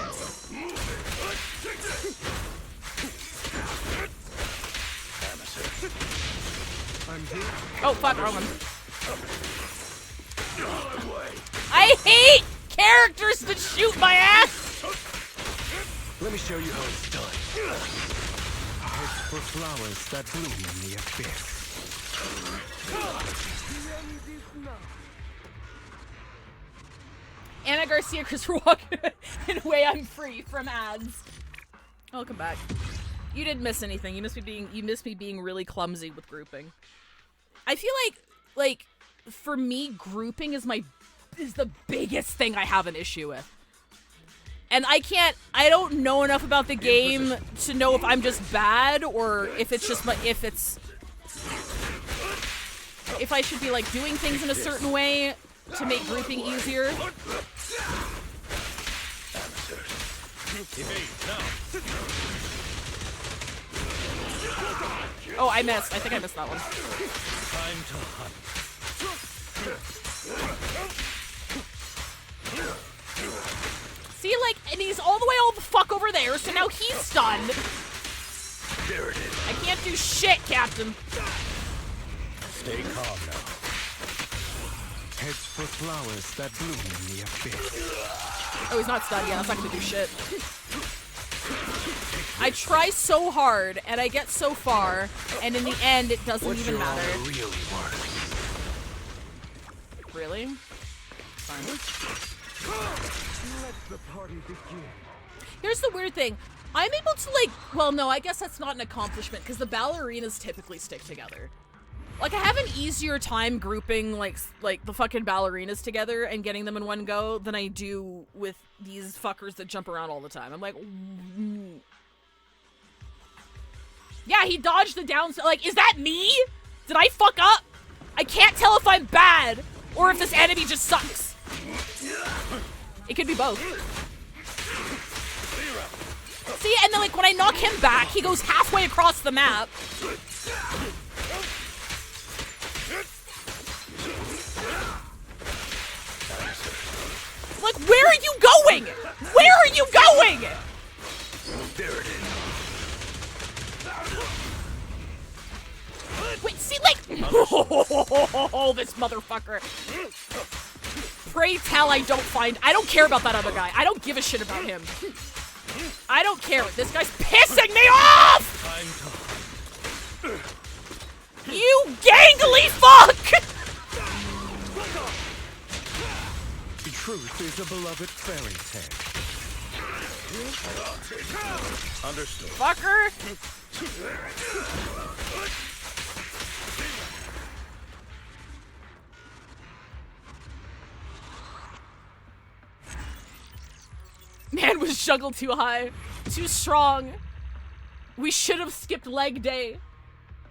I'm here. Oh, fuck, wrong one. I hate characters that shoot my ass! Let me show you how it's done. It's for flowers that bloom in the abyss. Anna Garcia, Christopher Walken. In a way, I'm free from ads. Welcome back. You didn't miss anything. You missed me being really clumsy with grouping. I feel like for me, grouping is the biggest thing I have an issue with. And I don't know enough about the game to know if I'm just bad or if it's just if I should be like doing things in a certain way to make grouping easier. Oh, I missed. I think I missed that one. Time to hunt. See, like, and he's all the fuck over there, so now he's stunned. There it is. I can't do shit, Captain. Stay calm now. Heads for flowers that bloom in the abyss. Oh, he's not stunned. Yeah, that's not gonna do shit. I try so hard, and I get so far, and in the end, it doesn't even matter. Really work? Really? Fine. Let the party begin. Here's the weird thing. I'm able to, like, well, no, I guess that's not an accomplishment, because the ballerinas typically stick together. Like, I have an easier time grouping, like the fucking ballerinas together and getting them in one go than I do with these fuckers that jump around all the time. I'm like, yeah, he dodged the down. Like, is that me? Did I fuck up? I can't tell if I'm bad or if this enemy just sucks. It could be both. See, and then, like, when I knock him back, he goes halfway across the map. Like, where are you going? Where are you going? There it is. Wait, see, like, oh, this motherfucker. Pray tell I don't care about that other guy. I don't give a shit about him. I don't care. This guy's pissing me off! You gangly fuck! Truth is a beloved fairy tale. Understood. Fucker! Man was juggled too high. Too strong. We should have skipped leg day.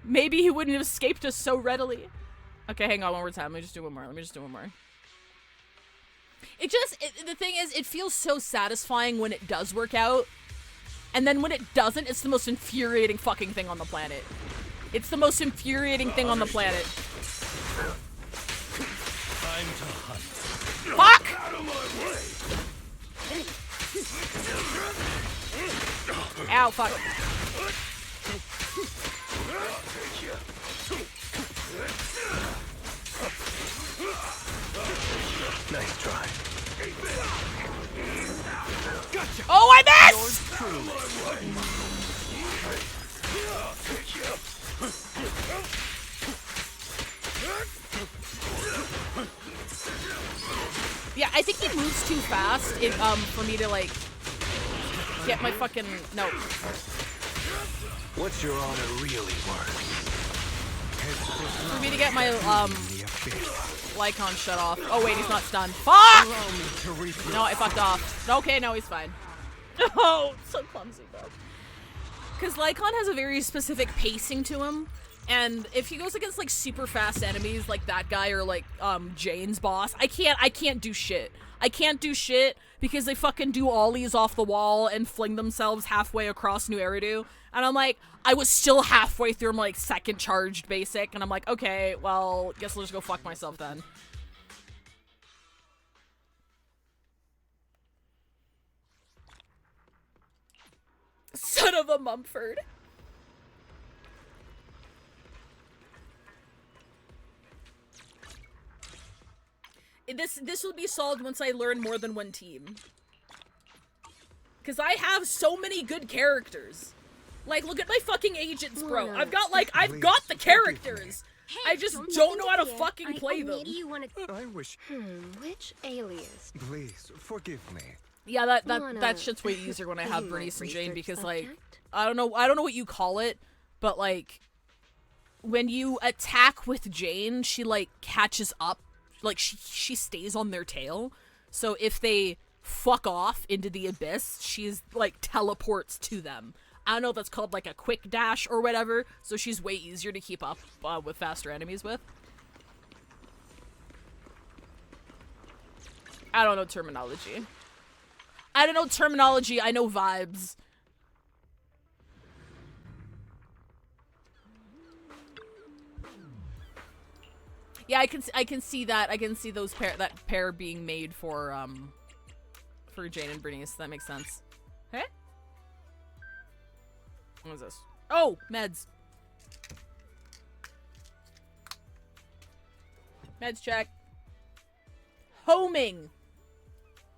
Maybe he wouldn't have escaped us so readily. Okay, hang on one more time. Let me just do one more. The thing is, it feels so satisfying when it does work out. And then when it doesn't, it's the most infuriating fucking thing on the planet. It's the most infuriating thing on the planet. Time to hunt. Fuck! Out of my way. Ow, fuck. Nice try. Gotcha. Oh, I missed! Yeah, I think he moves too fast for me to, like, get my fucking... No. What's your honor really worth? For me to get my, Lycon shut off. Oh, wait, he's not stunned. Fuck! No, I fucked off. Okay, no, he's fine. Oh, so clumsy, though. Because Lycon has a very specific pacing to him. And if he goes against, like, super fast enemies like that guy or, like, Jane's boss, I can't do shit. I can't do shit because they fucking do ollies off the wall and fling themselves halfway across New Eridu. And I'm like, I was still halfway through my, like, second charged basic. And I'm like, okay, well, guess I'll just go fuck myself then. Son of a Mumford. This will be solved once I learn more than one team. Because I have so many good characters. Like, look at my fucking agents, bro. I've got the characters. I just don't know how to fucking play them. I wish. Which alias? Please forgive me. Yeah, that shit's way easier when I have Bernice and Jane because, like, I don't know what you call it, but, like, when you attack with Jane, she, like, catches up. Like, she stays on their tail. So if they fuck off into the abyss, she's, like, teleports to them. I don't know if that's called, like, a quick dash or whatever, so she's way easier to keep up with faster enemies with. I don't know terminology. I don't know terminology, I know vibes. Yeah, I can see that. I can see that pair being made for Jane and Bernice. That makes sense. Hey? What is this? Oh, meds. Meds check. Homing.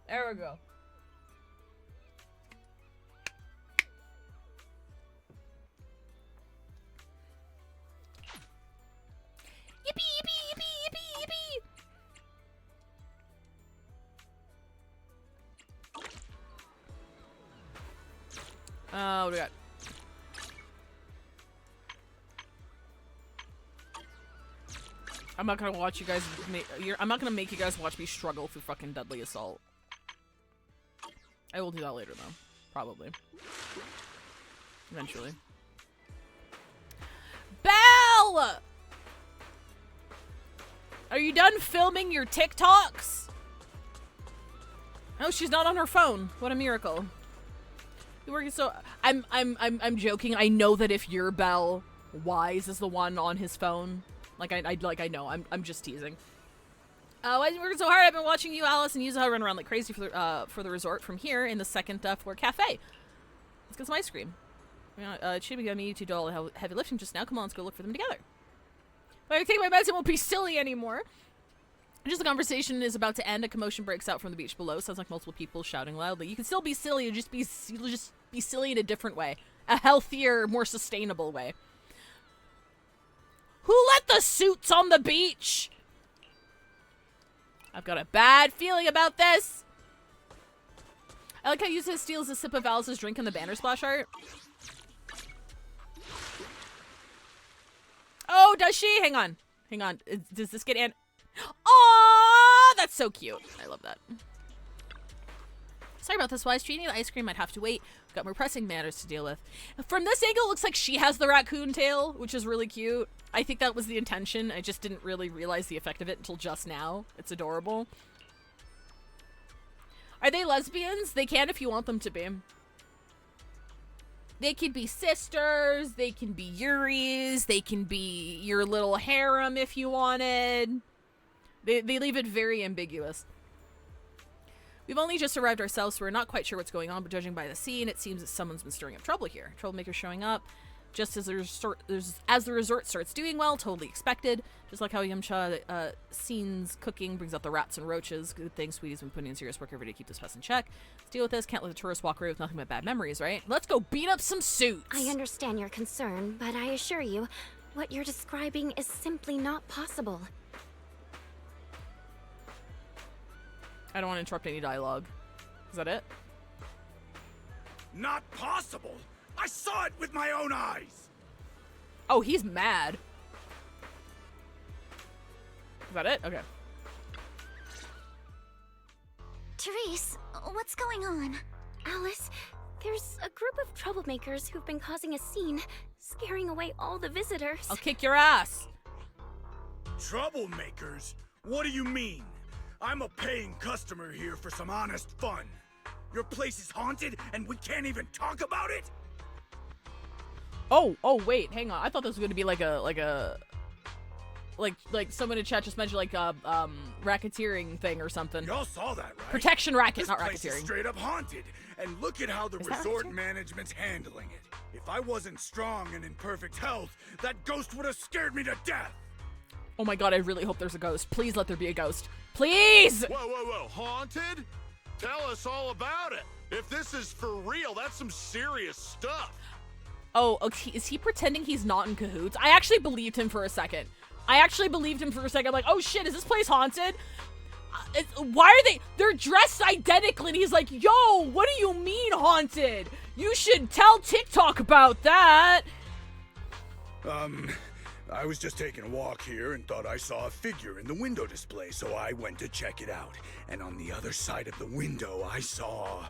There we go. Yippee, yippee, yippee, yippee, yippee. What do we got? I'm not gonna watch you guys. I'm not gonna make you guys watch me struggle through fucking Deadly Assault. I will do that later, though. Probably. Eventually. Belle! Are you done filming your TikToks? Oh, she's not on her phone. What a miracle. You're working so. I'm joking. I know that if you're Belle, Wise is the one on his phone. I know. I'm just teasing. Why are you working so hard? I've been watching you, Alice, and Yuzuha run around like crazy for the resort from here in the second floor cafe. Let's get some ice cream. It should be on me to do all the heavy lifting just now. Come on, let's go look for them together. If I take my meds, it won't be silly anymore. Just the conversation is about to end. A commotion breaks out from the beach below. Sounds like multiple people shouting loudly. You can still be silly, just be silly in a different way, a healthier, more sustainable way. Who let the suits on the beach? I've got a bad feeling about this. I like how Yuzuha steals a sip of Alice's drink in the banner splash art. Oh, does she? Hang on. Hang on. Does this get in? Aww, that's so cute. I love that. Sorry about this, Wise. Treating the ice cream might have to wait. We've got more pressing matters to deal with. From this angle, it looks like she has the raccoon tail, which is really cute. I think that was the intention. I just didn't really realize the effect of it until just now. It's adorable. Are they lesbians? They can if you want them to be. They could be sisters. They can be Yuris. They can be your little harem if you wanted. They leave it very ambiguous. We've only just arrived ourselves, so we're not quite sure what's going on, but judging by the scene, it seems that someone's been stirring up trouble here. Troublemakers showing up just as the resort starts doing well, totally expected. Just like how Yamcha scenes cooking brings out the rats and roaches. Good thing Sweetie's been putting in serious work every day to keep this pest in check. Let's deal with this. Can't let the tourists walk away with nothing but bad memories, right? Let's go beat up some suits! I understand your concern, but I assure you, what you're describing is simply not possible. I don't want to interrupt any dialogue. Is that it? Not possible! I saw it with my own eyes! Oh, he's mad. Is that it? Okay. Therese, what's going on? Alice, there's a group of troublemakers who've been causing a scene, scaring away all the visitors. I'll kick your ass. Troublemakers? What do you mean? I'm a paying customer here for some honest fun. Your place is haunted and we can't even talk about it? Oh, wait, hang on. I thought this was going to be like someone in chat just mentioned like a racketeering thing or something. Y'all saw that, right? Protection racket, this not place racketeering. Is straight up haunted, and look at how the resort management's handling it. If I wasn't strong and in perfect health, that ghost would have scared me to death. Oh my god, I really hope there's a ghost. Please let there be a ghost. Please! Whoa, haunted? Tell us all about it. If this is for real, that's some serious stuff. Oh, okay. Is he pretending he's not in cahoots? I actually believed him for a second. I'm like, oh shit, is this place haunted? Why are they? They're dressed identically, and he's like, yo, what do you mean haunted? You should tell TikTok about that. I was just taking a walk here and thought I saw a figure in the window display, so I went to check it out. And on the other side of the window, I saw,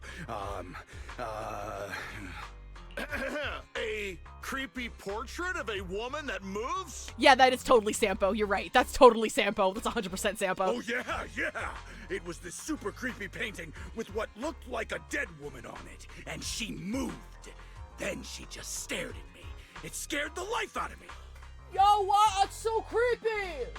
a creepy portrait of a woman that moves? Yeah, that is totally Sampo. You're right. That's totally Sampo. That's 100% Sampo. Oh, yeah. It was this super creepy painting with what looked like a dead woman on it. And she moved. Then she just stared at me. It scared the life out of me. Yo, what? That's so creepy.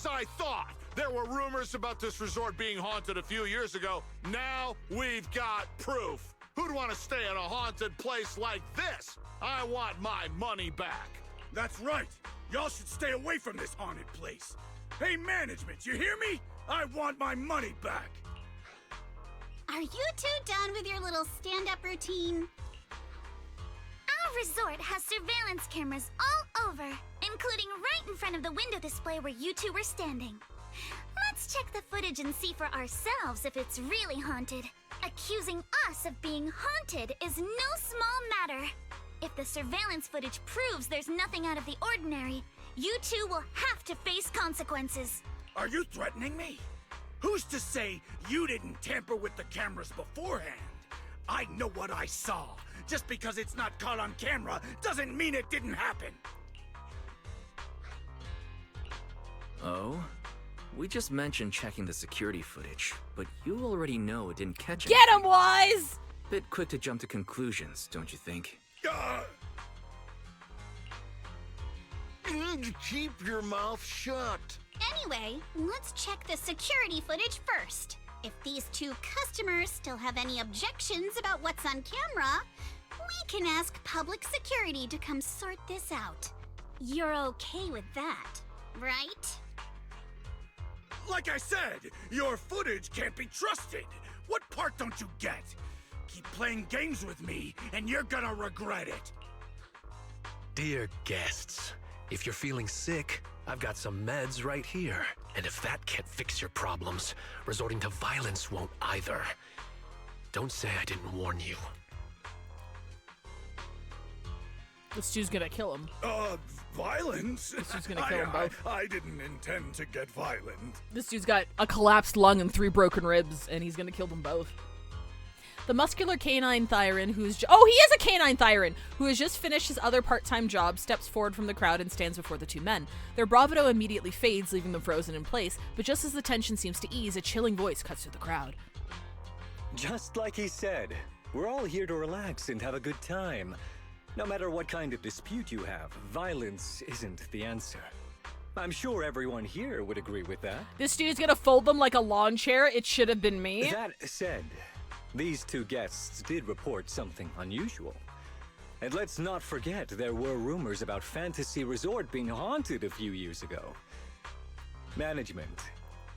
as I thought. There were rumors about this resort being haunted a few years ago. Now we've got proof. Who'd want to stay in a haunted place like this? I want my money back. That's right. Y'all should stay away from this haunted place. Hey, management, you hear me? I want my money back. Are you two done with your little stand-up routine? Our resort has surveillance cameras all over, including right in front of the window display where you two were standing. Let's check the footage and see for ourselves if it's really haunted. Accusing us of being haunted is no small matter. If the surveillance footage proves there's nothing out of the ordinary, you two will have to face consequences. Are you threatening me? Who's to say you didn't tamper with the cameras beforehand? I know what I saw. Just because it's not caught on camera doesn't mean it didn't happen. Oh? We just mentioned checking the security footage, but you already know it didn't catch Get him, Wise! Bit quick to jump to conclusions, don't you think? Keep your mouth shut. Anyway, let's check the security footage first. If these two customers still have any objections about what's on camera, we can ask public security to come sort this out. You're okay with that, right? Like I said, your footage can't be trusted. What part don't you get? Keep playing games with me, and you're gonna regret it. Dear guests, if you're feeling sick, I've got some meds right here. And if that can't fix your problems, resorting to violence won't either. Don't say I didn't warn you. This dude's gonna kill him. Violence? This dude's gonna kill them both. I didn't intend to get violent. This dude's got a collapsed lung and 3 broken ribs, and he's gonna kill them both. The muscular canine Thyron, he is a canine Thyron, who has just finished his other part-time job, steps forward from the crowd and stands before the two men. Their bravado immediately fades, leaving them frozen in place, but just as the tension seems to ease, a chilling voice cuts through the crowd. Just like he said, we're all here to relax and have a good time. No matter what kind of dispute you have, violence isn't the answer. I'm sure everyone here would agree with that. This dude's gonna fold them like a lawn chair. It should have been me. That said, these two guests did report something unusual. And let's not forget there were rumors about Fantasy Resort being haunted a few years ago. Management,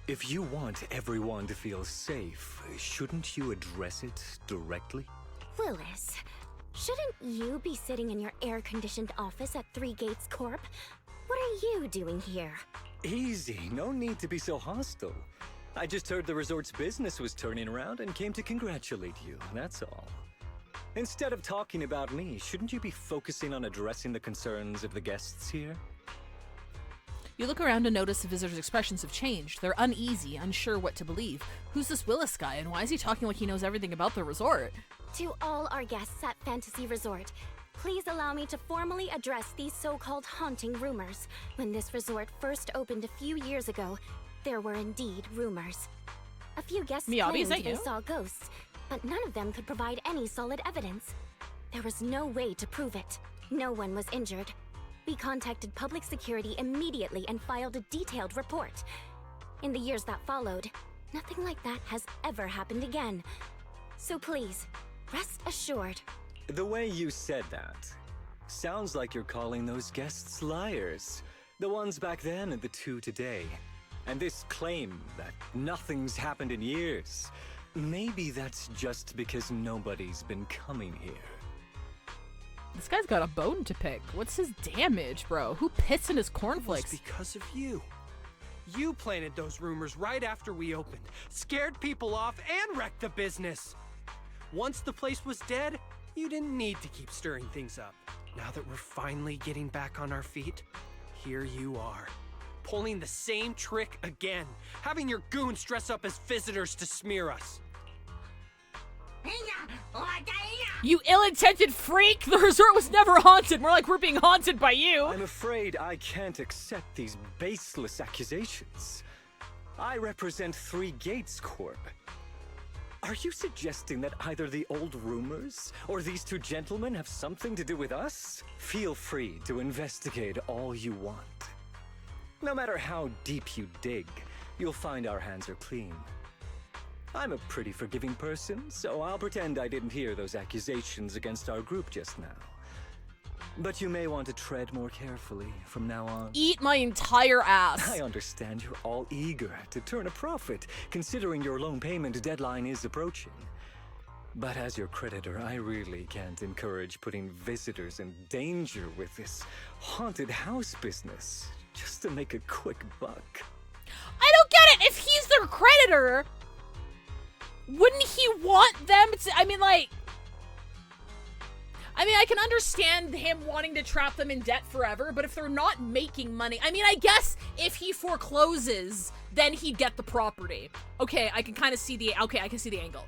if you want everyone to feel safe, shouldn't you address it directly? Willis, shouldn't you be sitting in your air-conditioned office at Three Gates Corp? What are you doing here? Easy, no need to be so hostile. I just heard the resort's business was turning around and came to congratulate you, that's all. Instead of talking about me, shouldn't you be focusing on addressing the concerns of the guests here? You look around and notice the visitors' expressions have changed. They're uneasy, unsure what to believe. Who's this Willis guy, and why is he talking like he knows everything about the resort? To all our guests at Fantasy Resort, please allow me to formally address these so-called haunting rumors. When this resort first opened a few years ago, there were indeed rumors. A few guests claimed they saw ghosts, but none of them could provide any solid evidence. There was no way to prove it. No one was injured. We contacted public security immediately and filed a detailed report. In the years that followed, nothing like that has ever happened again. So please, rest assured. The way you said that sounds like you're calling those guests liars. The ones back then and the two today. And this claim that nothing's happened in years, maybe that's just because nobody's been coming here. This guy's got a bone to pick. What's his damage, bro? Who pissed in his cornflakes? It was because of you. You planted those rumors right after we opened, scared people off, and wrecked the business. Once the place was dead, you didn't need to keep stirring things up. Now that we're finally getting back on our feet, here you are. Pulling the same trick again, having your goons dress up as visitors to smear us. You ill-intended freak! The resort was never haunted! More like we're being haunted by you! I'm afraid I can't accept these baseless accusations. I represent Three Gates Corp. Are you suggesting that either the old rumors or these two gentlemen have something to do with us? Feel free to investigate all you want. No matter how deep you dig, you'll find our hands are clean. I'm a pretty forgiving person, so I'll pretend I didn't hear those accusations against our group just now. But you may want to tread more carefully from now on. Eat my entire ass. I understand you're all eager to turn a profit, considering your loan payment deadline is approaching. But as your creditor, I really can't encourage putting visitors in danger with this haunted house business, just to make a quick buck. I don't get it! If he's their creditor, wouldn't he want them to... I can understand him wanting to trap them in debt forever, but if they're not making money... I guess if he forecloses, then he'd get the property. Okay, I can kind of see the... Okay, I can see the angle.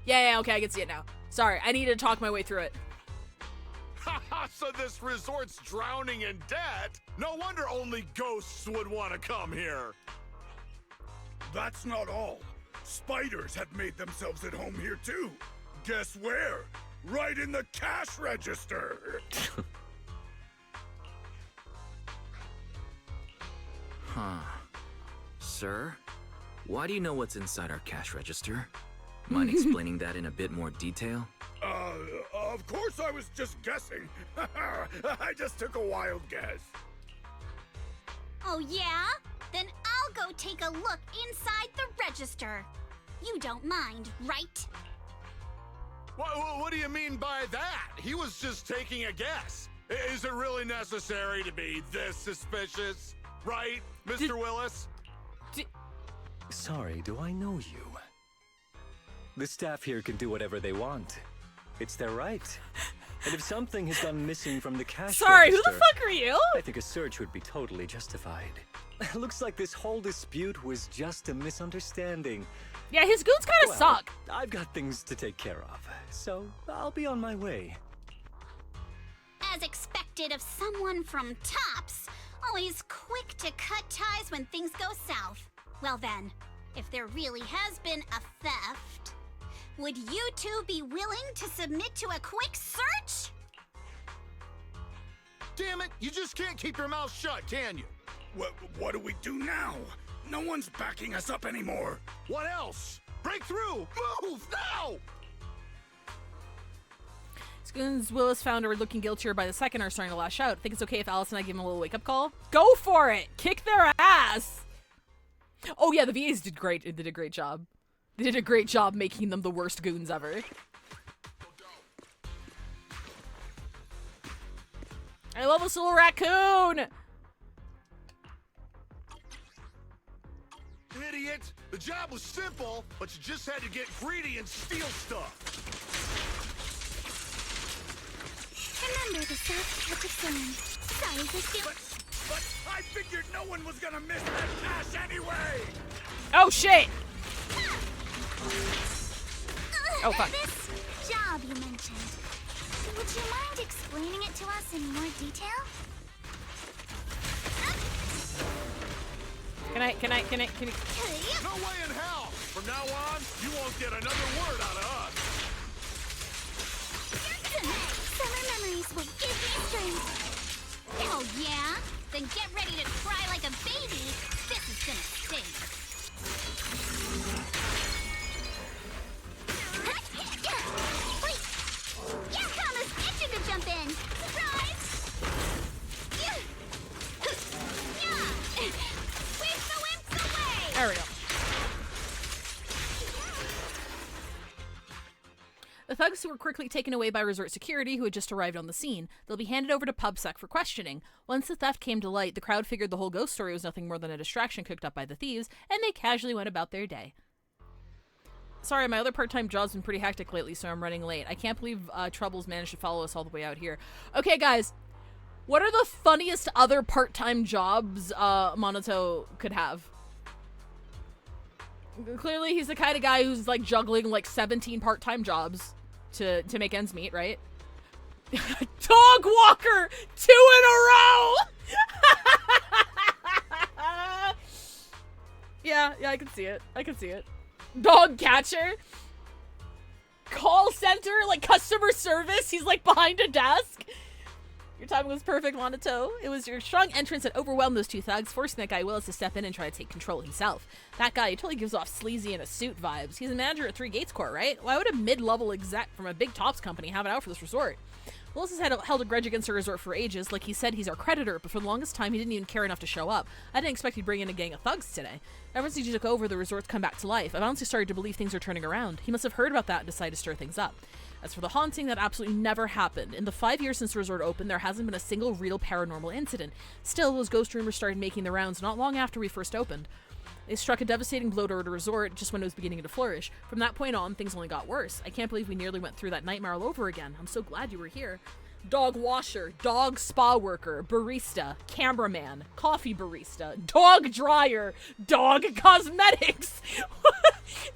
Yeah, okay, I can see it now. Sorry, I needed to talk my way through it. Haha, so this resort's drowning in debt? No wonder only ghosts would want to come here. That's not all. Spiders have made themselves at home here too. Guess where? Right in the cash register. Huh. Sir, why do you know what's inside our cash register? Mind explaining that in a bit more detail? Of course I was just guessing. I just took a wild guess. Oh yeah? Then I'll go take a look inside the register. You don't mind, right? What do you mean by that? He was just taking a guess. Is it really necessary to be this suspicious? Right, Mr. Willis? Sorry, do I know you? The staff here can do whatever they want. It's their right. And if something has gone missing from the cash Sorry, register, who the fuck are you? I think a search would be totally justified. Looks like this whole dispute was just a misunderstanding. Yeah, his goons kind of suck. I've got things to take care of, so I'll be on my way. As expected of someone from Tops, always quick to cut ties when things go south. Well then, if there really has been a theft, would you two be willing to submit to a quick search? Damn it, you just can't keep your mouth shut, can you? What do we do now? No one's backing us up anymore. What else? Break through! Move, now! Goons Willis found are looking guiltier by the second are starting to lash out. Think it's okay if Alice and I give him a little wake-up call? Go for it! Kick their ass! Oh yeah, the VAs did great. They did a great job. They did a great job making them the worst goons ever. I love this little raccoon! Idiot! The job was simple, but you just had to get greedy and steal stuff. Remember the soft touch of sand. Sorry, But I figured no one was gonna miss that cash anyway! Oh shit! Oh fuck. This job you mentioned. Would you mind explaining it to us in more detail? Can I? No way in hell! From now on, you won't get another word out of us. Summer memories will give me strength. Oh yeah? Then get ready to cry like a baby. This is gonna sting. Wait! Yakuma's itching to jump in. Surprise! Sweep the wimps away! There we go. The thugs were quickly taken away by resort security, who had just arrived on the scene. They'll be handed over to PubSec for questioning. Once the theft came to light, the crowd figured the whole ghost story was nothing more than a distraction cooked up by the thieves, and they casually went about their day. Sorry, my other part-time job's been pretty hectic lately, so I'm running late. I can't believe Troubles managed to follow us all the way out here. Okay, guys. What are the funniest other part-time jobs Monoto could have? Clearly, he's the kind of guy who's, like, juggling, like, 17 part-time jobs to make ends meet, right? Dog walker! 2 in a row! Yeah, I can see it. Dog catcher? Call center? Like, customer service? He's, like, behind a desk? Your timing was perfect, Wanato. It was your strong entrance that overwhelmed those two thugs, forcing that guy Willis to step in and try to take control himself. That guy, he totally gives off sleazy in a suit vibes. He's a manager at Three Gates Corp, right? Why would a mid-level exec from a big tops company have it out for this resort? Willis has held a grudge against the resort for ages. Like he said, he's our creditor, but for the longest time, he didn't even care enough to show up. I didn't expect he'd bring in a gang of thugs today. Ever since he took over, the resort's come back to life. I've honestly started to believe things are turning around. He must have heard about that and decided to stir things up. As for the haunting, that absolutely never happened. In the 5 years since the resort opened, there hasn't been a single real paranormal incident. Still, those ghost rumors started making the rounds not long after we first opened. They struck a devastating blow to the resort just when it was beginning to flourish. From that point on, things only got worse. I can't believe we nearly went through that nightmare all over again. I'm so glad you were here. Dog washer, dog spa worker, barista, cameraman, coffee barista, dog dryer, dog cosmetics.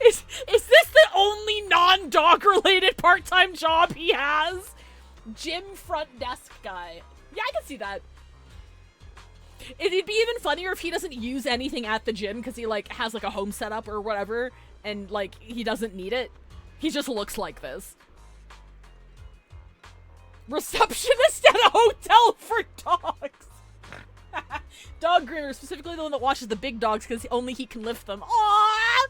Is this the only non-dog related part-time job he has? Gym front desk guy. Yeah, I can see that. It'd be even funnier if he doesn't use anything at the gym because he like has like a home setup or whatever and like he doesn't need it. He just looks like this. Receptionist at a hotel for dogs. Dog groomer, specifically the one that watches the big dogs because only he can lift them. Aww!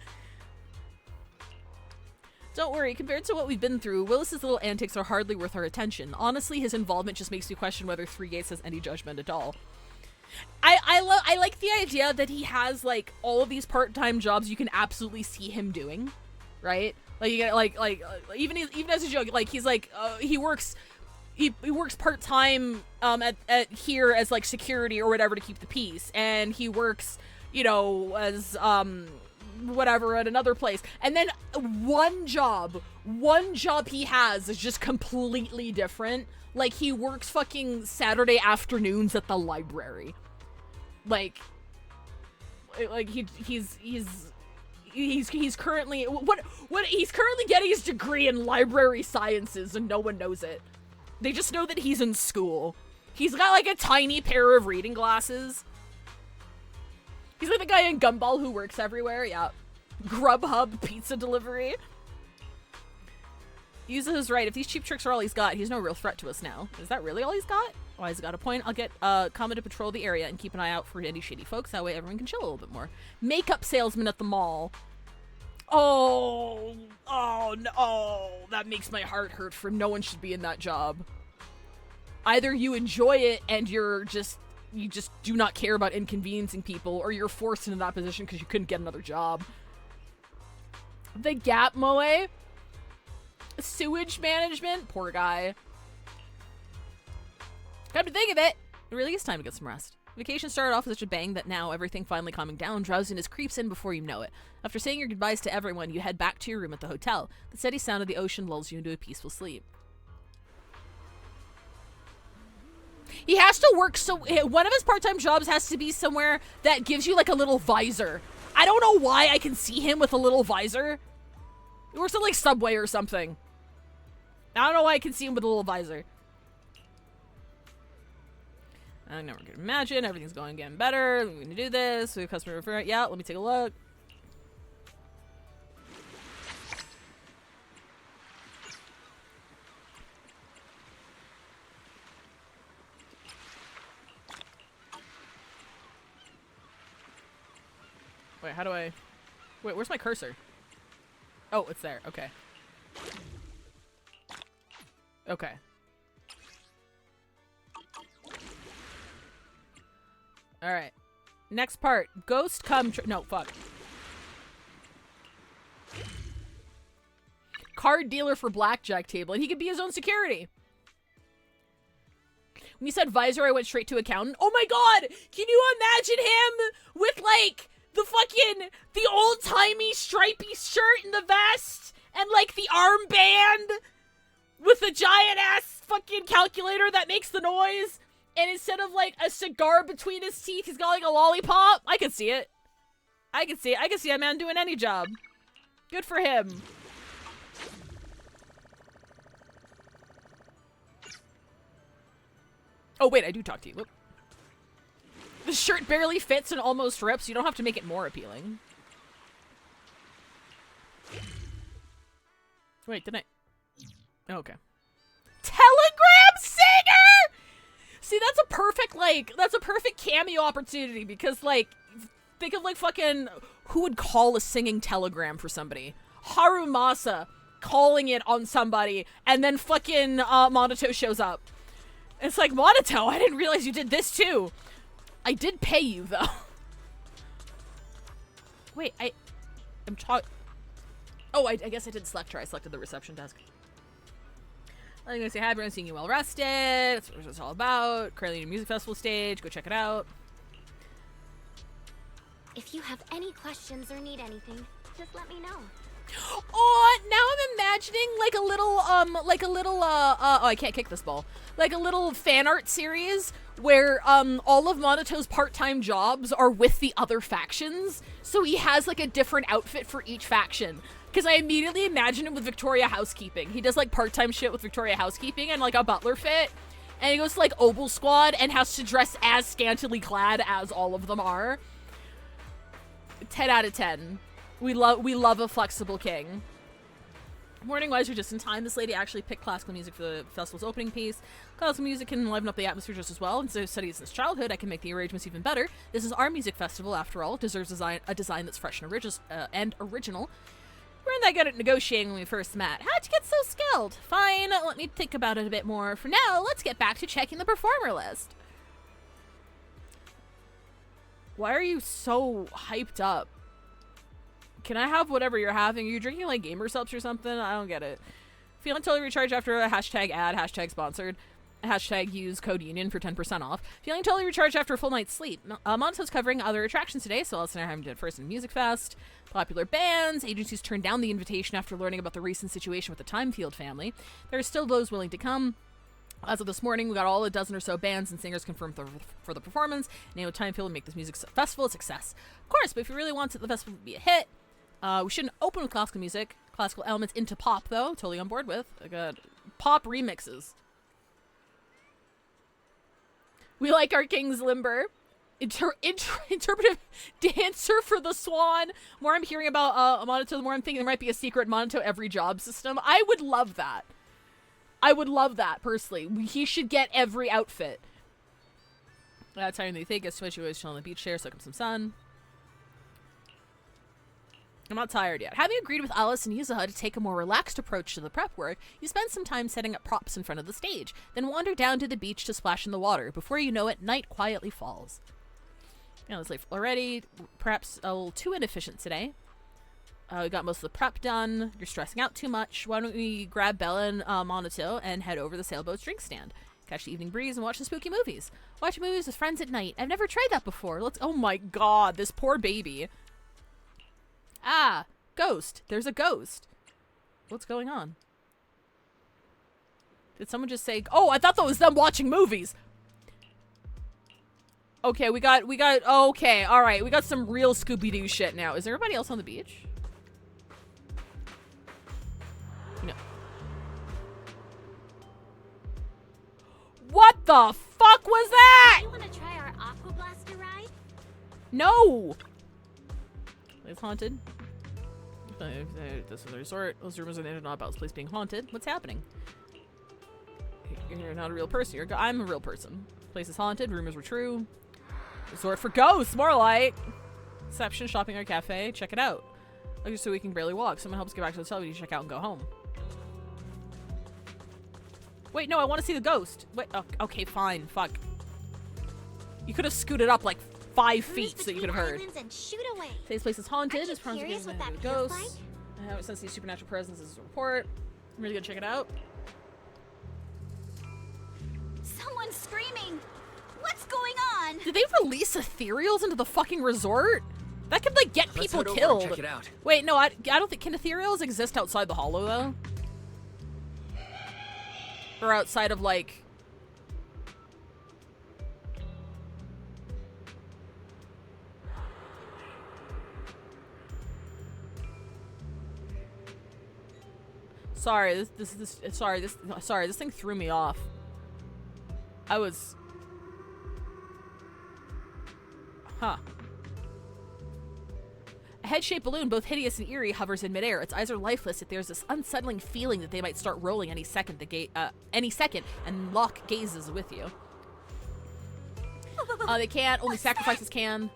Don't worry, compared to what we've been through, Willis's little antics are hardly worth our attention. Honestly, his involvement just makes me question whether Three Gates has any judgment at all. I like the idea that he has like all of these part-time jobs you can absolutely see him doing, right? Like you get like even as a joke, like he's like he works part-time at here as like security or whatever to keep the peace, and he works, you know, as whatever at another place, and then one job he has is just completely different. Like he works fucking Saturday afternoons at the library. Like he's currently he's currently getting his degree in library sciences and no one knows it. They just know that he's in school. He's got like a tiny pair of reading glasses. He's like the guy in Gumball who works everywhere. Yeah. Grubhub pizza delivery. Yuza is right. If these cheap tricks are all he's got, he's no real threat to us now. Is that really all he's got? Oh, he's got a point. I'll get Kama to patrol the area and keep an eye out for any shady folks. That way everyone can chill a little bit more. Makeup salesman at the mall. Oh no. That makes my heart hurt for no one should be in that job. Either you enjoy it and you just do not care about inconveniencing people, or you're forced into that position because you couldn't get another job. The Gap Moe. Sewage management. Poor guy. Come to think of it, it really is time to get some rest. Vacation started off with such a bang that now, everything finally calming down, drowsiness creeps in before you know it. After saying your goodbyes to everyone, you head back to your room at the hotel. The steady sound of the ocean lulls you into a peaceful sleep. He has to work, so one of his part-time jobs has to be somewhere that gives you like a little visor. I don't know why I can see him with a little visor. He works at like Subway or something. I don't know why I can see him with a little visor. I never could imagine. Everything's getting better. We're going to do this. We have customer referral. Yeah, let me take a look. Wait, how do I... Wait, where's my cursor? Oh, it's there. Okay. Okay. Alright. Next part. Ghost come... No, fuck. Card dealer for blackjack table. And he could be his own security. When you said visor, I went straight to accountant. Oh my god! Can you imagine him with, like, the old-timey stripy shirt and the vest? And, like, the armband? With the giant-ass fucking calculator that makes the noise? And instead of, like, a cigar between his teeth, he's got, like, a lollipop? I can see it. I can see it. I can see a man doing any job. Good for him. Oh, wait, I do talk to you. Whoop. The shirt barely fits and almost rips. You don't have to make it more appealing. Wait, didn't I? Oh, okay. Telegram singer! See, that's a perfect cameo opportunity because, like, think of, like, fucking, who would call a singing telegram for somebody? Harumasa calling it on somebody, and then fucking, Monato shows up. It's like, Monato, I didn't realize you did this too. I did pay you, though. Wait, I'm talking. Oh, I guess I did select her. I selected the reception desk. I'm gonna say hi, everyone, seeing you well rested. That's what it's all about. Currently in a music festival stage. Go check it out. If you have any questions or need anything, just let me know. Oh, now I'm imagining oh, I can't kick this ball. Like a little fan art series where all of Monato's part-time jobs are with the other factions. So he has like a different outfit for each faction. Because I immediately imagine him with Victoria Housekeeping. He does like part-time shit with Victoria Housekeeping and like a butler fit. And he goes to like Obel Squad and has to dress as scantily clad as all of them are. 10 out of 10. We love a flexible king. Morning-wise, you're just in time. This lady actually picked classical music for the festival's opening piece. Classical music can liven up the atmosphere just as well, and so studied since childhood, I can make the arrangements even better. This is our music festival, after all. It deserves a design that's fresh and original. We weren't that good at negotiating when we first met. How'd you get so skilled? Fine, let me think about it a bit more. For now, let's get back to checking the performer list. Why are you so hyped up? Can I have whatever you're having? Are you drinking like gamer subs or something? I don't get it. Feeling totally recharged after a hashtag ad, hashtag sponsored, hashtag use code union for 10% off. Feeling totally recharged after a full night's sleep. Monato's covering other attractions today, so let's know how we did first in Music Fest. Popular bands. Agencies turned down the invitation after learning about the recent situation with the Timefield family. There are still those willing to come. As of this morning, we got all a dozen or so bands and singers confirmed for the performance. Name of Timefield will make this music festival a success. Of course, but if you really want the festival to be a hit, we shouldn't open with classical music. Classical elements into pop, though. Totally on board with. I got pop remixes. We like our King's Limber. Interpretive dancer for the Swan. More I'm hearing about Monato, the more I'm thinking there might be a secret Monato every job system. I would love that. I would love that, personally. He should get every outfit. That's how they think. It's Switch, always chill on the beach chair, soak up some sun. I'm not tired yet. Having agreed with Alice and Yuzuha to take a more relaxed approach to the prep work, you spend some time setting up props in front of the stage, then wander down to the beach to splash in the water. Before you know it, night quietly falls. It's late already. Perhaps a little too inefficient today. We got most of the prep done. You're stressing out too much. Why don't we grab Bella and Monato and head over to the sailboat's drink stand? Catch the evening breeze and watch the spooky movies. Watch movies with friends at night. I've never tried that before. Oh my god, this poor baby. Ah, ghost. There's a ghost. What's going on? Did someone just say, oh, I thought that was them watching movies. Okay, we got, okay, all right. We got some real Scooby-Doo shit now. Is there everybody else on the beach? No. What the fuck was that? You want to try our Aqua Blaster ride? No. It's haunted. This is a resort. Those rumors on the internet about this place being haunted. What's happening? You're not a real person. I'm a real person. This place is haunted. Rumors were true. Resort for ghosts, more like. Reception, shopping, or cafe. Check it out. Like, so we can barely walk. Someone helps get back to the hotel. We need to check out and go home. Wait, no, I want to see the ghost. Wait, okay, fine. Fuck. You could have scooted up like 5 feet so you could have heard. Today's place is haunted. As promised, getting a ghost. I haven't sensed these supernatural presences as a report. I'm really gonna check it out. Someone's screaming. What's going on? Did they release ethereals into the fucking resort? That could like get people killed. Check it out. Wait, no, I don't think, can ethereals exist outside the hollow though? Or outside of like... Sorry, this thing threw me off. I was... Huh. A head-shaped balloon, both hideous and eerie, hovers in midair. Its eyes are lifeless, yet there's this unsettling feeling that they might start rolling any second, and lock gazes with you. They can't. Only sacrifices can.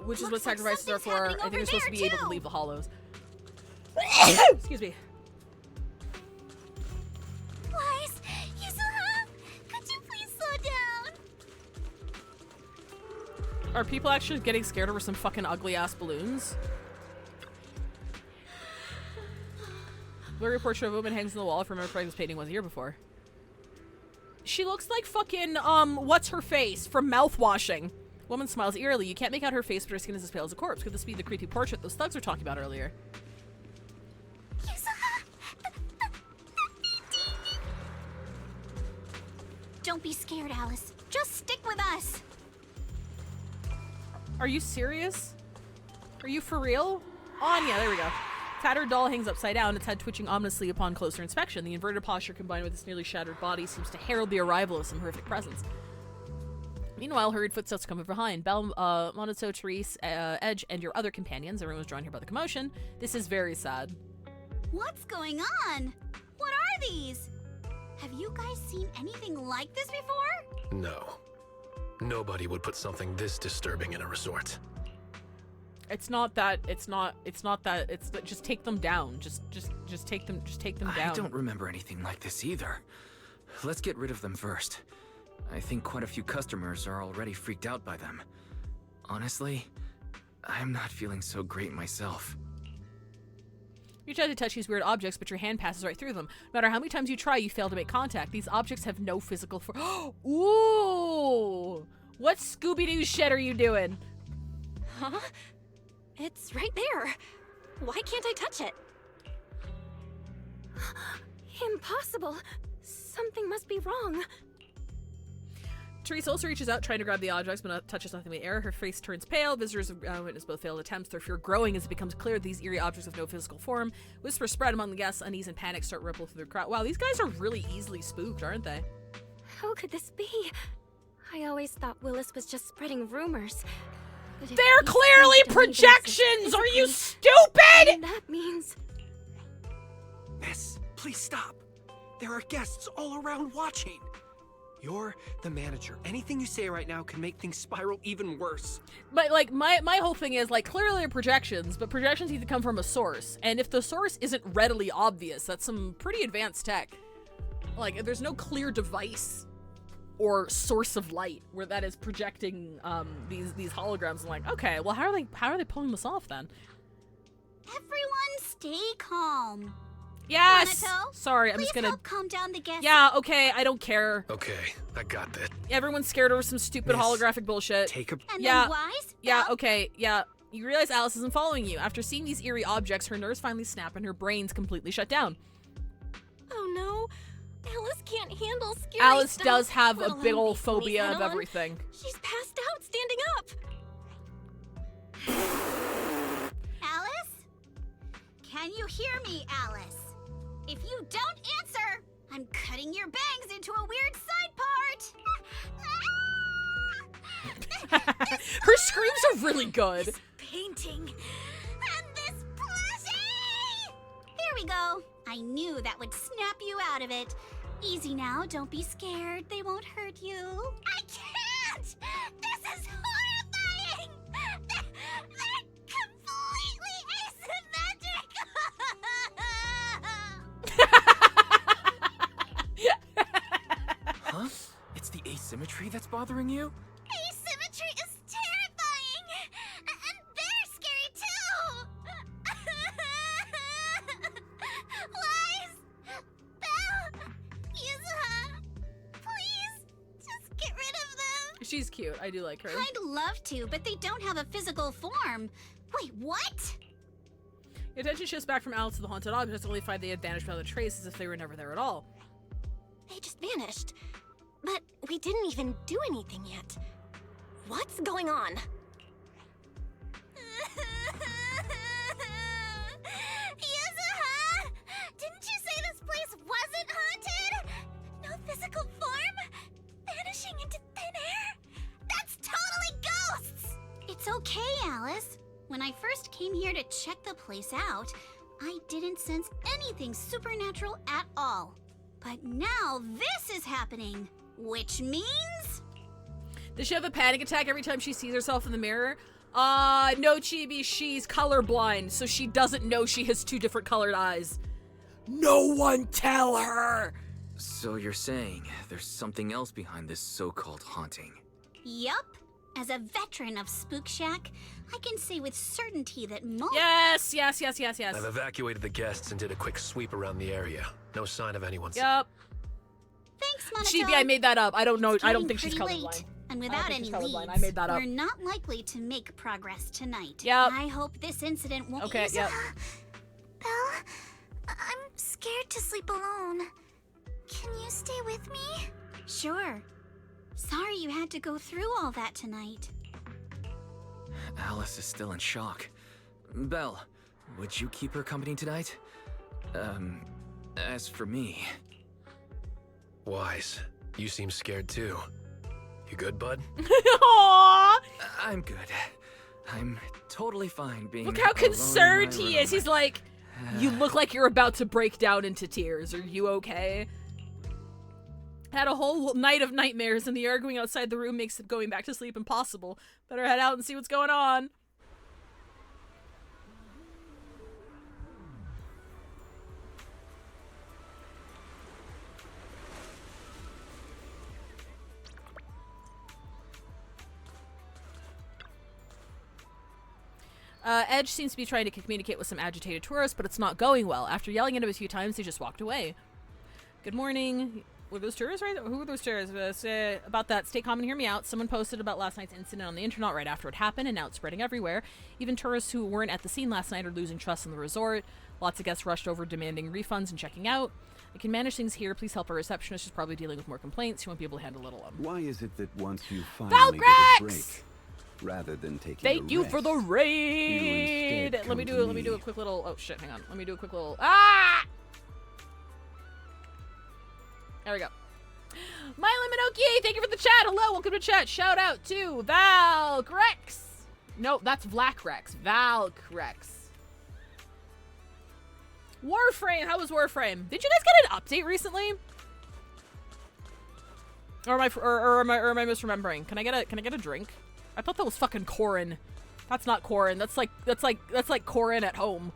Which is what sacrifices are for. I think they're supposed to be able to leave the hollows. Excuse me. Wise, Yuzuha, could you please slow down? Are people actually getting scared over some fucking ugly ass balloons? Blurry portrait of a woman hangs on the wall. If I remember, this painting was here before. She looks like fucking, what's her face from mouthwashing. Woman smiles eerily. You can't make out her face, but her skin is as pale as a corpse. Could this be the creepy portrait those thugs were talking about earlier? Don't be scared, Alice. Just stick with us. Are you serious? Are you for real? Anya, there we go. Tattered doll hangs upside down, its head twitching ominously upon closer inspection. The inverted posture combined with its nearly shattered body seems to herald the arrival of some horrific presence. Meanwhile, hurried footsteps come from behind. Belle, Monotso, Therese, Edge, and your other companions. Everyone was drawn here by the commotion. This is very sad. What's going on? What are these? Have you guys seen anything like this before? No. Nobody would put something this disturbing in a resort. It's not that. It's just take them down. Just take them down. I don't remember anything like this either. Let's get rid of them first. I think quite a few customers are already freaked out by them. Honestly, I'm not feeling so great myself. You try to touch these weird objects, but your hand passes right through them. No matter how many times you try, you fail to make contact. These objects have no physical form. Ooh! What Scooby-Doo shit are you doing? Huh? It's right there. Why can't I touch it? Impossible. Something must be wrong. Therese also reaches out, trying to grab the objects, but touches nothing in the air. Her face turns pale. Visitors witness both failed attempts, their fear growing as it becomes clear these eerie objects have no physical form. Whispers spread among the guests. Unease and panic start ripple through the crowd. Wow, these guys are really easily spooked, aren't they? How could this be? I always thought Willis was just spreading rumors. They're clearly projections! Are you stupid? That means... Miss, please stop. There are guests all around watching. You're the manager. Anything you say right now can make things spiral even worse. But, like, my whole thing is, like, clearly they're projections, but projections need to come from a source. And if the source isn't readily obvious, that's some pretty advanced tech. Like, if there's no clear device or source of light where that is projecting these holograms, I'm like, okay, well, how are they pulling this off then? Everyone stay calm. Yes! Donato, sorry, I'm please just gonna... help calm down the guests. Yeah, okay, I don't care. Okay, I got that. Everyone's scared over some stupid holographic bullshit. Take a... And yeah, then Wise? yeah, okay, yeah. You realize Alice isn't following you. After seeing these eerie objects, her nerves finally snap and her brain's completely shut down. Oh no, Alice can't handle scary Alice stuff. does have a Well, big ol' please, phobia of head on. everything. She's passed out standing up. Alice? Can you hear me, Alice? If you don't answer, I'm cutting your bangs into a weird side part. Her screams are really good. This painting and this plushie. There we go. I knew that would snap you out of it. Easy now, don't be scared. They won't hurt you. I can't! This is horrifying! They're completely asymmetric! Huh? It's the asymmetry that's bothering you? Asymmetry is terrifying! And they're scary too! Wise! Belle! Yuzuha! Please, just get rid of them! She's cute. I do like her. I'd love to, but they don't have a physical form. Wait, what? Your attention shifts back from Alice to the haunted objects, only find they had vanished without a trace, as if they were never there at all. They just vanished. But we didn't even do anything yet. What's going on? Yuzuha! Didn't you say this place wasn't haunted? No physical form? Vanishing into thin air? That's totally ghosts! It's okay, Alice. When I first came here to check the place out, I didn't sense anything supernatural at all. But now this is happening, which means... Does she have a panic attack every time she sees herself in the mirror? No, Chibi, she's colorblind, so she doesn't know she has 2 different colored eyes. No one tell her! So you're saying there's something else behind this so-called haunting? Yup. As a veteran of Spook Shack, I can say with certainty that most— Yes. I've evacuated the guests and did a quick sweep around the area. No sign of anyone. Yup. Thanks, Monotone. Chibi, I made that up. I don't know. I don't think she's Pretty colorblind. late, and without any leads, I made that up. we're not likely to make progress tonight. Yep. I hope this incident won't— Okay, yep. Belle, I'm scared to sleep alone. Can you stay with me? Sure. Sorry you had to go through all that tonight. Alice is still in shock. Belle, would you keep her company tonight? As for me... Wise, you seem scared too. You good, bud? Aww! I'm good. I'm totally fine being Look how alone in concerned my he room. is. He's like, you look like you're about to break down into tears. Are you okay? Had a whole night of nightmares, and the arguing outside the room makes going back to sleep impossible. Better head out and see what's going on. Edge seems to be trying to communicate with some agitated tourists, but it's not going well. After yelling at him a few times, they just walked away. Good morning. Were those tourists right? Who were those tourists? About that, stay calm and hear me out. Someone posted about last night's incident on the internet right after it happened, and now it's spreading everywhere. Even tourists who weren't at the scene last night are losing trust in the resort. Lots of guests rushed over demanding refunds and checking out. I can manage things here. Please help our receptionist. She's probably dealing with more complaints. She won't be able to handle it alone. Why is it that once you finally get a break, rather than taking Thank you for the raid. Let me do a quick little. Oh shit! Hang on. Let me do a quick little. Ah! There we go. Milo Minoki, thank you for the chat. Hello, welcome to chat. Shout out to Valkrex. No, that's Vlakrex. Valkrex. Warframe. How was Warframe? Did you guys get an update recently? Or am I misremembering? Can I get a drink? I thought that was fucking Corin. That's not Corin. That's like Corin at home.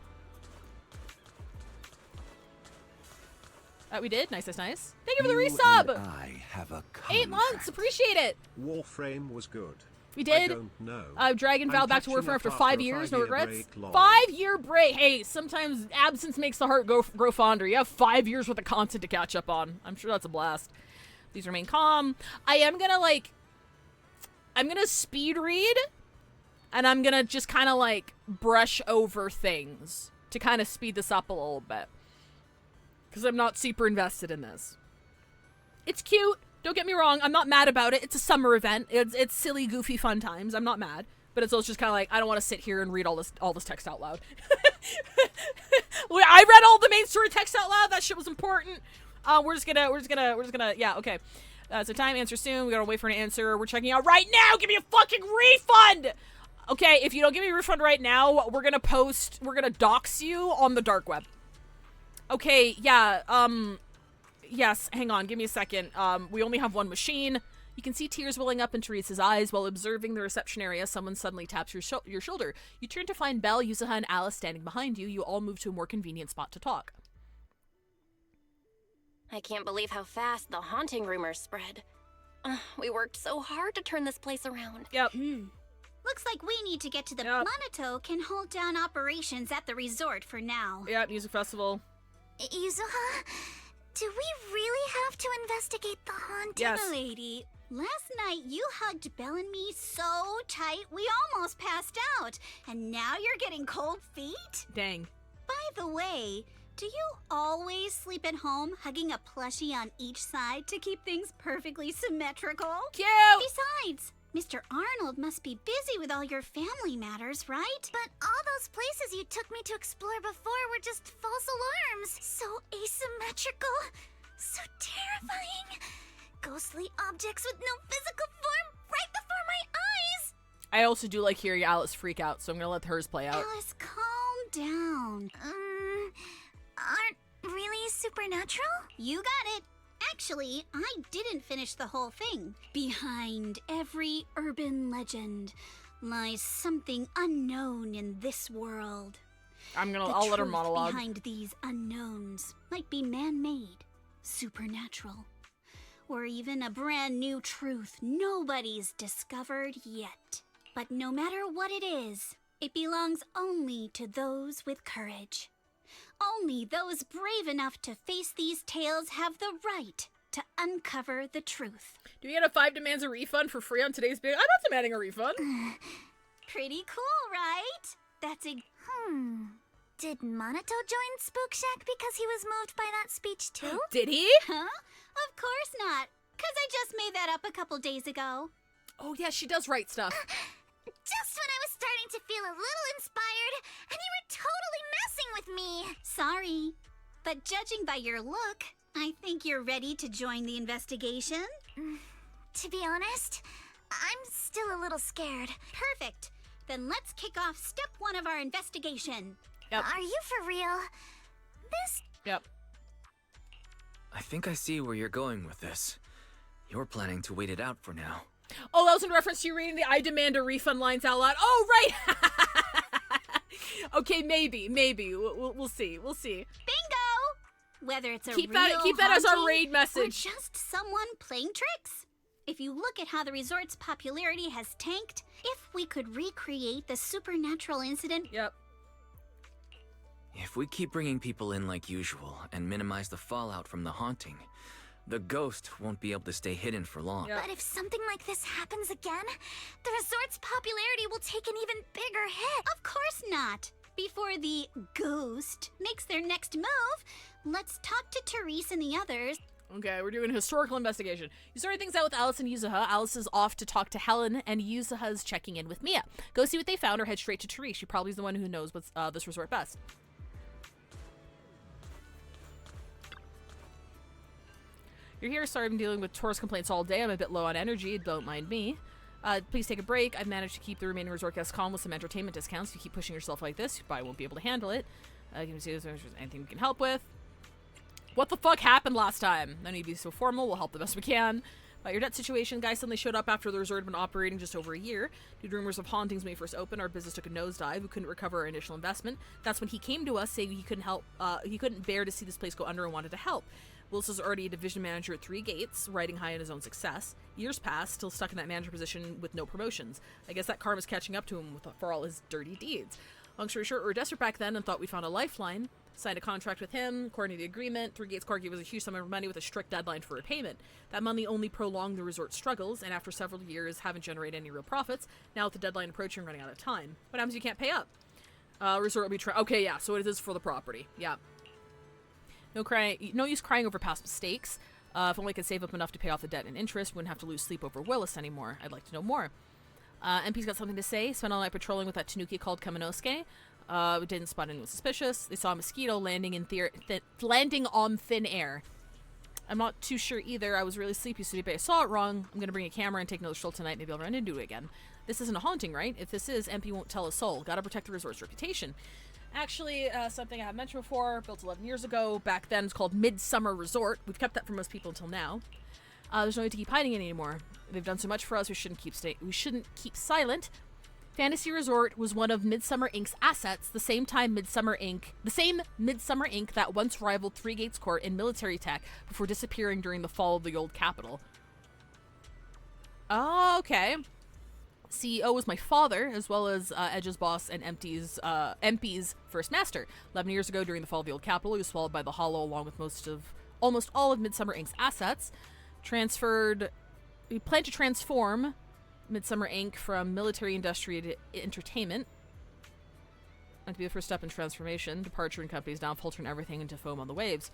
We did. Nice. Thank you for the resub. I have a 8 months. Appreciate it. Warframe was good. We did. I don't know. Dragging Val back to Warframe after 5 years. No regrets. 5-year break. Hey, sometimes absence makes the heart grow fonder. You have 5 years worth of content to catch up on. I'm sure that's a blast. Please remain calm. I'm gonna speed read, and I'm gonna just kind of brush over things to kind of speed this up a little bit. Because I'm not super invested in this. It's cute. Don't get me wrong. I'm not mad about it. It's a summer event. It's silly, goofy, fun times. I'm not mad. But it's also just kind of I don't want to sit here and read all this text out loud. I read all the main story text out loud. That shit was important. We're just gonna, yeah, okay. So time, answer soon. We gotta wait for an answer. We're checking out right now. Give me a fucking refund! Okay, if you don't give me a refund right now, we're gonna dox you on the dark web. Okay, yeah, yes, hang on, give me a second. We only have one machine. You can see tears welling up in Teresa's eyes. While observing the reception area, someone suddenly taps your shoulder. You turn to find Belle, Yuzuha, and Alice standing behind you. You all move to a more convenient spot to talk. I can't believe how fast the haunting rumors spread. We worked so hard to turn this place around. Yep. Looks like we need to get to the Planeto can hold down operations at the resort for now. Yeah, music festival. Yuzuha, do we really have to investigate the haunting? Yes. Lady, last night you hugged Belle and me so tight we almost passed out. And now you're getting cold feet? Dang. By the way, do you always sleep at home hugging a plushie on each side to keep things perfectly symmetrical? Cute! Besides, Mr. Arnold must be busy with all your family matters, right? But all those places you took me to explore before were just false alarms. So asymmetrical. So terrifying. Ghostly objects with no physical form right before my eyes. I also do like hearing Alice freak out, so I'm gonna let hers play out. Alice, calm down. Aren't really supernatural? You got it. Actually, I didn't finish the whole thing. Behind every urban legend lies something unknown in this world. I'll let her monologue. Behind these unknowns might be man-made, supernatural, or even a brand new truth nobody's discovered yet. But no matter what it is, it belongs only to those with courage. Only those brave enough to face these tales have the right to uncover the truth. Do we get a 5 demands a refund for free on today's video? I'm not demanding a refund. Pretty cool, right? That's a... Did Monato join Spook Shack because he was moved by that speech too? Did he? Huh? Of course not. 'Cause I just made that up a couple days ago. Oh yeah, she does write stuff. Just when I was starting to feel a little inspired, and you were totally messing with me. Sorry, but judging by your look, I think you're ready to join the investigation. To be honest, I'm still a little scared. Perfect. Then let's kick off step 1 of our investigation. Yep. Are you for real? Yep. I think I see where you're going with this. You're planning to wait it out for now. Oh, that was in reference to you reading the I demand a refund lines out loud. Oh, right! Okay, maybe. We'll see. Bingo! Whether it's a keep real that as our haunting raid message. or just someone playing tricks. If you look at how the resort's popularity has tanked, if we could recreate the supernatural incident... Yep. If we keep bringing people in like usual and minimize the fallout from the haunting, the ghost won't be able to stay hidden for long. Yep. But if something like this happens again, the resort's popularity will take an even bigger hit. Of course not. Before the ghost makes their next move, let's talk to Therese and the others. Okay, we're doing a historical investigation. You started things out with Alice and Yuzuha. Alice is off to talk to Helen, and Yuzuha's checking in with Mia. Go see what they found or head straight to Therese. She probably is the one who knows what's this resort best. You're here. Sorry, I've been dealing with tourist complaints all day. I'm a bit low on energy. Don't mind me. Please take a break. I've managed to keep the remaining resort guests calm with some entertainment discounts. If you keep pushing yourself like this, you probably won't be able to handle it. Can you see if there's anything we can help with? What the fuck happened last time? No need to be so formal. We'll help the best we can. About your debt situation, guys suddenly showed up after the resort had been operating just over a year. Due to rumors of hauntings when we first opened, our business took a nosedive. We couldn't recover our initial investment. That's when he came to us saying he couldn't help. He couldn't bear to see this place go under and wanted to help. Willis is already a division manager at 3 Gates, riding high on his own success. Years passed, still stuck in that manager position with no promotions. I guess that karma's catching up to him for all his dirty deeds. Long story short, we were desperate back then and thought we found a lifeline. Signed a contract with him. According to the agreement, 3 Gates Car gave us a huge sum of money with a strict deadline for repayment. That money only prolonged the resort's struggles, and after several years haven't generated any real profits. Now with the deadline approaching, running out of time. What happens if you can't pay up? Resort will be okay, yeah, so it is for the property. Yeah. No use crying over past mistakes. If only I could save up enough to pay off the debt and interest, wouldn't have to lose sleep over Willis anymore. I'd like to know more. MP's got something to say. Spent all night patrolling with that Tanuki called Kaminosuke. We didn't spot anyone suspicious. They saw a mosquito landing on thin air. I'm not too sure either. I was really sleepy, so I saw it wrong. I'm gonna bring a camera and take another stroll tonight. Maybe I'll run into it again. This isn't a haunting, right? If this is, MP won't tell a soul. Gotta protect the resort's reputation. Actually, something I have mentioned before, built 11 years ago. Back then, it's called Midsummer Resort. We've kept that from most people until now. There's no need to keep hiding it anymore. They've done so much for us. We shouldn't keep silent. Fantasy Resort was one of Midsummer Inc.'s assets. The same Midsummer Inc. that once rivaled 3 Gates Court in military tech before disappearing during the fall of the old capital. Oh, okay. CEO was my father, as well as Edge's boss and MP's first master. 11 years ago, during the fall of the old capital, he was swallowed by the Hollow, along with almost all of Midsummer Inc.'s assets. We plan to transform Midsummer Inc. from military industry to entertainment. And to be the first step in transformation, departure and company's downfall turn everything into foam on the waves.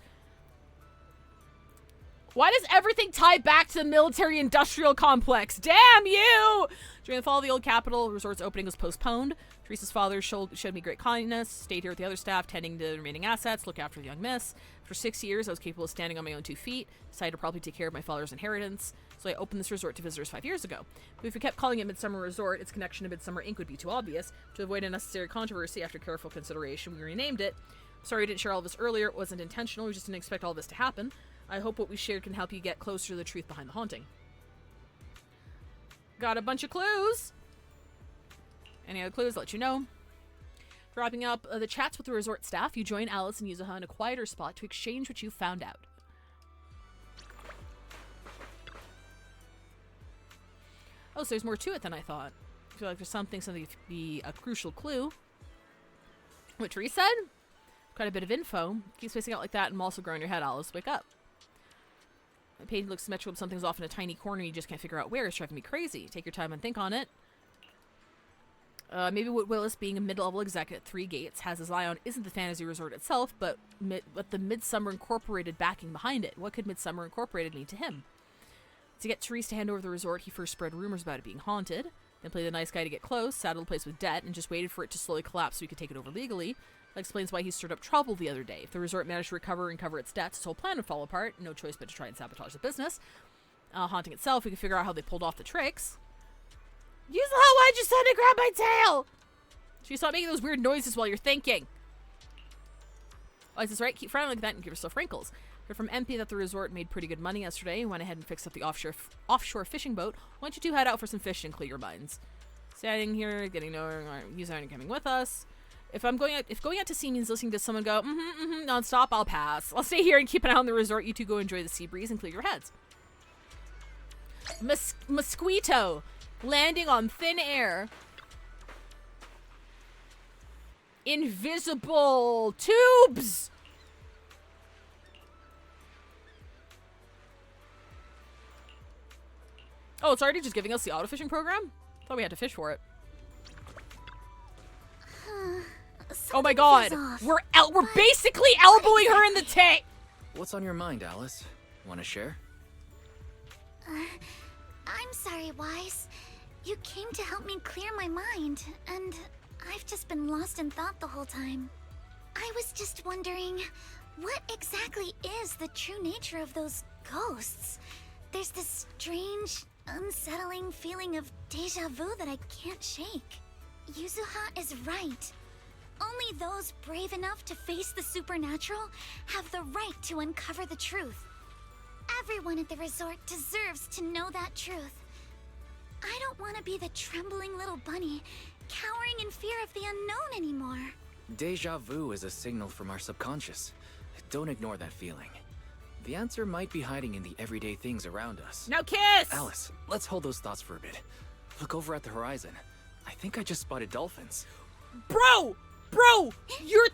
Why does everything tie back to the military-industrial complex? Damn you! During the fall of the old capital, resort's opening was postponed. Teresa's father showed me great kindness, stayed here with the other staff, tending to the remaining assets, look after the young miss. For 6 years, I was capable of standing on my own 2 feet, decided to probably take care of my father's inheritance, so I opened this resort to visitors 5 years ago. But if we kept calling it Midsummer Resort, its connection to Midsummer Inc. would be too obvious. To avoid unnecessary controversy, after careful consideration, we renamed it. Sorry I didn't share all of this earlier. It wasn't intentional. We just didn't expect all of this to happen. I hope what we shared can help you get closer to the truth behind the haunting. Got a bunch of clues. Any other clues? I'll let you know. Wrapping up the chats with the resort staff, you join Alice and Yuzuha in a quieter spot to exchange what you found out. Oh, so there's more to it than I thought. I feel like there's something to be a crucial clue. What Therese said? Quite a bit of info. Keep spacing out like that and I'm also growing your head, Alice. Wake up. The painting looks symmetrical, but something's off in a tiny corner you just can't figure out where. It's driving me crazy. Take your time and think on it. Maybe what Willis, being a mid-level exec at 3 Gates, has his eye on isn't the fantasy resort itself, but the Midsummer Incorporated backing behind it. What could Midsummer Incorporated mean to him? To get Therese to hand over the resort, he first spread rumors about it being haunted, then played the nice guy to get close, saddled the place with debt, and just waited for it to slowly collapse so he could take it over legally. That explains why he stirred up trouble the other day. If the resort managed to recover and cover its debts, his whole plan would fall apart. No choice but to try and sabotage the business. Haunting itself, we can figure out how they pulled off the tricks. Use the hell, why'd you suddenly grab my tail? So you stop making those weird noises while you're thinking. Oh, is this right? Keep frowning like that and give yourself wrinkles. Heard from MP that the resort made pretty good money yesterday. Went ahead and fixed up the offshore fishing boat. Why don't you two head out for some fish and clear your minds? Standing here, getting nowhere, you aren't coming with us. If going out to sea means listening to someone go nonstop, I'll pass. I'll stay here and keep an eye on the resort. You two go enjoy the sea breeze and clear your heads. Mosquito landing on thin air. Invisible tubes. Oh, it's already just giving us the auto fishing program? Thought we had to fish for it. Oh my god. We're basically elbowing her in the tank. What's on your mind, Alice? Want to share? I'm sorry, Wise. You came to help me clear my mind, and I've just been lost in thought the whole time. I was just wondering, what exactly is the true nature of those ghosts? There's this strange, unsettling feeling of déjà vu that I can't shake. Yuzuha is right. Only those brave enough to face the supernatural have the right to uncover the truth. Everyone at the resort deserves to know that truth. I don't want to be the trembling little bunny, cowering in fear of the unknown anymore. Deja vu is a signal from our subconscious. Don't ignore that feeling. The answer might be hiding in the everyday things around us. Now kiss! Alice, let's hold those thoughts for a bit. Look over at the horizon. I think I just spotted dolphins. Bro, you're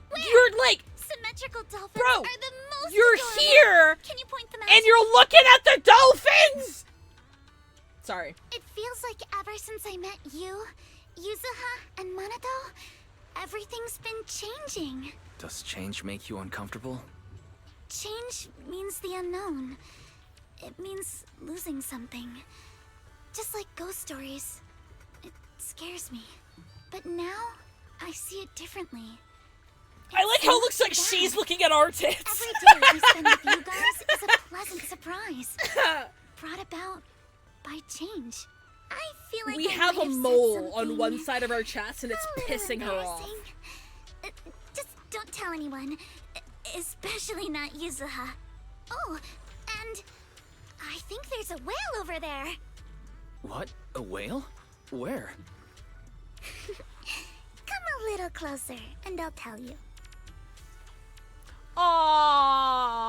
like symmetrical dolphins bro, are the most you're adorable. here. Can you point them out? And you're looking at the dolphins. Sorry. It feels like ever since I met you, Yuzuha, and Monato, everything's been changing. Does change make you uncomfortable? Change means the unknown. It means losing something. Just like ghost stories. It scares me. But now, I see it differently. I like how it looks like she's looking at our tits. Every day I spend with you guys is a pleasant surprise. Brought about by change. I feel like we have a mole on one side of our chest and it's pissing her off. Just don't tell anyone. Especially not Yuzuha. Oh, and I think there's a whale over there. What? A whale? Where? Come a little closer, and I'll tell you. Aww.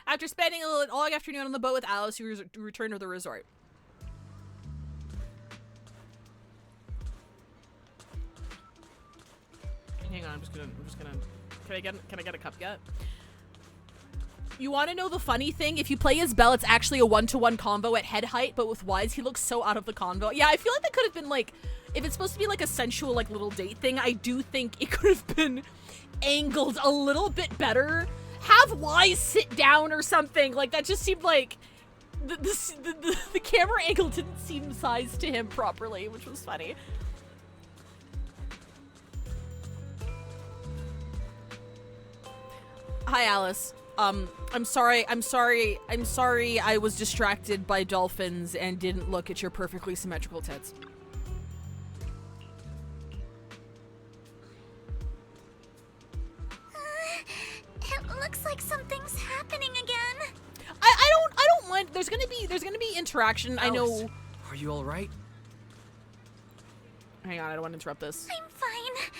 After spending all afternoon on the boat with Alice, you return to the resort. Hang on, I'm just gonna. Can I get a cup yet? You want to know the funny thing? If you play as Belle, it's actually a 1-to-1 combo at head height, but with Wise, he looks so out of the convo. Yeah, I feel like that could have been like, if it's supposed to be like a sensual, like little date thing, I do think it could have been angled a little bit better. Have Wise sit down or something. Like that just seemed like the camera angle didn't seem sized to him properly, which was funny. Hi, Alice. I'm sorry I was distracted by dolphins and didn't look at your perfectly symmetrical tits. interaction. I know. Are you all right? Hang on, I don't want to interrupt this. I'm fine.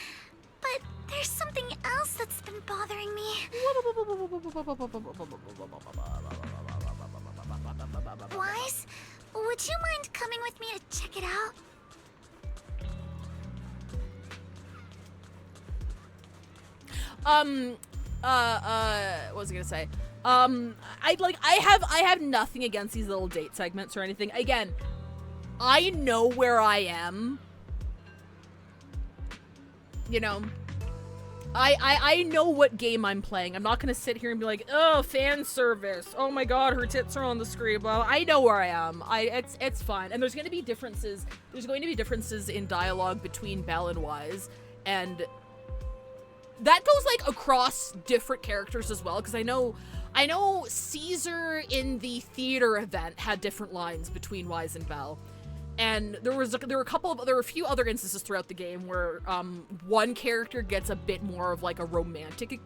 But there's something else that's been bothering me. Wise, would you mind coming with me to check it out? What was I gonna say? I have nothing against these little date segments or anything. Again, I know where I am. You know, I know what game I'm playing. I'm not gonna sit here and be like, oh, fan service. Oh my god, her tits are on the screen. Well, I know where I am. It's fine. And there's gonna be differences. There's going to be differences in dialogue between Belle and Wise, and that goes like across different characters as well. Because I know Caesar in the theater event had different lines between Wise and Belle. And there were a few other instances throughout the game where one character gets a bit more of like a romantic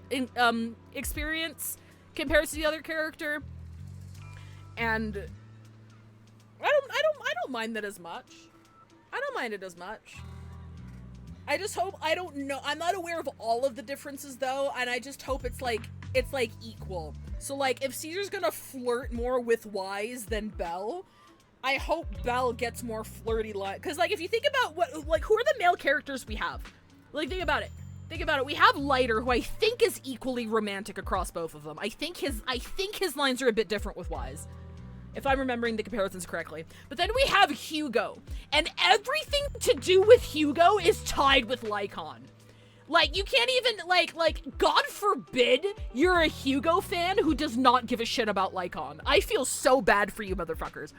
experience compared to the other character, and I don't mind that as much. I don't mind it as much. I just hope I don't know. I'm not aware of all of the differences though, and I just hope it's like equal. So like if Caesar's gonna flirt more with Wise than Belle, I hope Belle gets more flirty line. Because, like, if you think about who are the male characters we have? Like, think about it. We have Lighter, who I think is equally romantic across both of them. I think his lines are a bit different with Wise, if I'm remembering the comparisons correctly. But then we have Hugo, and everything to do with Hugo is tied with Lycon. Like, you can't even, like, God forbid you're a Hugo fan who does not give a shit about Lycon. I feel so bad for you motherfuckers.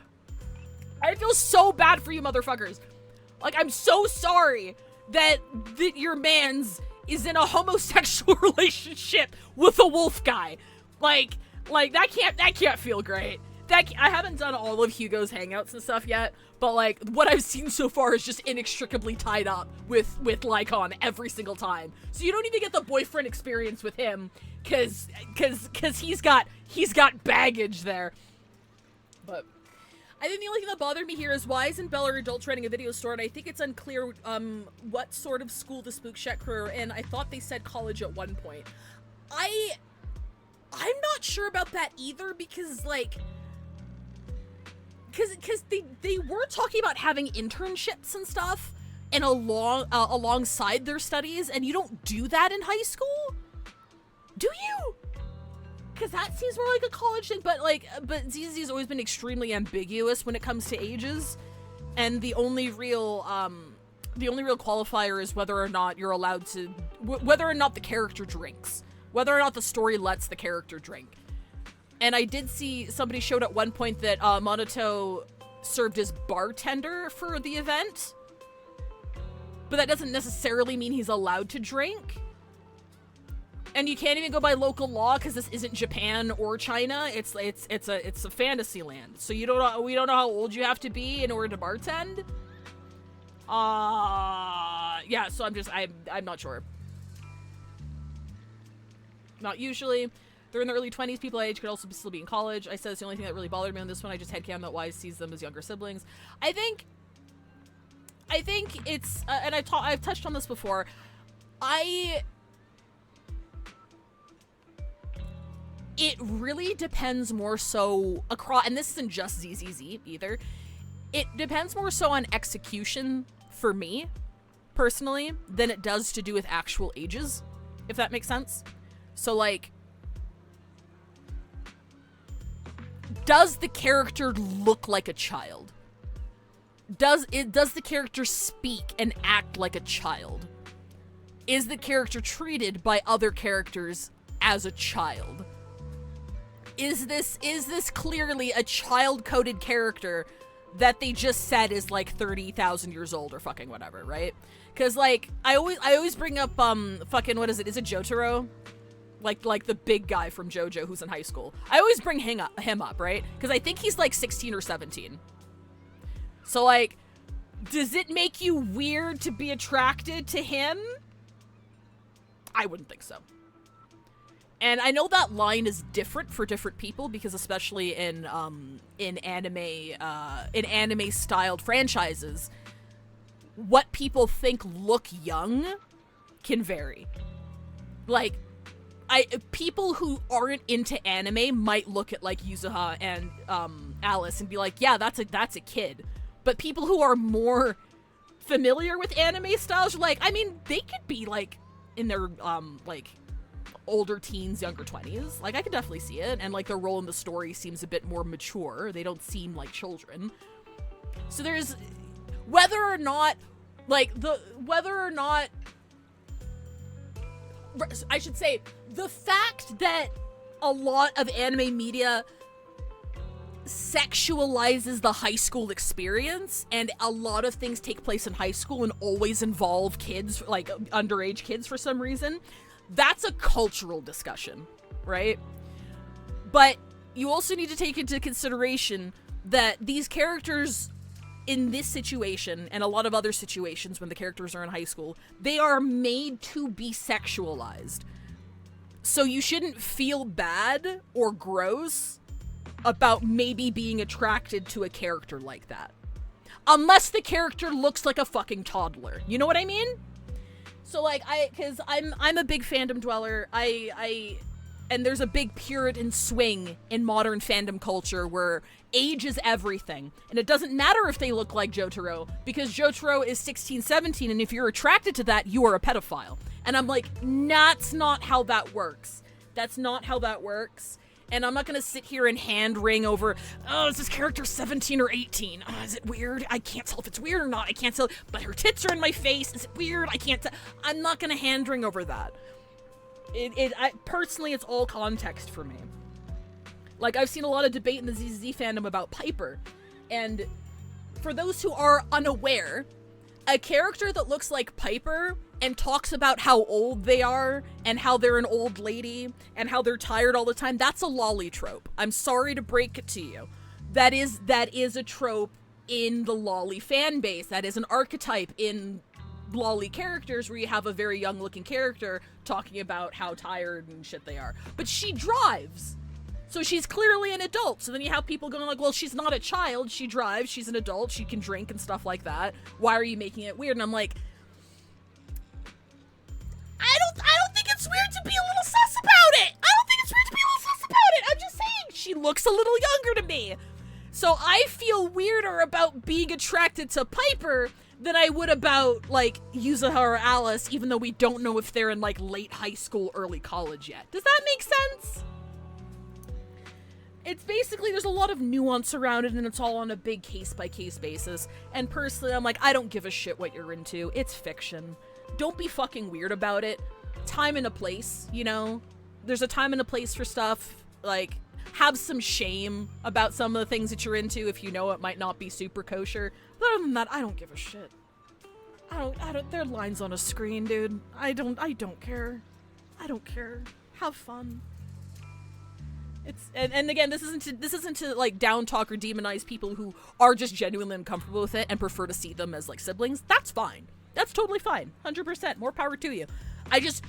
I feel so bad for you motherfuckers. Like, I'm so sorry that your mans is in a homosexual relationship with a wolf guy. Like that can't feel great. I haven't done all of Hugo's hangouts and stuff yet, but like what I've seen so far is just inextricably tied up with Lycon every single time. So you don't even get the boyfriend experience with him cause he's got baggage there. But I think the only thing that bothered me here is Wise and Belle are adults running a video store, and I think it's unclear what sort of school the Spook Shack crew are in. I thought they said college at one point. I'm not sure about that either, because like, because they were talking about having internships and stuff, and alongside their studies, and you don't do that in high school, do you? Because that seems more like a college thing, but ZZZ has always been extremely ambiguous when it comes to ages, and the only real qualifier is whether or not you're allowed to, whether or not the character drinks, whether or not the story lets the character drink. And I did see somebody showed at one point that Monoto served as bartender for the event, but that doesn't necessarily mean he's allowed to drink. And you can't even go by local law because this isn't Japan or China. It's a fantasy land. So we don't know how old you have to be in order to bartend. Yeah. So I'm not sure. Not usually. They're in their early 20s. People age could also still be in college. I said it's the only thing that really bothered me on this one. I just headcanon that Wise sees them as younger siblings. I think it's and I've touched on this before. It really depends more so across, and this isn't just ZZZ either. It depends more so on execution for me, personally, than it does to do with actual ages, if that makes sense. So, like, does the character look like a child? Does the character speak and act like a child? Is the character treated by other characters as a child? Is this clearly a child-coded character that they just said is like 30,000 years old or fucking whatever, right? Because like I always bring up fucking, what is it? Is it Jotaro? Like the big guy from JoJo who's in high school. I always bring him up, right? Because I think he's like 16 or 17. So like, does it make you weird to be attracted to him? I wouldn't think so. And I know that line is different for different people because especially in anime styled franchises, what people think look young can vary. Like, people who aren't into anime might look at like Yuzuha and Alice and be like, yeah, that's a kid. But people who are more familiar with anime styles are like, I mean, they could be like in their like older teens, younger 20s. Like, I can definitely see it, and like their role in the story seems a bit more mature. They don't seem like children. So there's whether or not I should say, the fact that a lot of anime media sexualizes the high school experience, and a lot of things take place in high school and always involve kids, like underage kids for some reason, that's a cultural discussion, right? But you also need to take into consideration that these characters in this situation, and a lot of other situations when the characters are in high school, they are made to be sexualized. So you shouldn't feel bad or gross about maybe being attracted to a character like that. Unless the character looks like a fucking toddler. You know what I mean? So like, cause I'm a big fandom dweller. And there's a big Puritan swing in modern fandom culture where age is everything. And it doesn't matter if they look like Jotaro, because Jotaro is 16, 17, and if you're attracted to that, you are a pedophile. And I'm like, that's not how that works. That's not how that works. And I'm not gonna sit here and hand wring over, oh, is this character 17 or 18? Is it weird? I can't tell if it's weird or not. I can't tell, but her tits are in my face. Is it weird? I can't tell. I'm not gonna hand wring over that. Personally, it's all context for me. Like, I've seen a lot of debate in the ZZZ fandom about Piper, and for those who are unaware, a character that looks like Piper and talks about how old they are and how they're an old lady and how they're tired all the time, that's a lolly trope. I'm sorry to break it to you. That is a trope in the lolly fan base. That is an archetype in lolly characters where you have a very young looking character talking about how tired and shit they are. But she drives. So she's clearly an adult. So then you have people going like, well, she's not a child. She drives. She's an adult. She can drink and stuff like that. Why are you making it weird? And I'm like, I don't think it's weird to be a little sus about it. I don't think it's weird to be a little sus about it. I'm just saying, she looks a little younger to me. So I feel weirder about being attracted to Piper than I would about, like, Yuzuha or Alice, even though we don't know if they're in, like, late high school, early college yet. Does that make sense? It's basically, there's a lot of nuance around it, and it's all on a big case-by-case basis. And personally, I'm like, I don't give a shit what you're into. It's fiction. Don't be fucking weird about it. Time and a place, you know? There's a time and a place for stuff. Like, have some shame about some of the things that you're into if you know it might not be super kosher. But other than that, I don't give a shit. I don't, there are lines on a screen, dude. I don't care. I don't care. Have fun. It's, and again, this isn't to like down talk or demonize people who are just genuinely uncomfortable with it and prefer to see them as like siblings. That's fine. That's totally fine. 100%. More power to you. I just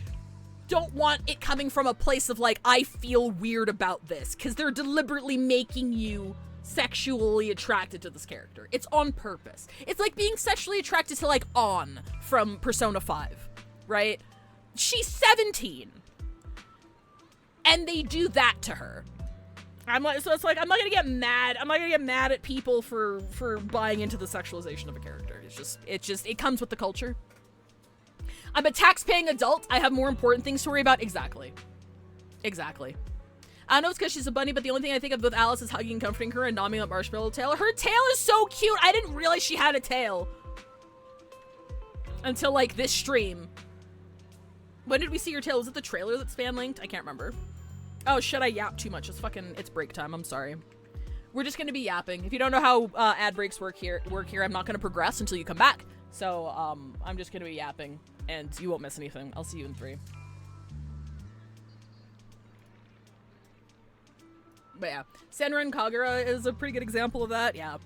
don't want it coming from a place of like, I feel weird about this, because they're deliberately making you sexually attracted to this character. It's on purpose. It's like being sexually attracted to like On from Persona 5, right? She's 17. And they do that to her. I'm like, so it's like, I'm not gonna get mad. I'm not gonna get mad at people for buying into the sexualization of a character. It comes with the culture. I'm a tax-paying adult. I have more important things to worry about. Exactly. I know it's because she's a bunny, but the only thing I think of with Alice is hugging and comforting her and nomming that marshmallow tail. Her tail is so cute. I didn't realize she had a tail until like this stream. When did we see your tail? Was it the trailer that's fan linked? I can't remember. Oh shit, I yap too much. It's break time. I'm sorry. We're just gonna be yapping. If you don't know how ad breaks work here, I'm not gonna progress until you come back. So I'm just gonna be yapping, and you won't miss anything. I'll see you in 3. But yeah, Senran Kagura is a pretty good example of that. Yeah.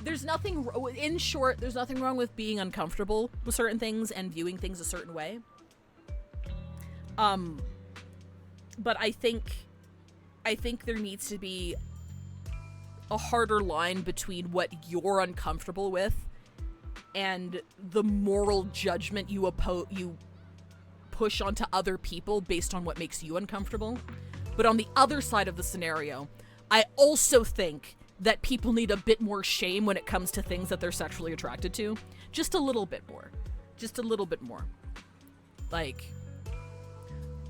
There's nothing, in short, there's nothing wrong with being uncomfortable with certain things and viewing things a certain way. But I think there needs to be a harder line between what you're uncomfortable with and the moral judgment you push onto other people based on what makes you uncomfortable. But on the other side of the scenario, I also think that people need a bit more shame when it comes to things that they're sexually attracted to. Just a little bit more. Just a little bit more. Like,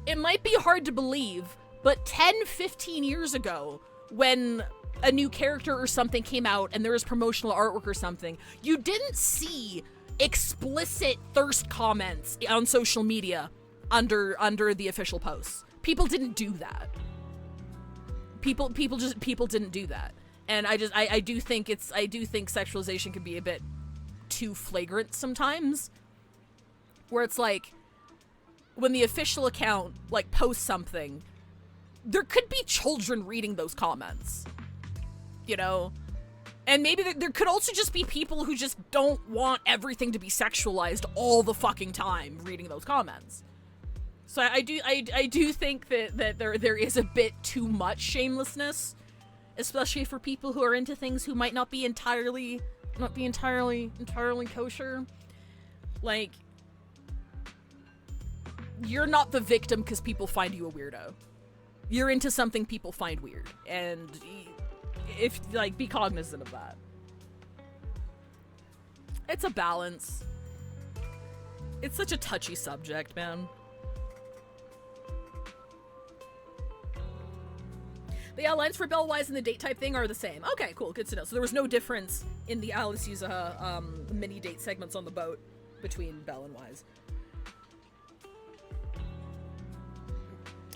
it might be hard to believe, but 10, 15 years ago, when a new character or something came out and there was promotional artwork or something, you didn't see explicit thirst comments on social media under the official posts. People didn't do that. People didn't do that. And I do think sexualization can be a bit too flagrant sometimes, where it's like, when the official account like posts something, there could be children reading those comments, you know? And maybe there could also just be people who just don't want everything to be sexualized all the fucking time reading those comments. So I do think that there is a bit too much shamelessness, especially for people who are into things who might not be entirely kosher. Like, you're not the victim because people find you a weirdo. You're into something people find weird, and if like, be cognizant of that. It's a balance. It's such a touchy subject, man. The outlines for Belle Wise and the date type thing are the same. Okay, cool, good to know. So there was no difference in the Alice Yuzaha mini date segments on the boat between Belle and Wise.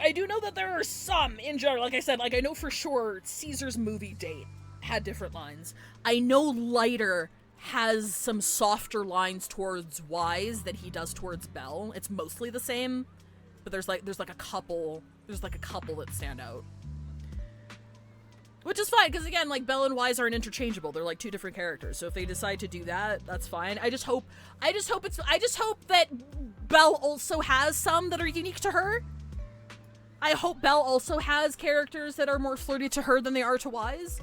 I do know that there are some, in general, like I said, like I know for sure Caesar's movie date had different lines. I know Lighter has some softer lines towards Wise than he does towards Belle. It's mostly the same, but there's like a couple that stand out. Which is fine, because again, like, Belle and Wise aren't interchangeable. They're like two different characters. So if they decide to do that, that's fine. I just hope that Belle also has some that are unique to her. I hope Belle also has characters that are more flirty to her than they are to Wise.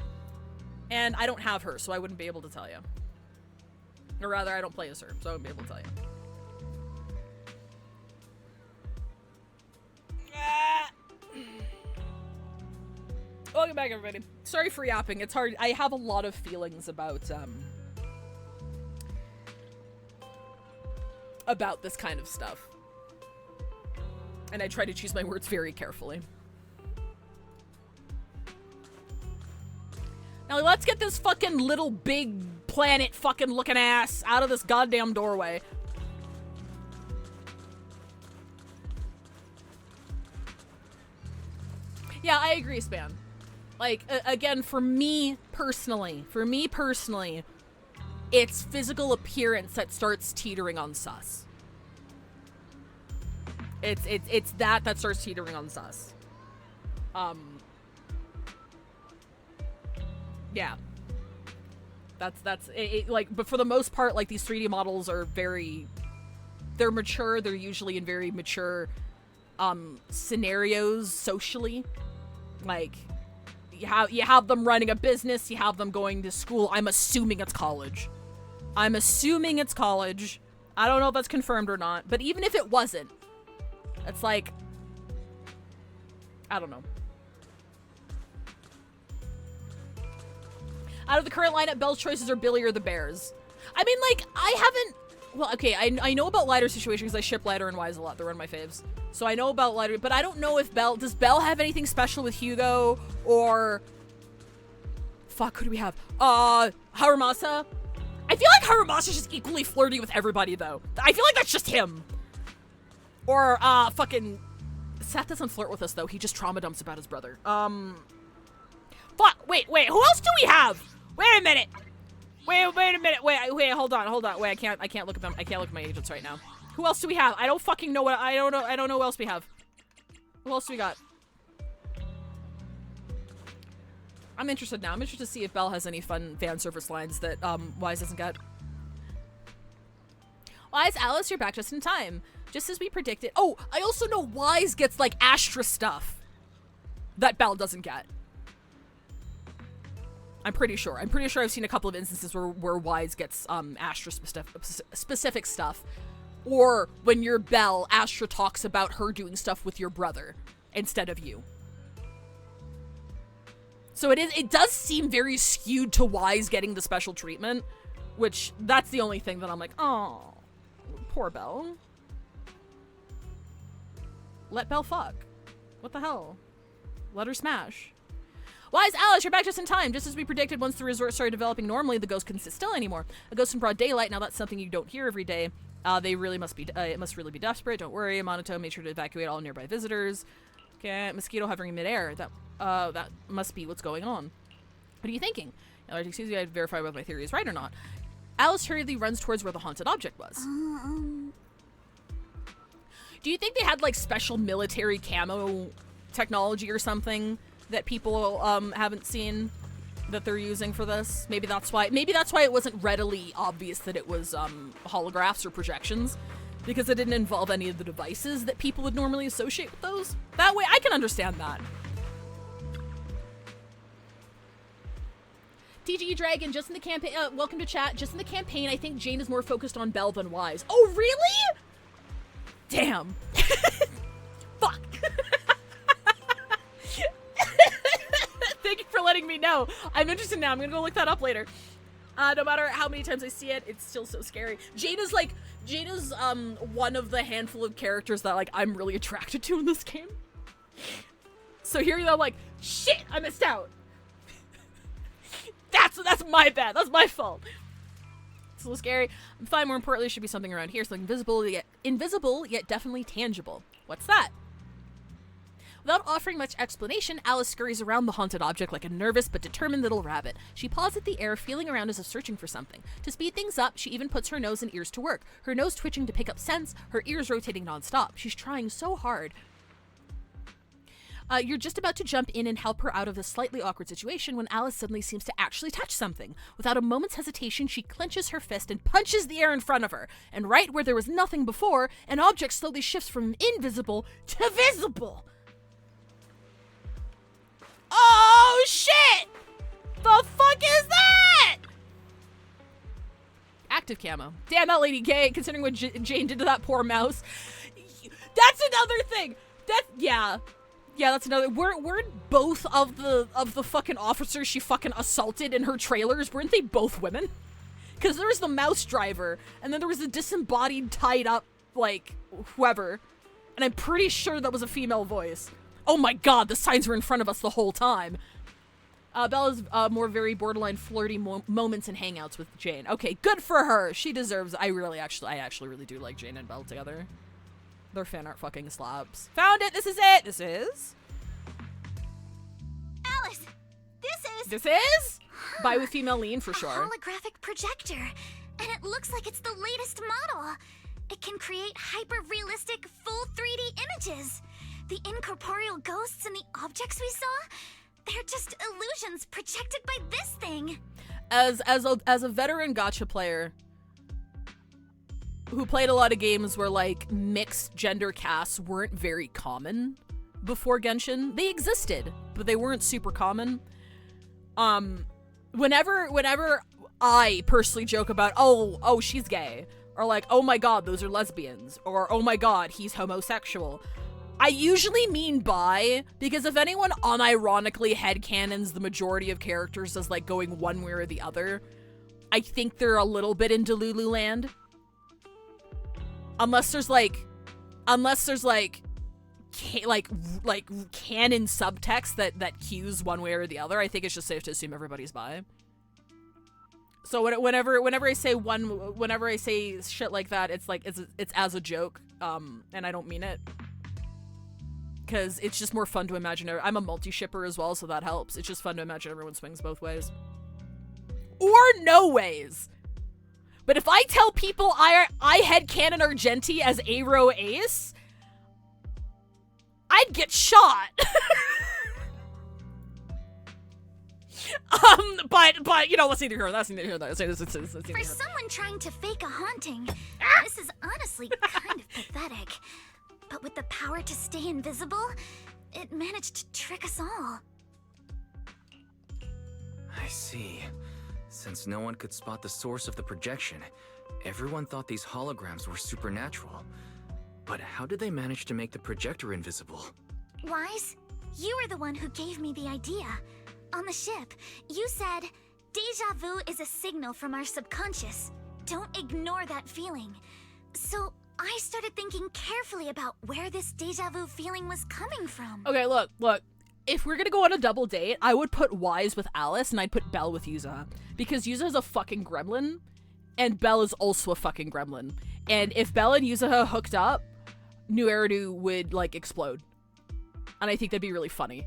And I don't have her, so I wouldn't be able to tell you. Or rather, I don't play as her, so I wouldn't be able to tell you. Welcome back, everybody. Sorry for yapping. It's hard. I have a lot of feelings about this kind of stuff. And I try to choose my words very carefully. Now let's get this fucking little big planet fucking looking ass out of this goddamn doorway. Yeah, I agree, Span. Like, again, for me personally, it's physical appearance that starts teetering on sus. It's that starts teetering on sus. Yeah. That's it, like, but for the most part, like, these 3D models are they're mature. They're usually in very mature scenarios socially. Like, you have them running a business, you have them going to school. I'm assuming it's college. I don't know if that's confirmed or not, but even if it wasn't, it's like, I don't know. Out of the current lineup, Belle's choices are Billy or the Bears. I mean, like, I know about Lighter's situation because I ship Lighter and Wise a lot. They're one of my faves. So I know about Lighter, but I don't know if does Belle have anything special with Hugo or, fuck, who do we have? Haramasa? I feel like Haramasa's just equally flirty with everybody, though. I feel like that's just him. Or, fucking, Seth doesn't flirt with us, though. He just trauma dumps about his brother. Fuck, wait, who else do we have? Wait a minute. Wait a minute. Wait, hold on. Wait, I can't look at them. I can't look at my agents right now. Who else do we have? I don't fucking know I don't know who else we have. Who else do we got? I'm interested now. I'm interested to see if Belle has any fun fan service lines that Wise doesn't get. Wise, Alice, you're back just in time. Just as we predicted. Oh, I also know Wise gets, like, Astra stuff that Belle doesn't get. I'm pretty sure. I'm pretty sure I've seen a couple of instances where Wise gets Astra specific stuff. Or when you're Belle, Astra talks about her doing stuff with your brother instead of you. So it does seem very skewed to Wise getting the special treatment, which that's the only thing that I'm like, oh, poor Belle. Let Belle fuck. What the hell? Let her smash. Wise Alice, you're back just in time. Just as we predicted, once the resort started developing normally, the ghost couldn't sit still anymore. A ghost in broad daylight, now that's something you don't hear every day. They really must be, it must really be desperate. Don't worry. Monotone made sure to evacuate all nearby visitors. Okay, mosquito hovering in midair. That must be what's going on. What are you thinking? Excuse me, I'd verify whether my theory is right or not. Alice hurriedly runs towards where the haunted object was. Do you think they had, like, special military camo technology or something that people haven't seen that they're using for this? Maybe that's why it wasn't readily obvious that it was holographs or projections, because it didn't involve any of the devices that people would normally associate with those. That way, I can understand that. TGE Dragon, just in the campaign, welcome to chat. Just in the campaign, I think Jane is more focused on Belle than Wise. Oh, really? Damn. Fuck. Thank you for letting me know. I'm interested now. I'm gonna go look that up later. No matter how many times I see it, it's still so scary. Jane is one of the handful of characters that, like, I'm really attracted to in this game. So here you go, like, shit, I missed out. That's my bad. That's my fault. It's a little scary. I'm fine. More importantly, should be something around here. Something invisible yet definitely tangible. What's that? Without offering much explanation, Alice scurries around the haunted object like a nervous but determined little rabbit. She paws at the air, feeling around as if searching for something. To speed things up, she even puts her nose and ears to work, her nose twitching to pick up scents, her ears rotating nonstop. She's trying so hard. You're just about to jump in and help her out of this slightly awkward situation when Alice suddenly seems to actually touch something. Without a moment's hesitation, she clenches her fist and punches the air in front of her. And right where there was nothing before, an object slowly shifts from invisible to visible. Oh, shit! The fuck is that? Active camo. Damn, that lady gay, considering what Jane did to that poor mouse. That's another thing. Yeah, that's another. Weren't both of the fucking officers she fucking assaulted in her trailers, weren't they both women? Because there was the mouse driver, and then there was the disembodied, tied up, like, whoever. And I'm pretty sure that was a female voice. Oh my god, the signs were in front of us the whole time. Bella's more very borderline flirty moments and hangouts with Jane. Okay, good for her. She deserves. I actually really do like Jane and Belle together. Their fan art fucking slaps. Found it. This is it. This is. Alice, This is. Buy with female lean for sure. Holographic projector, and it looks like it's the latest model. It can create hyper-realistic, full 3D images. The incorporeal ghosts and the objects we saw, they're just illusions projected by this thing. As a veteran gacha player who played a lot of games where, like, mixed gender casts weren't very common before Genshin, they existed, but they weren't super common. Whenever I personally joke about, oh, she's gay, or like, oh my god, those are lesbians, or oh my god, he's homosexual, I usually mean bi, because if anyone unironically headcanons the majority of characters as, like, going one way or the other, I think they're a little bit in Delulu land. Unless there's canon subtext that cues one way or the other, I think it's just safe to assume everybody's bi. So whenever I say shit like that, it's like it's as a joke, and I don't mean it, because it's just more fun to imagine. I'm a multi-shipper as well, so that helps. It's just fun to imagine everyone swings both ways, or no ways. But if I tell people I headcanon Argenti as Aero Ace, I'd get shot. But you know, let's neither here. That's neither here. That's neither For here. someone trying to fake a haunting, this is honestly kind of pathetic. But with the power to stay invisible, it managed to trick us all. I see. Since no one could spot the source of the projection, everyone thought these holograms were supernatural. But how did they manage to make the projector invisible? Wise, you were the one who gave me the idea. On the ship, you said, "Deja vu is a signal from our subconscious. Don't ignore that feeling." So I started thinking carefully about where this deja vu feeling was coming from. Okay, look. If we're gonna go on a double date, I would put Wise with Alice and I'd put Belle with Yuza. Because Yuza's a fucking gremlin, and Belle is also a fucking gremlin. And if Belle and Yuza hooked up, New Eridu would, like, explode. And I think that'd be really funny.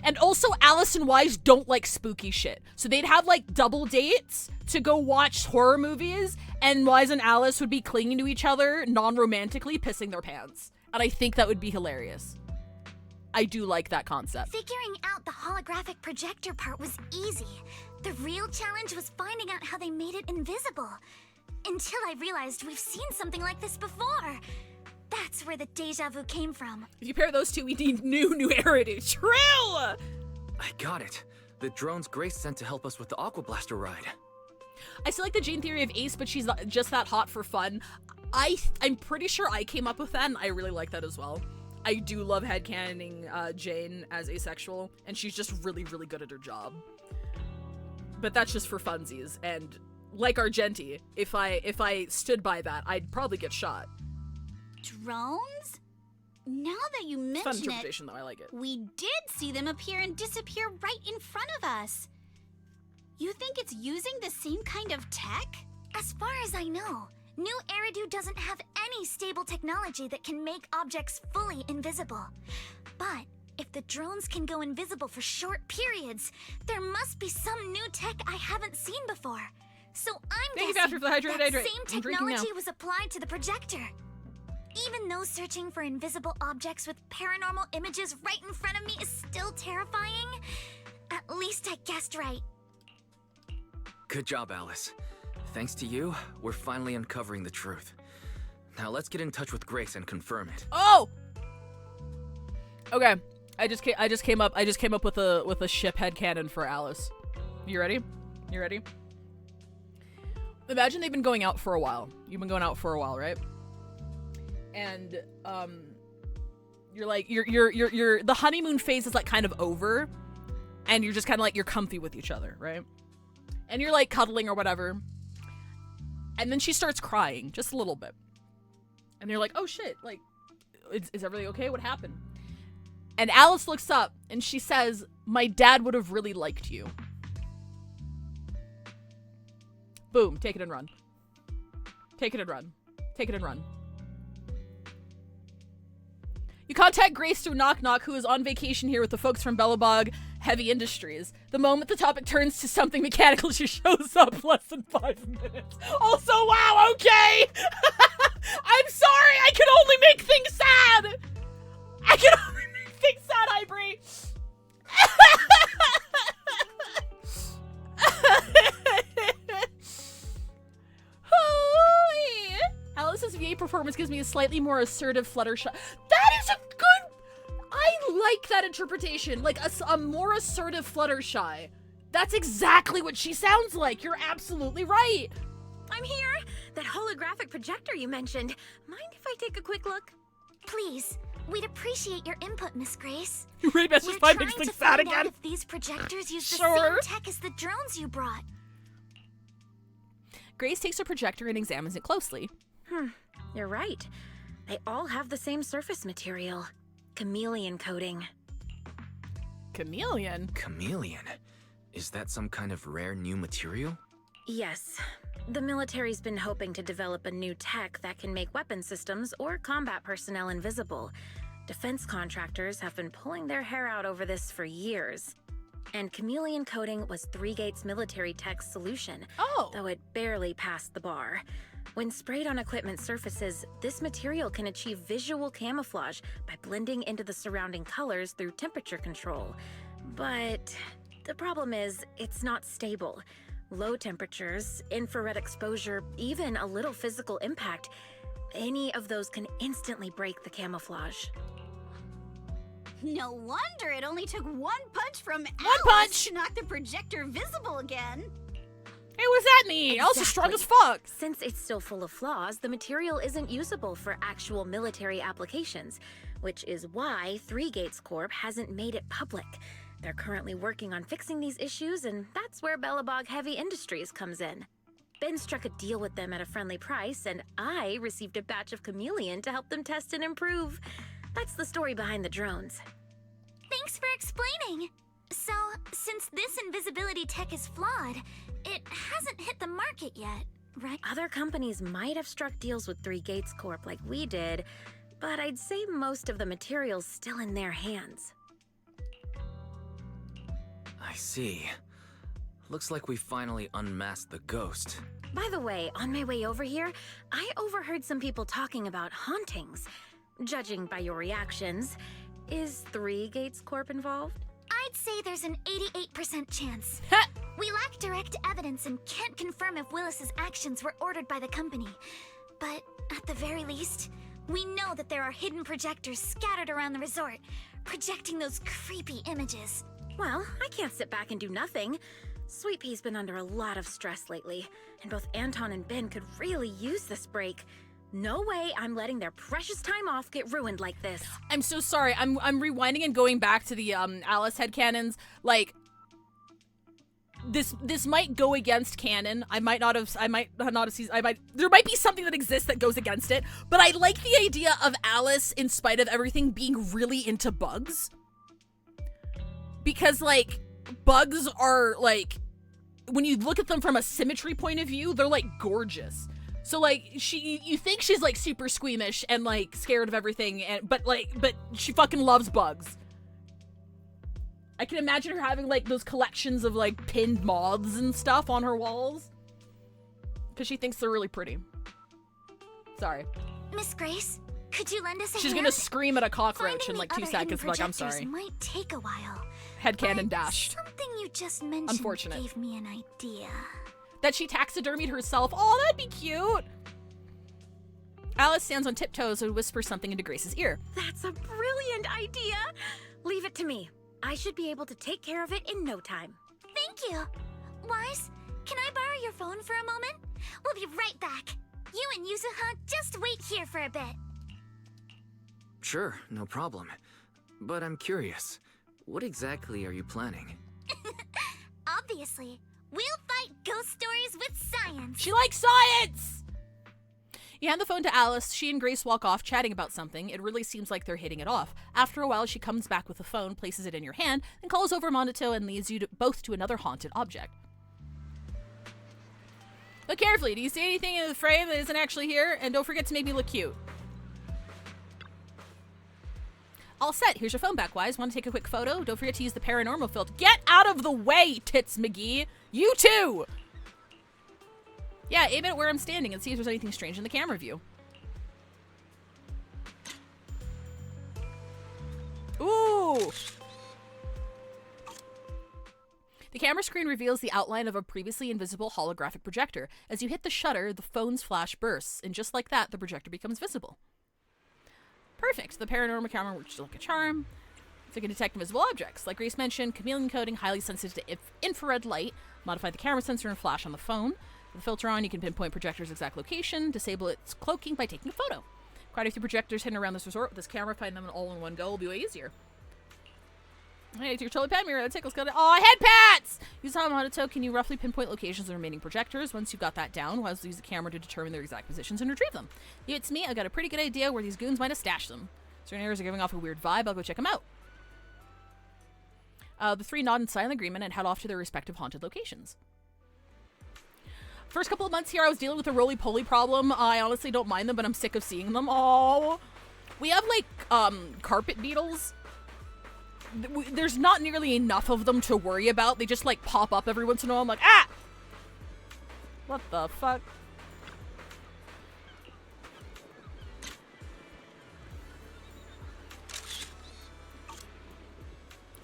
And also, Alice and Wise don't like spooky shit. So they'd have, like, double dates to go watch horror movies, and Wise and Alice would be clinging to each other, non-romantically, pissing their pants. And I think that would be hilarious. I do like that concept. Figuring out the holographic projector part was easy. The real challenge was finding out how they made it invisible. Until I realized we've seen something like this before. That's where the deja vu came from. If you pair those two, we need new Eridu. True! I got it. The drones Grace sent to help us with the Aqua Blaster ride. I still like the Jane theory of Ace, but she's not just that hot for fun. I'm pretty sure I came up with that, and I really like that as well. I do love headcanoning Jane as asexual, and she's just really, really good at her job. But that's just for funsies, and like Argenti, if I stood by that, I'd probably get shot. Drones? Now that you Fun mention interpretation, though. I like it. we did see them appear and disappear right in front of us. You think it's using the same kind of tech? As far as I know, New Eridu doesn't have any stable technology that can make objects fully invisible. But if the drones can go invisible for short periods, there must be some new tech I haven't seen before. So I'm Thank you, guessing Pastor, for the hydrate. that same I'm drinking now. technology was applied to the projector. Even though searching for invisible objects with paranormal images right in front of me is still terrifying, at least I guessed right. Good job, Alice. Thanks to you, we're finally uncovering the truth. Now let's get in touch with Grace and confirm it. Oh! Okay. I just came up with a ship headcanon for Alice. You ready? You ready? Imagine they've been going out for a while. You've been going out for a while, right? And you're like you're the honeymoon phase is like kind of over, and you're just kind of like you're comfy with each other, right? And you're like cuddling or whatever. And then she starts crying just a little bit. And you're like, "Oh shit, like is everything okay? What happened?" And Alice looks up and she says, "My dad would have really liked you." Boom, take it and run. Take it and run. Take it and run. You contact Grace through Knock Knock, who is on vacation here with the folks from Bellabog Heavy Industries. The moment the topic turns to something mechanical, she shows up less than 5 minutes. Also, wow, okay! I'm sorry, I can only make things sad! I can only make things sad, Ivory! Alice's VA performance gives me a slightly more assertive Fluttershy. That is a good... I like that interpretation. Like, a more assertive Fluttershy. That's exactly what she sounds like. You're absolutely right. I'm here. That holographic projector you mentioned. Mind if I take a quick look? Please. We'd appreciate your input, Miss Grace. Rainmaster's Five makes things sad again. If these projectors use the Sure. same tech as the drones you brought. Grace takes her projector and examines it closely. You're right. They all have the same surface material. Chameleon coating. Chameleon? Chameleon? Is that some kind of rare new material? Yes. The military's been hoping to develop a new tech that can make weapon systems or combat personnel invisible. Defense contractors have been pulling their hair out over this for years. And chameleon coating was Three Gates military tech's solution, though it barely passed the bar. When sprayed on equipment surfaces, this material can achieve visual camouflage by blending into the surrounding colors through temperature control. But The problem is, it's not stable. Low temperatures, infrared exposure, even a little physical impact, any of those can instantly break the camouflage. No wonder it only took one punch from One Alice punch! to knock the projector visible again. Hey, what's that mean? Exactly. Also strong as fuck. Since it's still full of flaws, the material isn't usable for actual military applications, which is why Three Gates Corp hasn't made it public. They're currently working on fixing these issues, and that's where Bellabog Heavy Industries comes in. Ben struck a deal with them at a friendly price, and I received a batch of chameleon to help them test and improve. That's the story behind the drones. Thanks for explaining. So, since this invisibility tech is flawed, it hasn't hit the market yet, right? Other companies might have struck deals with Three Gates Corp like we did, but I'd say most of the material's still in their hands. I see. Looks like we finally unmasked the ghost. By the way, on my way over here, I overheard some people talking about hauntings. Judging by your reactions, is Three Gates Corp involved? I'd say there's an 88% chance. We lack direct evidence and can't confirm if Willis's actions were ordered by the company. But at the very least, we know that there are hidden projectors scattered around the resort, projecting those creepy images. Well, I can't sit back and do nothing. Sweet Pea's been under a lot of stress lately, and both Anton and Ben could really use this break. No way I'm letting their precious time off get ruined like this. I'm so sorry. I'm rewinding and going back to the Alice headcanons. Like, this might go against canon. There might be something that exists that goes against it, but I like the idea of Alice, in spite of everything, being really into bugs. Because, like, bugs are, like, when you look at them from a symmetry point of view, they're, like, gorgeous. So, like, you think she's, like, super squeamish and, like, scared of everything, but she fucking loves bugs. I can imagine her having, like, those collections of, like, pinned moths and stuff on her walls. Because she thinks they're really pretty. Sorry. Miss Grace, could you lend us a She's hand? gonna scream at a cockroach Finding in, like, the 2 other seconds, hidden like, I'm projectors sorry. might take a while. Headcanon dash. Something you just mentioned Unfortunate. gave me an idea. That she taxidermied herself. Oh, that'd be cute. Alice stands on tiptoes and whispers something into Grace's ear. That's a brilliant idea! Leave it to me. I should be able to take care of it in no time. Thank you. Wise, can I borrow your phone for a moment? We'll be right back. You and Yuzuha just wait here for a bit. Sure, no problem. But I'm curious, what exactly are you planning? Obviously, we'll fight ghost stories with science. She likes science! You hand the phone to Alice. She and Grace walk off, chatting about something. It really seems like they're hitting it off. After a while, she comes back with the phone, places it in your hand, and calls over Monito and leads you both to another haunted object. Look carefully. Do you see anything in the frame that isn't actually here? And don't forget to make me look cute. All set. Here's your phone back, Wise. Want to take a quick photo? Don't forget to use the paranormal filter. Get out of the way, Tits McGee! You too! Yeah, aim it where I'm standing and see if there's anything strange in the camera view. Ooh! The camera screen reveals the outline of a previously invisible holographic projector. As you hit the shutter, the phone's flash bursts, and just like that, the projector becomes visible. Perfect. The paranormal camera works like a charm. So it can detect invisible objects. Like Grace mentioned, chameleon coating, highly sensitive to infrared light. Modify the camera sensor and flash on the phone. With the filter on, you can pinpoint projector's exact location. Disable its cloaking by taking a photo. Quite a few projectors hidden around this resort. With this camera, find them all in one go will be way easier. Hey, it's your totally pet mirror. That tickles. Oh, head pats! Use Monito. Can you roughly pinpoint locations of the remaining projectors? Once you've got that down, we'll use the camera to determine their exact positions and retrieve them. Leave it to me. I've got a pretty good idea where these goons might have stashed them. Certain areas are giving off a weird vibe. I'll go check them out. The three nod in silent agreement and head off to their respective haunted locations. First couple of months here, I was dealing with a roly-poly problem. I honestly don't mind them, but I'm sick of seeing them. Oh, we have, like, carpet beetles. There's not nearly enough of them to worry about. They just, like, pop up every once in a while. I'm like, ah! What the fuck?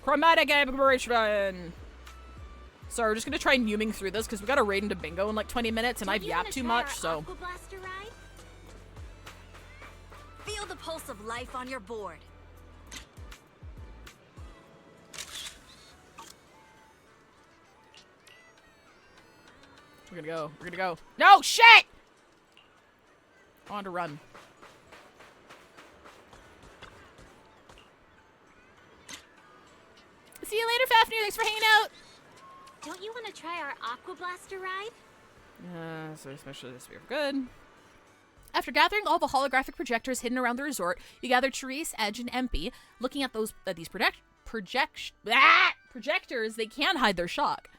Chromatic aberration! So we're just gonna try numing through this because we got a raid into bingo in like 20 minutes and I've yapped too much, so. Blaster ride? Feel the pulse of life on your board. We're gonna go. No, shit! On to run. See you later, Fafnir. Thanks for hanging out. Don't you want to try our Aqua Blaster ride? So especially this we're good. After gathering all the holographic projectors hidden around the resort, you gather Therese, Edge, and Empy. Looking at these projectors, they can hide their shock.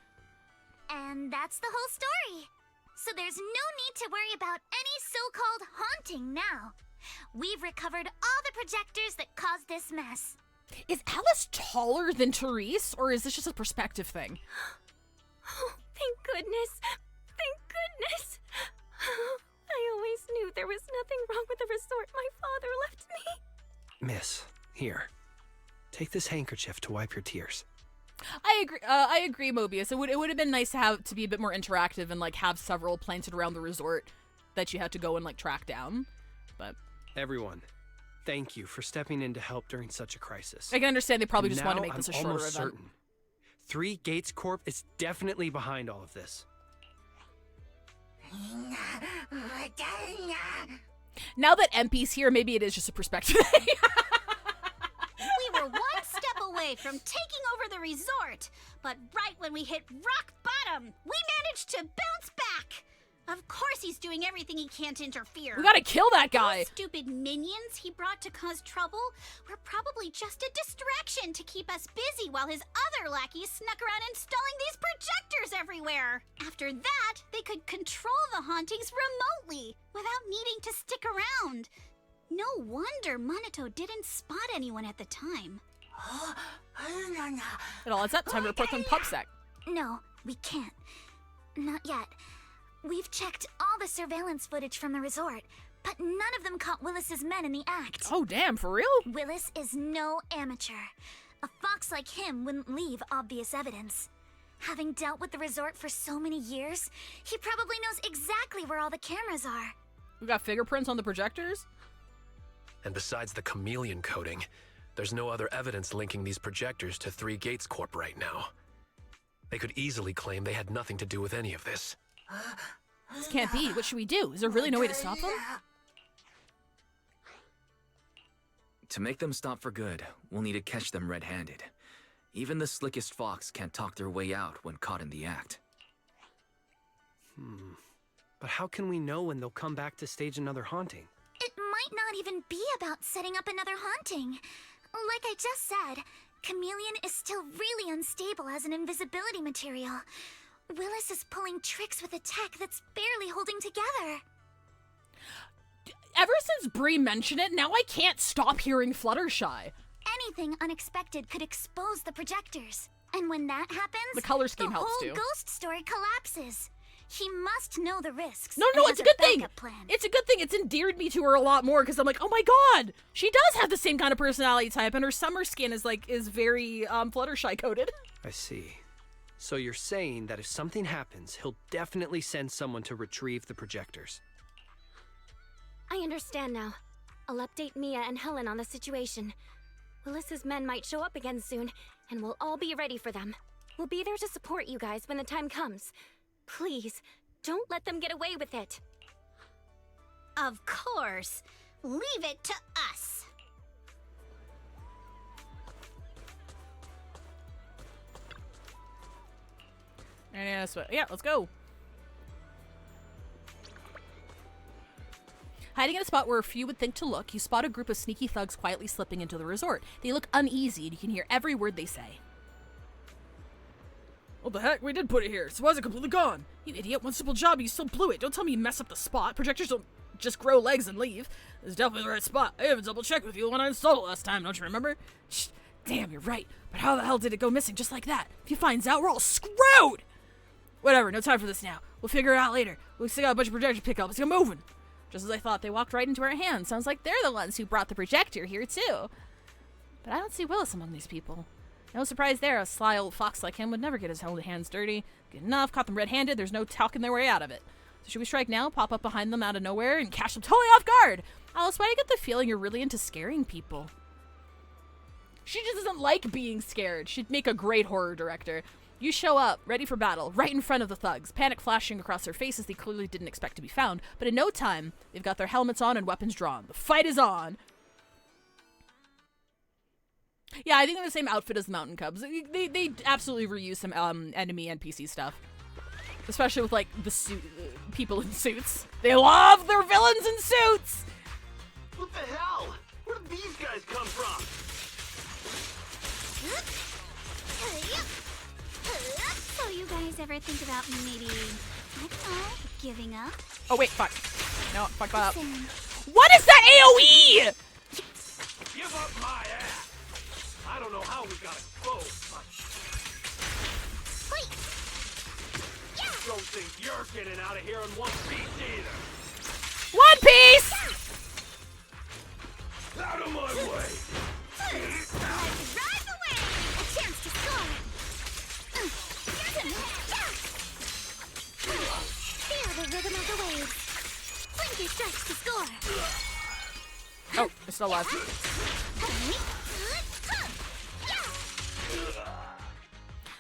And that's the whole story. So there's no need to worry about any so-called haunting now. We've recovered all the projectors that caused this mess. Is Alice taller than Therese, or is this just a perspective thing? Oh, thank goodness. Thank goodness. I always knew there was nothing wrong with the resort my father left me. Miss, here. Take this handkerchief to wipe your tears. I agree, Mobius. It would have been nice to be a bit more interactive and like have several planted around the resort that you had to go and like track down. But everyone, thank you for stepping in to help during such a crisis. I can understand they probably just now want to make this a shorter almost event. Certain. 3 Gates Corp is definitely behind all of this. Now that Empy's here, maybe it is just a perspective. We were one step away from taking over the resort, but right when we hit rock bottom, we managed to bounce back. Of course he's doing everything he can to interfere. We gotta kill that guy. Those stupid minions he brought to cause trouble were probably just a distraction to keep us busy while his other lackeys snuck around installing these projectors everywhere. After that, they could control the hauntings remotely without needing to stick around. No wonder Monato didn't spot anyone at the time. It all adds up. Time to report them PubSec. No, we can't. Not yet. We've checked all the surveillance footage from the resort, but none of them caught Willis's men in the act. Oh, damn, for real? Willis is no amateur. A fox like him wouldn't leave obvious evidence. Having dealt with the resort for so many years, he probably knows exactly where all the cameras are. We got fingerprints on the projectors? And besides the chameleon coating, there's no other evidence linking these projectors to 3 Gates Corp right now. They could easily claim they had nothing to do with any of this. This can't be. What should we do? Is there really no way to stop them? To make them stop for good, we'll need to catch them red-handed. Even the slickest fox can't talk their way out when caught in the act. But how can we know when they'll come back to stage another haunting? It might not even be about setting up another haunting. Like I just said, Chameleon is still really unstable as an invisibility material. Willis is pulling tricks with a tech that's barely holding together. Ever since Bree mentioned it, now I can't stop hearing Fluttershy. Anything unexpected could expose the projectors. And when that happens, the color scheme helps the too. whole ghost story collapses. He must know the risks. No, and it's a has good thing. backup plan. It's a good thing. It's endeared me to her a lot more because I'm like, oh my god, she does have the same kind of personality type, and her summer skin is very Fluttershy coated. I see. So you're saying that if something happens, he'll definitely send someone to retrieve the projectors. I understand now. I'll update Mia and Helen on the situation. Willis's men might show up again soon, and we'll all be ready for them. We'll be there to support you guys when the time comes. Please, don't let them get away with it. Of course. Leave it to us. Yeah, let's go. Hiding in a spot where few would think to look, you spot a group of sneaky thugs quietly slipping into the resort. They look uneasy, and you can hear every word they say. What the heck? We did put it here, so why is it completely gone? You idiot, one simple job, you still blew it. Don't tell me you mess up the spot. Projectors don't just grow legs and leave. This is definitely the right spot. I even double-checked with you when I installed it last time, don't you remember? Shh, damn, you're right. But how the hell did it go missing just like that? If he finds out, we're all screwed! Whatever, no time for this now. We'll figure it out later. We still got a bunch of projectors to pick up. Let's get moving. Just as I thought, they walked right into our hands. Sounds like they're the ones who brought the projector here, too. But I don't see Willis among these people. No surprise there, a sly old fox like him would never get his own hands dirty. Good enough, caught them red-handed, there's no talking their way out of it. So should we strike now, pop up behind them out of nowhere, and catch them totally off guard? Alice, why do you get the feeling you're really into scaring people? She just doesn't like being scared. She'd make a great horror director. You show up, ready for battle, right in front of the thugs, panic flashing across their faces they clearly didn't expect to be found, but in no time, they've got their helmets on and weapons drawn. The fight is on! Yeah, I think they're the same outfit as the Mountain Cubs. They absolutely reuse some enemy NPC stuff. Especially with, like, the suit, people in suits. They love their villains in suits! What the hell? Where did these guys come from? So you guys ever think about maybe, I don't know, giving up? Oh, wait, fuck. No, fuck that up. Listen. What is that AoE?! Give up my ass! I don't know how we got exposed, but... Wait! Yeah! Don't think you're getting out of here in one piece either! One Piece! Out of my way! Drive away! A chance to score! Feel the rhythm of the waves! Blinker strikes to score! Oh, it's still alive.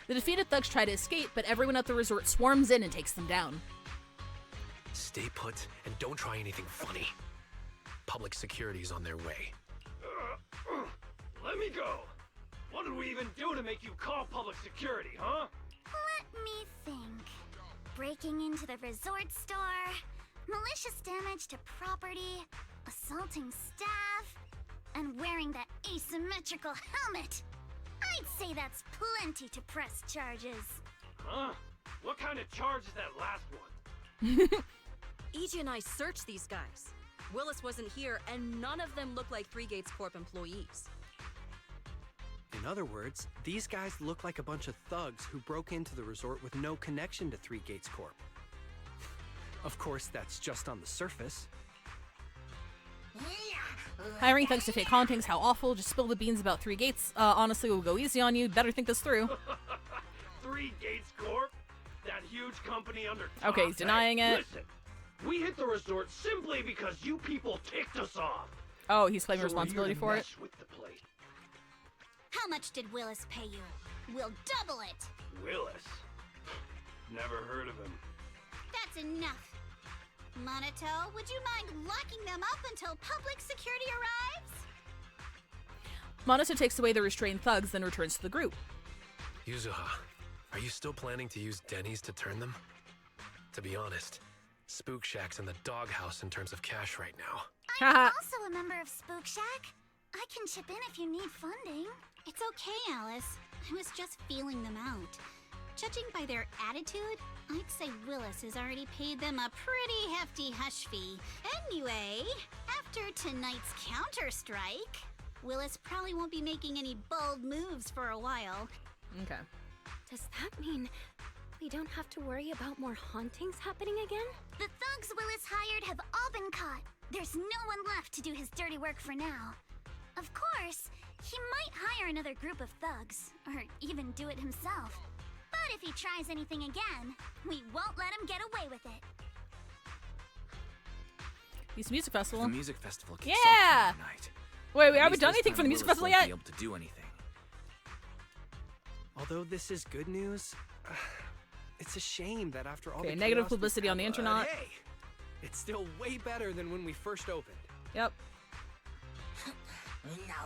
The defeated thugs try to escape, but everyone at the resort swarms in and takes them down. Stay put and don't try anything funny. Public security's on their way. Let me go! What did we even do to make you call public security, huh? Let me think. Breaking into the resort store, malicious damage to property, assaulting staff, and wearing that asymmetrical helmet. I'd say that's plenty to press charges. Huh? What kind of charge is that last one? EJ and I searched these guys. Willis wasn't here, and none of them look like Three Gates Corp employees. In other words, these guys look like a bunch of thugs who broke into the resort with no connection to Three Gates Corp. Of course, that's just on the surface. Hiring thugs to fake hauntings, how awful. Just spill the beans about Three Gates. Honestly, we'll go easy on you. Better think this through. Three Gates Corp? That huge company under Okay, he's denying it. Listen, we hit the resort simply because you people ticked us off. Oh, he's claiming responsibility for it? With the place. How much did Willis pay you? We'll double it! Willis? Never heard of him. That's enough. Monato, would you mind locking them up until public security arrives? Monato takes away the restrained thugs, then returns to the group. Yuzuha, are you still planning to use Denny's to turn them? To be honest, Spook Shack's in the doghouse in terms of cash right now. I'm also a member of Spook Shack. I can chip in if you need funding. It's okay, Alice. I was just feeling them out. Judging by their attitude, I'd say Willis has already paid them a pretty hefty hush fee. Anyway, after tonight's counter-strike, Willis probably won't be making any bold moves for a while. Okay. Does that mean we don't have to worry about more hauntings happening again? The thugs Willis hired have all been caught. There's no one left to do his dirty work for now. Of course, he might hire another group of thugs, or even do it himself. But if he tries anything again, we won't let him get away with it. He's music festival. The music festival kicks yeah! off tonight. Wait, At have we least done this anything for time the music Willis festival won't yet? be able to do anything. Although this is good news, it's a shame that after all Okay, the negative chaos we've publicity on the had, internet. hey, it's still way better than when we first opened. Yep.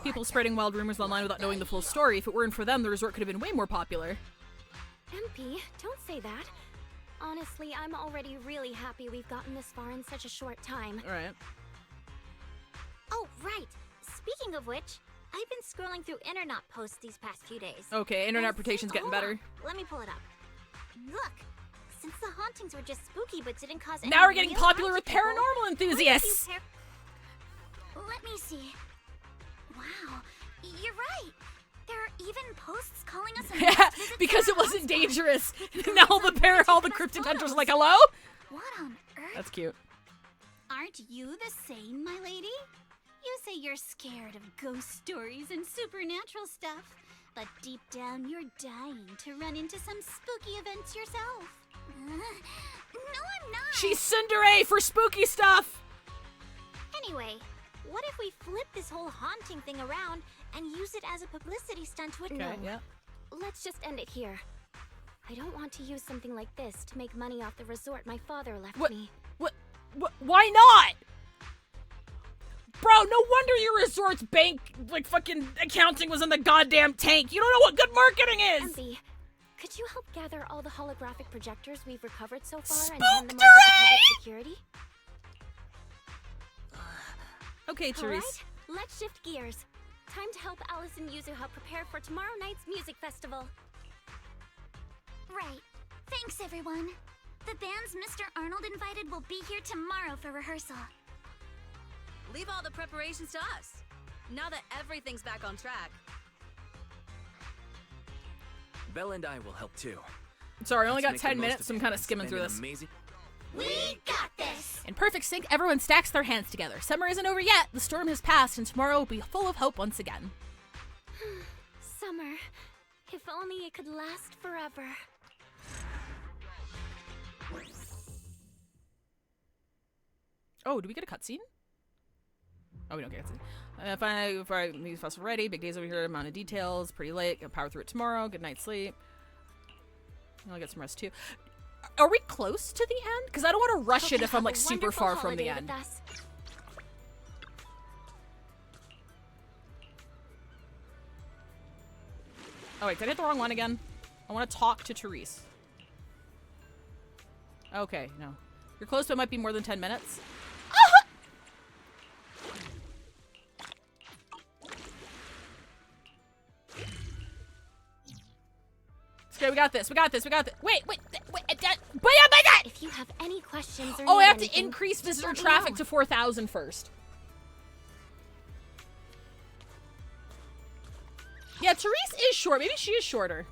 People spreading wild rumors online without knowing the full story. If it weren't for them, the resort could have been way more popular. MP, don't say that. Honestly, I'm already really happy we've gotten this far in such a short time. Alright. Oh, right. Speaking of which, I've been scrolling through internet posts these past few days. Okay, internet protection's getting Hold on. better. Let me pull it up. Look, since the hauntings were just spooky but didn't cause any Now we're getting real popular harm with to people, paranormal enthusiasts! Let me see. Wow, you're right. There are even posts calling us a Yeah, because it wasn't dangerous. Now all the cryptid hunters are like, hello? What on earth? That's cute. Aren't you the same, my lady? You say you're scared of ghost stories and supernatural stuff. But deep down, you're dying to run into some spooky events yourself. No, I'm not. She's Cinderella for spooky stuff! Anyway, what if we flip this whole haunting thing around and use it as a publicity stunt to Okay, yeah. Let's just end it here. I don't want to use something like this to make money off the resort my father left me. Why not? Bro, no wonder your resort's bank, like, fucking accounting was in the goddamn tank. You don't know what good marketing is! Emby, could you help gather all the holographic projectors we've recovered so far and Spook hand them over to public security? Okay, All Therese. right, let's shift gears. Time to help Alice and Yuzuha prepare for tomorrow night's music festival. Right. Thanks, everyone. The bands Mr. Arnold invited will be here tomorrow for rehearsal. Leave all the preparations to us. Now that everything's back on track. Bella and I will help too. Sorry, I only Let's got make the 10 most minutes, of so I'm it kind of and skimming spend through an this. amazing- We got this! In perfect sync, everyone stacks their hands together. Summer isn't over yet. The storm has passed, and tomorrow will be full of hope once again. Summer. If only it could last forever. Oh, do we get a cutscene? Oh, we don't get a cutscene. Finally, music festival ready. Big days over here. Amount of details. Pretty late. Gonna power through it tomorrow. Good night's sleep. I'll get some rest too. Are we close to the end? Because I don't want to rush it if I'm like super far from the end. Oh wait, did I hit the wrong one again? I want to talk to Therese. Okay, no. You're close, but it might be more than 10 minutes. Okay, we got this. We got this. We got this. Wait. If you have any questions or Oh, I need have to anything, increase just visitor let me traffic know. to 4,000 first. Yeah, Therese is short. Maybe she is shorter.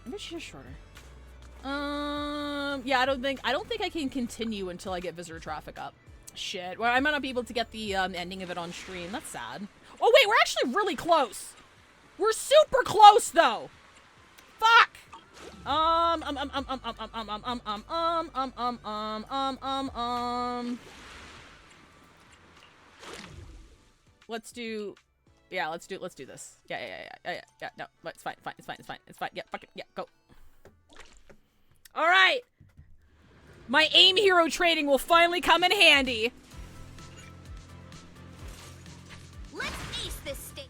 Maybe she is shorter. Yeah, I don't think I can continue until I get visitor traffic up. Shit. Well, I might not be able to get the ending of it on stream. That's sad. Oh wait, we're actually really close. We're super close though. Fuck. Let's do this. Yeah. No, it's fine. It's fine. Yeah, fuck it. Yeah, go. All right. My aim hero training will finally come in handy. Let's ace this state.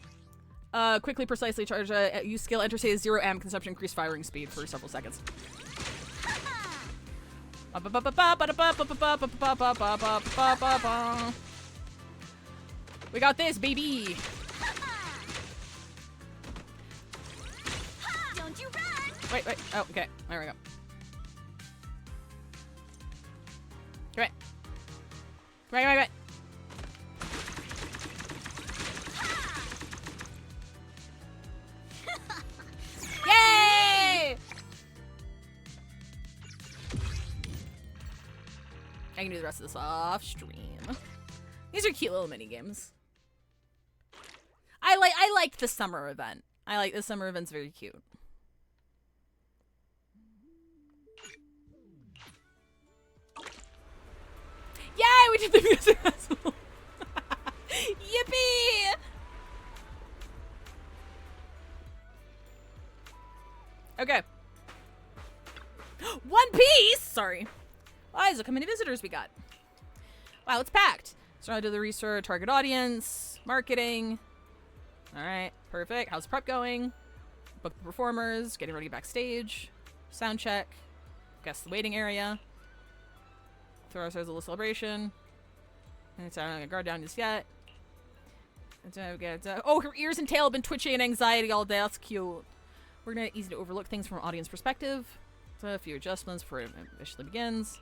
Quickly, precisely charge use skill, enter say 0 amp consumption, increase firing speed for several seconds. We got this, baby. Don't you run! Wait. Oh, okay. There we go. Come on. Right. Yay! I can do the rest of this off stream. These are cute little mini games. I like the summer event. I like the summer event's very cute. Yay! We did the music festival. Yippee! Okay. One Piece! Sorry. Wow, look how many visitors we got. Wow, it's packed. So I do the research, target audience, marketing. Alright, perfect. How's prep going? Book the performers, getting ready backstage, sound check, guess the waiting area. Throw ourselves a little celebration. And it's not gonna guard down just yet. Oh, her ears and tail have been twitching in anxiety all day. That's cute. We're gonna easy to overlook things from an audience perspective. So a few adjustments before it officially begins.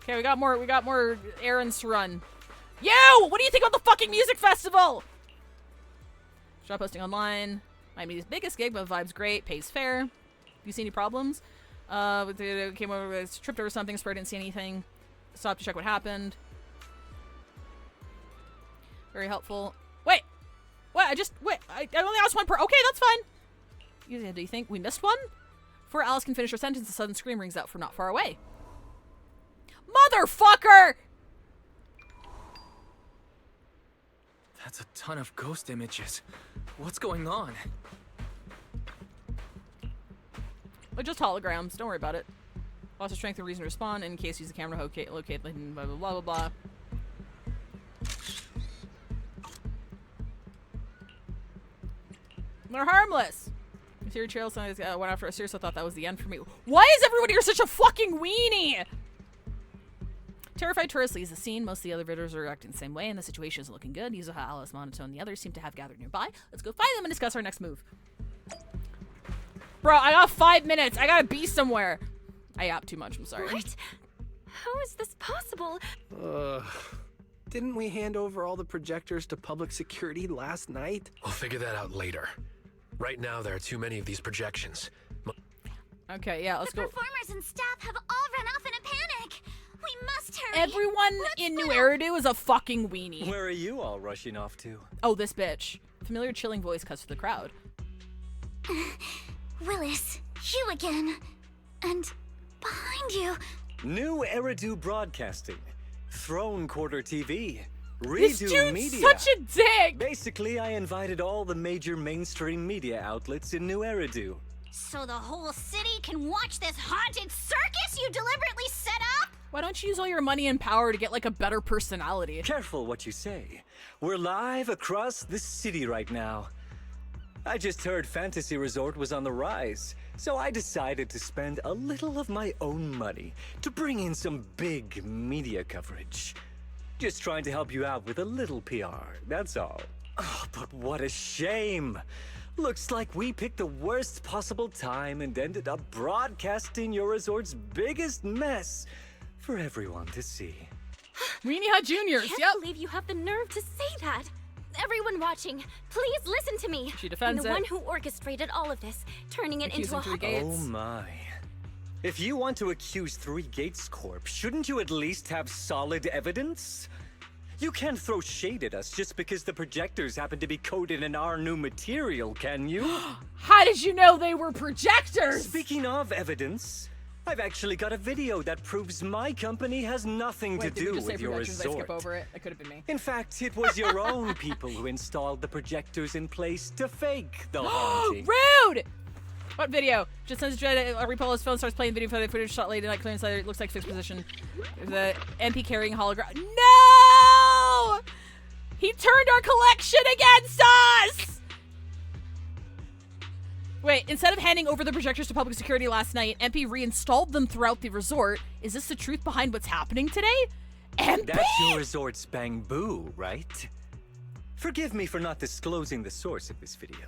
Okay, we got more errands to run. Yo! What do you think about the fucking music festival? Job posting online. Might be his biggest gig, but vibe's great. Pays fair. Do you see any problems? Came over, tripped over something, Spur didn't see anything. Stopped to check what happened. Very helpful. Wait! I only asked one per. Okay, that's fine. Do you think we missed one? Before Alice can finish her sentence, a sudden scream rings out from not far away. Motherfucker! That's a ton of ghost images. What's going on? They're just holograms. Don't worry about it. Loss of strength and reason to respond. In case use the camera to locate blah blah blah blah blah. They're harmless. Serial trail signs went after. I seriously thought that was the end for me. Why is everyone here such a fucking weenie? Terrified tourist leaves the scene. Most of the other visitors are acting the same way, and the situation isn't looking good. Yuzuha, Alice, Monotone, and the others seem to have gathered nearby. Let's go find them and discuss our next move. Bro, I got 5 minutes. I gotta be somewhere. I yapped too much. I'm sorry. What? How is this possible? Didn't we hand over all the projectors to public security last night? We'll figure that out later. Right now, there are too many of these projections. Okay, yeah, let's go. The performers and staff have all run off in a panic. We must hurry. Everyone in New Eridu is a fucking weenie. Where are you all rushing off to? Oh, this bitch. Familiar chilling voice cuts through the crowd. Willis, you again. And behind you. New Eridu Broadcasting. Throne Quarter TV. This Redo dude's Media. such a dick! Basically, I invited all the major mainstream media outlets in New Eridu. So the whole city can watch this haunted circus you deliberately set up? Why don't you use all your money and power to get like a better personality? Careful what you say. We're live across the city right now. I just heard Fantasy Resort was on the rise, so I decided to spend a little of my own money to bring in some big media coverage. Just trying to help you out with a little PR, that's all. Oh, but what a shame. Looks like we picked the worst possible time and ended up broadcasting your resort's biggest mess for everyone to see. Weenie Hut Juniors, I can't yep. believe you have the nerve to say that. Everyone watching, please listen to me. She defends I'm the it. one who orchestrated all of this, turning it into a Oh my. If you want to accuse Three Gates Corp, shouldn't you at least have solid evidence? You can't throw shade at us just because the projectors happen to be coated in our new material, can you? How did you know they were projectors? Speaking of evidence, I've actually got a video that proves my company has nothing to do with your I resort. skip over it. It could have been me. In fact, it was your own people who installed the projectors in place to fake the haunting. Rude! What video? Just sends Repolo's phone, starts playing video footage shot late at night, clearance later. It looks like fixed position. The MP carrying a hologram. No! He turned our collection against us! Wait, instead of handing over the projectors to public security last night, MP reinstalled them throughout the resort. Is this the truth behind what's happening today? MP? That's your resort's Bamboo, right? Forgive me for not disclosing the source of this video,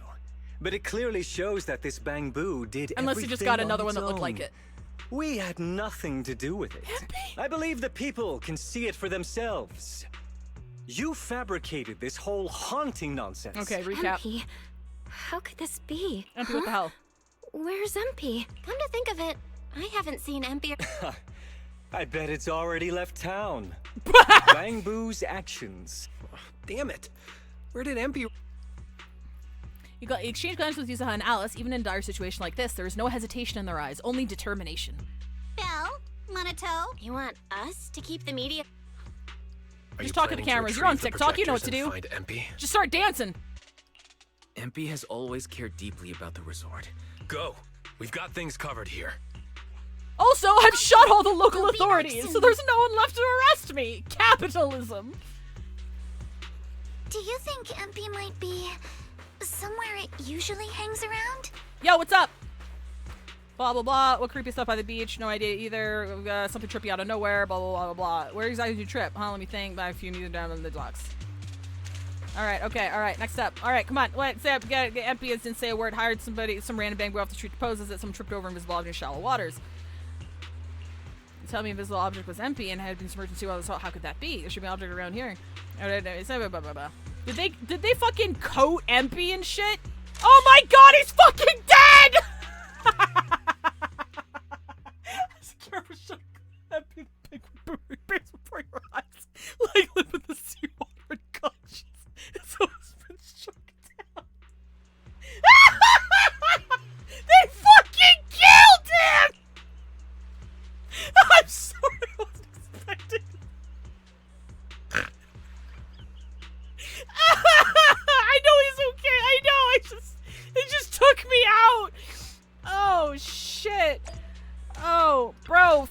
but it clearly shows that this Bamboo did Unless he just got another one that looked like it. We had nothing to do with it. I believe the people can see it for themselves. You fabricated this whole haunting nonsense. Okay, recap. MP, how could this be? MP, what the hell? Where's MP? Come to think of it, I haven't seen MP. I bet it's already left town. Bamboo's actions. Damn it. Where did MP... You got exchange glances with Yuzuha and Alice. Even in a dire situation like this, there is no hesitation in their eyes, only determination. Belle? Monato? You want us to keep the media? Just talk to the cameras. You're on TikTok. You know what to do. Find MP? Just start dancing. MP has always cared deeply about the resort. Go. We've got things covered here. Also, I've shot all the local authorities, so there's no one left to arrest me. Capitalism. Do you think MP might be somewhere it usually hangs around? Yo, what's up? Blah, blah, blah. What creepy stuff by the beach? No idea either. Something trippy out of nowhere. Blah, blah, blah, blah, blah. Where exactly did you trip? Huh, let me think. By a few meters down in the docks. Alright, okay, alright. Next up. Alright, come on. What? Say up. Get MP didn't say a word. Hired somebody, some random bang boy off the street proposes that someone tripped over invisible object in shallow waters. You tell me invisible object was MP and had been submerged in seawater. So how could that be? There should be an object around here. Alright, blah, blah, blah. Did they fucking coat MP and shit? Oh my god, he's fucking dead! Camera shot MP big booty face before your eyes. Like living the seawater unconscious. It's always been shocked.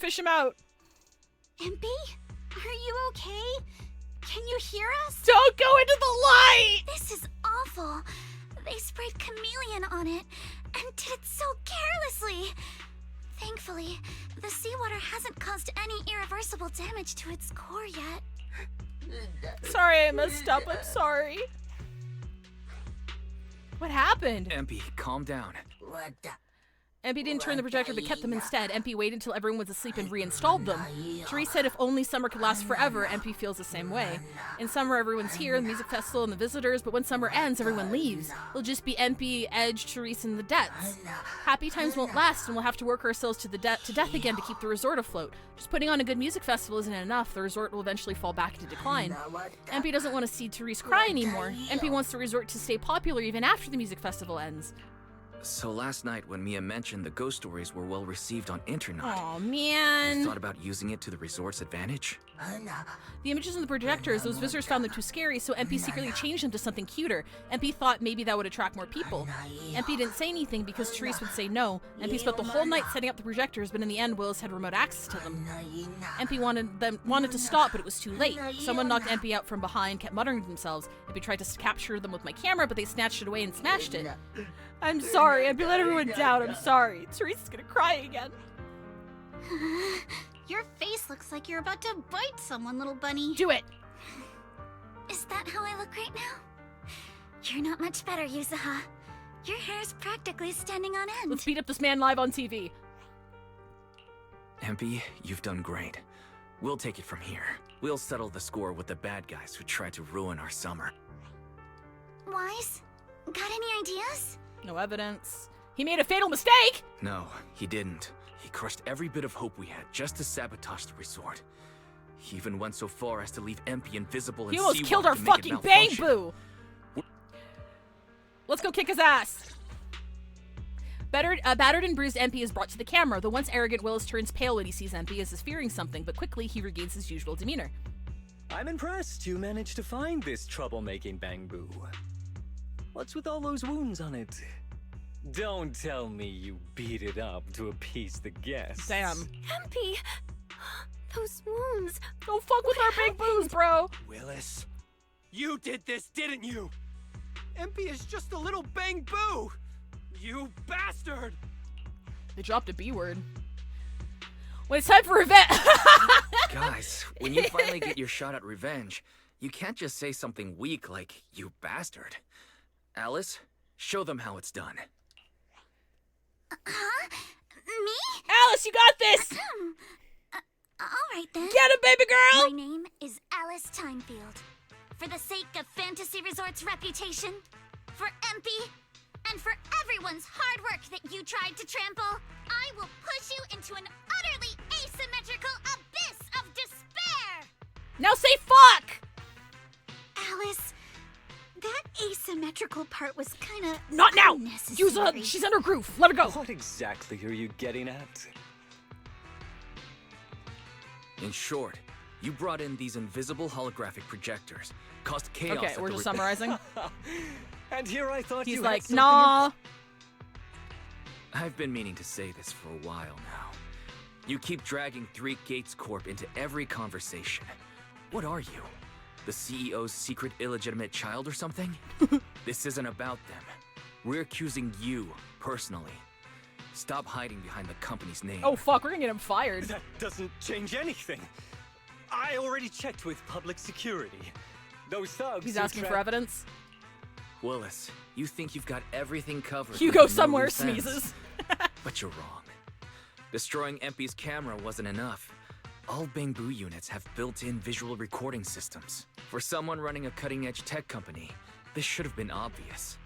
fish him out. Impy? Are you okay? Can you hear us? Don't go into the light! This is awful. They sprayed chameleon on it and did it so carelessly. Thankfully, the seawater hasn't caused any irreversible damage to its core yet. Sorry, I messed up. I'm sorry. What happened? Empy, calm down. Empy didn't turn the projector but kept them instead. Empy waited until everyone was asleep and reinstalled them. Therese said if only summer could last forever, Empy feels the same way. In summer, everyone's here, the music festival and the visitors, but when summer ends, everyone leaves. It'll just be Empy, Edge, Therese, and the Debts. Happy times won't last, and we'll have to work ourselves to death again to keep the resort afloat. Just putting on a good music festival isn't enough. The resort will eventually fall back into decline. Empy doesn't want to see Therese cry anymore. Empy wants the resort to stay popular even after the music festival ends. So last night when Mia mentioned the ghost stories were well received on internet, Aw, man. you thought about using it to the resort's advantage? The images in the projectors, those visitors found them too scary, so MP secretly changed them to something cuter. MP thought maybe that would attract more people. MP didn't say anything because Therese would say no. MP spent the whole night setting up the projectors, but in the end, Willis had remote access to them. MP wanted to stop, but it was too late. Someone knocked MP out from behind, kept muttering to themselves. MP tried to capture them with my camera, but they snatched it away and smashed it. I'm sorry, MP let everyone down, I'm sorry. Therese is gonna cry again. Your face looks like you're about to bite someone, little bunny. Do it! Is that how I look right now? You're not much better, Yuzuha. Your hair's practically standing on end. Let's beat up this man live on TV. Empy, you've done great. We'll take it from here. We'll settle the score with the bad guys who tried to ruin our summer. Wise? Got any ideas? No evidence. He made a fatal mistake! No, he didn't. He crushed every bit of hope we had just to sabotage the resort. He even went so far as to leave Empy invisible and he almost seawater killed our to make it fucking malfunction. Bang Boo! Let's go kick his ass! Battered and bruised Empy is brought to the camera. The once arrogant Willis turns pale when he sees Empy as is fearing something, but quickly he regains his usual demeanor. I'm impressed you managed to find this troublemaking Bang Boo. What's with all those wounds on it? Don't tell me you beat it up to appease the guests. Damn. Empy! Those wounds. Don't fuck with our big boos, bro! Willis, you did this, didn't you? Empy is just a little Bang Boo! You bastard! They dropped a B word. When it's time for revenge! Guys, when you finally get your shot at revenge, you can't just say something weak like, you bastard. Alice, show them how it's done. Huh? Me? Alice, you got this! Alright then. Get him, baby girl! My name is Alice Timefield. For the sake of Fantasy Resort's reputation, for Empy, and for everyone's hard work that you tried to trample, I will push you into an utterly asymmetrical abyss of despair! Now say fuck! Alice, that asymmetrical part was kinda Not now! unnecessary. She's under groove. Let her go. What exactly are you getting at? In short, you brought in these invisible holographic projectors, caused chaos. Okay, we're just summarizing. And here I thought he's you like, had something nah. I've been meaning to say this for a while now. You keep dragging Three Gates Corp into every conversation. What are you? The CEO's secret illegitimate child or something? This isn't about them. We're accusing you, personally. Stop hiding behind the company's name. Oh fuck, we're gonna get him fired. That doesn't change anything. I already checked with public security. Those thugs. He's who asking for evidence. Willis, you think you've got everything covered. Hugo with no somewhere loose ends. sneezes. But you're wrong. Destroying Empy's camera wasn't enough. All Bang Boo units have built-in visual recording systems. For someone running a cutting-edge tech company, this should have been obvious.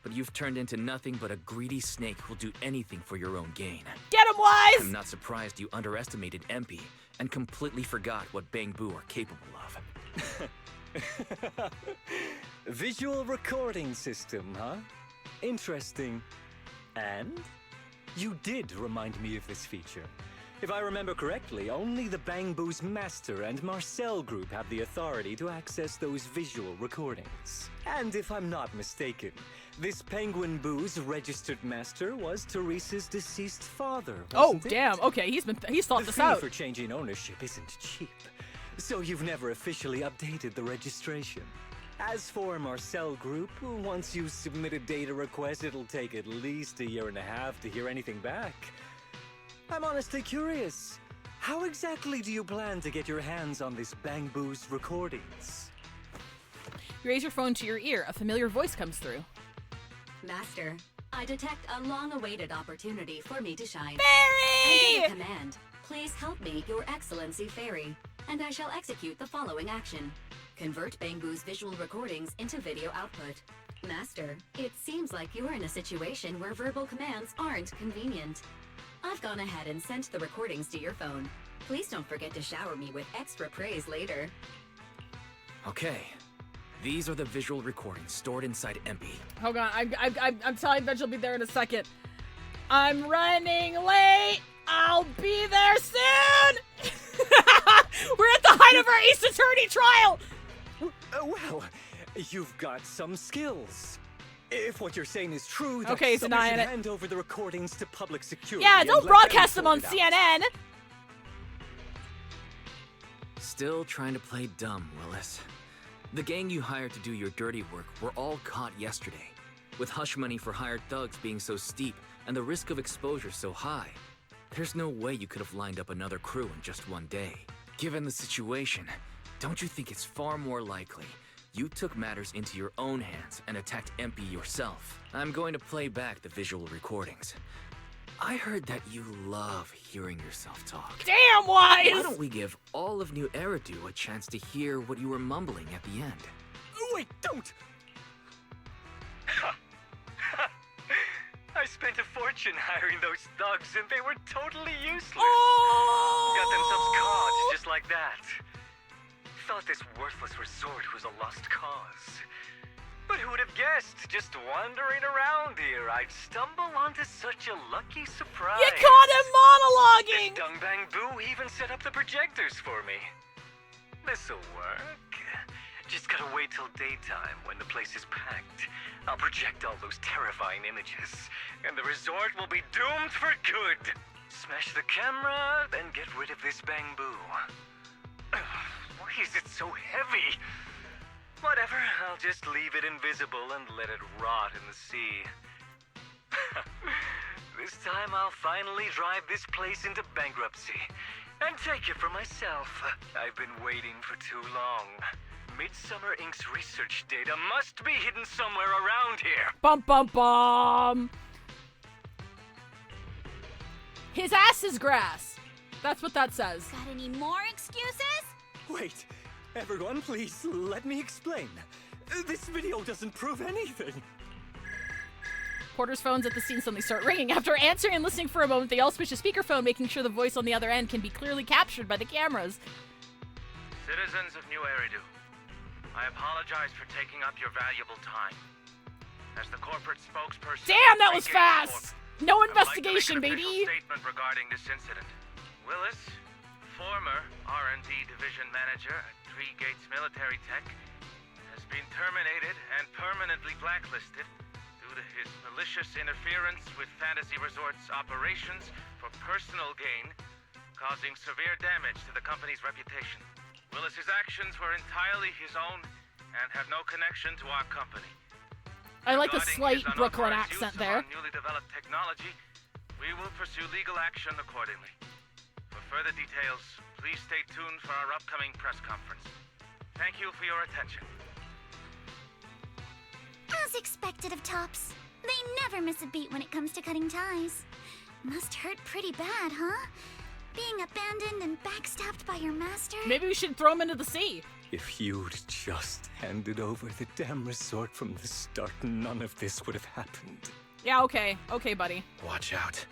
But you've turned into nothing but a greedy snake who'll do anything for your own gain. Get him, Wise! I'm not surprised you underestimated Empy and completely forgot what Bang Boo are capable of. Visual recording system, huh? Interesting. And you did remind me of this feature. If I remember correctly, only the Bang Boo's master and Marcel group have the authority to access those visual recordings. And if I'm not mistaken, this Penguin Boo's registered master was Teresa's deceased father. Oh, damn. Okay, he's thought this out. The fee for changing ownership isn't cheap, so you've never officially updated the registration. As for Marcel Group, once you submit a data request, it'll take at least 1.5 years to hear anything back. I'm honestly curious. How exactly do you plan to get your hands on this Bang Boo's recordings? You raise your phone to your ear. A familiar voice comes through. Master, I detect a long-awaited opportunity for me to shine. Fairy! I give a command. Please help me, Your Excellency Fairy, and I shall execute the following action. Convert Bang Boo's visual recordings into video output. Master, it seems like you're in a situation where verbal commands aren't convenient. I've gone ahead and sent the recordings to your phone. Please don't forget to shower me with extra praise later. Okay. These are the visual recordings stored inside MP. Hold on, I'm telling Benj I'll be there in a second. I'm running late. I'll be there soon. We're at the height of our Ace Attorney trial. Well, you've got some skills. If what you're saying is true, then okay, somebody should denying it. hand over the recordings to public security. Yeah, and don't let broadcast them sort on it out. CNN. Still trying to play dumb, Willis. The gang you hired to do your dirty work were all caught yesterday. With hush money for hired thugs being so steep and the risk of exposure so high, there's no way you could have lined up another crew in just one day. Given the situation, don't you think it's far more likely you took matters into your own hands and attacked MP yourself? I'm going to play back the visual recordings. I heard that you love hearing yourself talk. Damn, Wise! Why don't we give all of New Eridu a chance to hear what you were mumbling at the end? Wait, don't! I spent a fortune hiring those thugs and they were totally useless. Oh! Got themselves caught just like that. Thought this worthless resort was a lost cause. But who would have guessed, just wandering around here, I'd stumble onto such a lucky surprise. You caught him monologuing! This Dungbang Boo even set up the projectors for me. This'll work. Just gotta wait till daytime when the place is packed. I'll project all those terrifying images, and the resort will be doomed for good. Smash the camera, then get rid of this Bang Boo. Why is it so heavy? Whatever, I'll just leave it invisible and let it rot in the sea. This time I'll finally drive this place into bankruptcy and take it for myself. I've been waiting for too long. Midsummer Inc.'s research data must be hidden somewhere around here. Bum bum bum. His ass is grass. That's what that says. Got any more excuses? Wait, everyone, please let me explain. This video doesn't prove anything. Porter's phones at the scene suddenly start ringing. After answering and listening for a moment, they all switch to speakerphone, making sure the voice on the other end can be clearly captured by the cameras. Citizens of New Eridu, I apologize for taking up your valuable time. As the corporate spokesperson... Damn, that was fast! No I would like to investigation, make an official baby! statement regarding this incident. Willis, former R&D division manager at Three Gates Military Tech, has been terminated and permanently blacklisted due to his malicious interference with Fantasy Resort's operations for personal gain, causing severe damage to the company's reputation. Willis's actions were entirely his own and have no connection to our company. I like the Regarding slight his Brooklyn unauthorized accent use of there. our newly developed technology, we will pursue legal action accordingly. For further details, please stay tuned for our upcoming press conference. Thank you for your attention. As expected of Tops, they never miss a beat when it comes to cutting ties. Must hurt pretty bad, huh? Being abandoned and backstabbed by your master? Maybe we should throw him into the sea. If you'd just handed over the damn resort from the start, none of this would have happened. Yeah, okay. Okay, buddy. Watch out.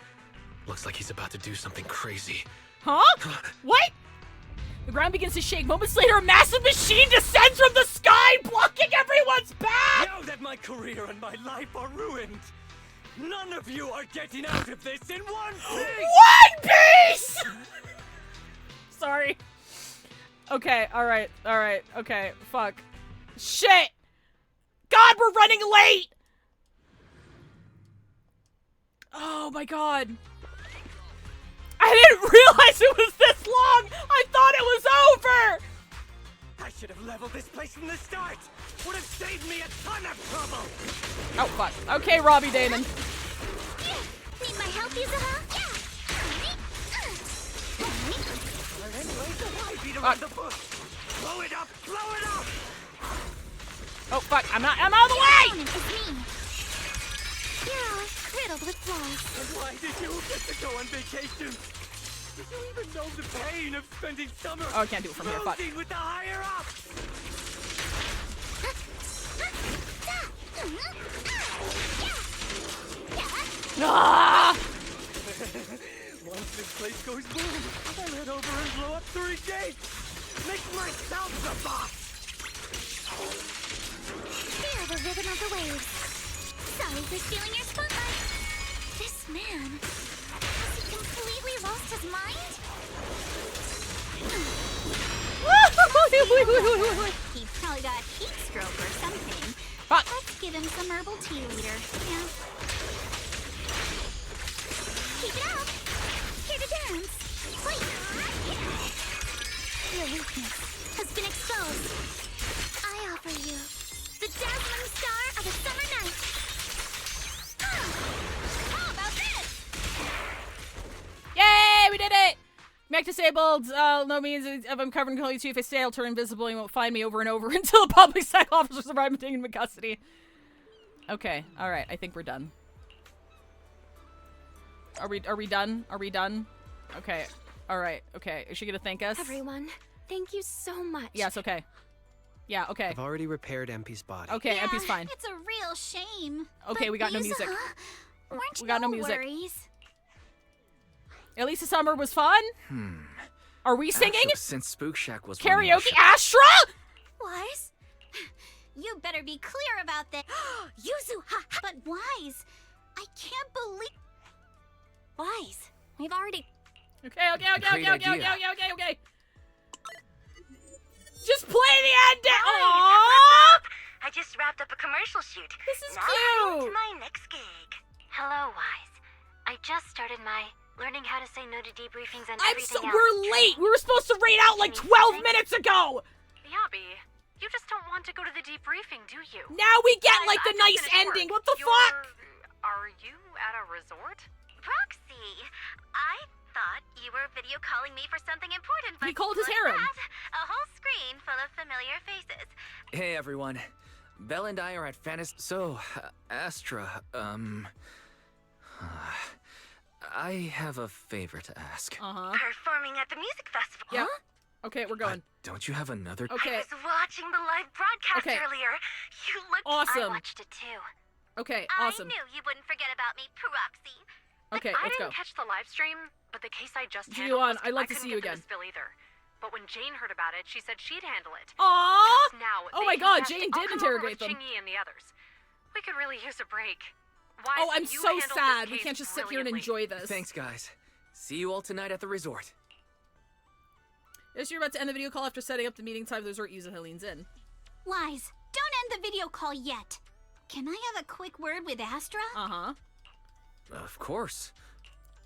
Looks like he's about to do something crazy. Huh? What? The ground begins to shake. Moments later, a massive machine descends from the sky, blocking everyone's path! Now that my career and my life are ruined, None of you are getting out of this in one piece! One Piece! Sorry. Okay, alright, okay, fuck. Shit! God, we're running late! Oh my god. I didn't realize it was this long! I thought it was over! I should have leveled this place from the start! Would have saved me a ton of trouble! Oh, fuck. Okay, Robbie Damon. Need my help, Yuzuha? Why beat around the bush? Blow it up! Blow it up! Oh, fuck. I'm out of the way! It's me. You're all riddled with flaws. And why did you get to go on vacation? Did you even know the pain of spending summer Oh, I can't do it from here. Fuck. posing with the higher ups? Ah! Once this place goes boom, I'll head over and blow up 3 gates! Make myself the boss! Feel the rhythm of the waves. Sorry for stealing your spotlight. This man, has he completely lost his mind? He probably got heat stroke or something. Let's give him some herbal tea leader. Yeah. Keep it up. Here to dance. Wait. Your weakness has been exposed. I offer you the dazzling star of a summer night. How about this? Yay, we did it! Mech disabled. No means if I'm covered in Holy 2. If I stay, I'll turn invisible. You won't find me over and over until the public side officers arrive and take him in custody. Okay, alright, I think we're done. Are we done? Are we done? Okay, alright, okay. Is she gonna thank us? Everyone, thank you so much. Yes, okay. Yeah, okay. I've already repaired MP's body. Okay, Yeah, MP's fine. It's a real shame. Okay, But we got no music. Weren't We got no no music. worries. At least the summer was fun? Are we singing? Actually, since Spook Shack was running the Karaoke? show- Astra? Wise? You better be clear about that. Yuzuha! But Wise, I can't believe... Wise, we've already... Okay. Great idea. Okay. Just play the ending! Hi, Aww! I just wrapped up a commercial shoot. This is now heading cute. to my next gig. Hello, Wise. I just started my learning how to say no to debriefings and everything else. We're late! We were supposed to rate out like 12 minutes ago! Yabi, you just don't want to go to the debriefing, do you? Now we get Guys, like the I'm nice just finished ending! work. What the fuck? Are you at a resort? Proxy, I thought you were video calling me for something important, but He called his look harem. at that, a whole screen full of familiar faces. Hey everyone, Belle and I are at Astra, I have a favor to ask. Performing at the music festival. Yeah. Okay, we're going. Don't you have another? Okay. I was watching the live broadcast Okay. earlier. You looked Awesome. I watched it too. Okay, I awesome. knew you wouldn't forget about me, Proxy. Okay, I let's go. didn't catch the live stream, but the case I just See handled you on. was- I'd like I to see couldn't you get to again. the spill either. But when Jane heard about it, she said she'd handle it. Aww! Just now, Oh they my god, confessed. Jane I'll did come interrogate over them. with Chingy and the others. We could really use a break. Why Oh, I'm you so handled this sad. We case can't just sit here and brilliantly. enjoy this. Thanks, guys. See you all tonight at the resort. Yes, you're about to end the video call after setting up the meeting time. The resort Yuzuha leans in. Wise, don't end the video call yet. Can I have a quick word with Astra? Uh-huh. Of course.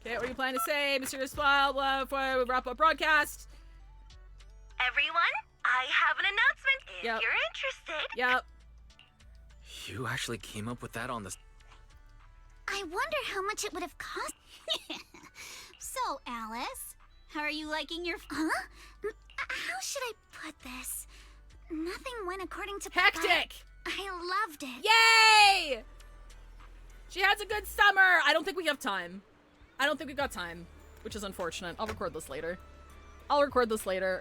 Okay, what are you planning to say? Mysterious file, before we wrap up broadcast. Everyone, I have an announcement if Yep. you're interested. Yep. You actually came up with that on the... I wonder how much it would have cost. So, Alice, how are you liking your... Huh? How should I put this? Nothing went according to plan. Hectic! I loved it. Yay! She has a good summer! I don't think we have time. I don't think we got time, which is unfortunate. I'll record this later.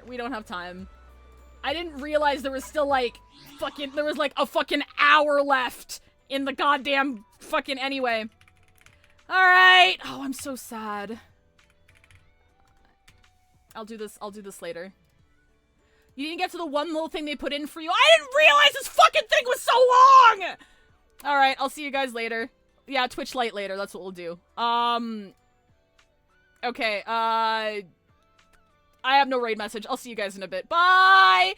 We don't have time. I didn't realize there was still like a fucking hour left in the goddamn fucking anyway. Alright. Oh, I'm so sad. I'll do this later. You didn't get to the one little thing they put in for you. I didn't realize this fucking thing was so long! Alright, I'll see you guys later. Yeah, Twitch Lite later. That's what we'll do. Okay, I have no raid message. I'll see you guys in a bit. Bye!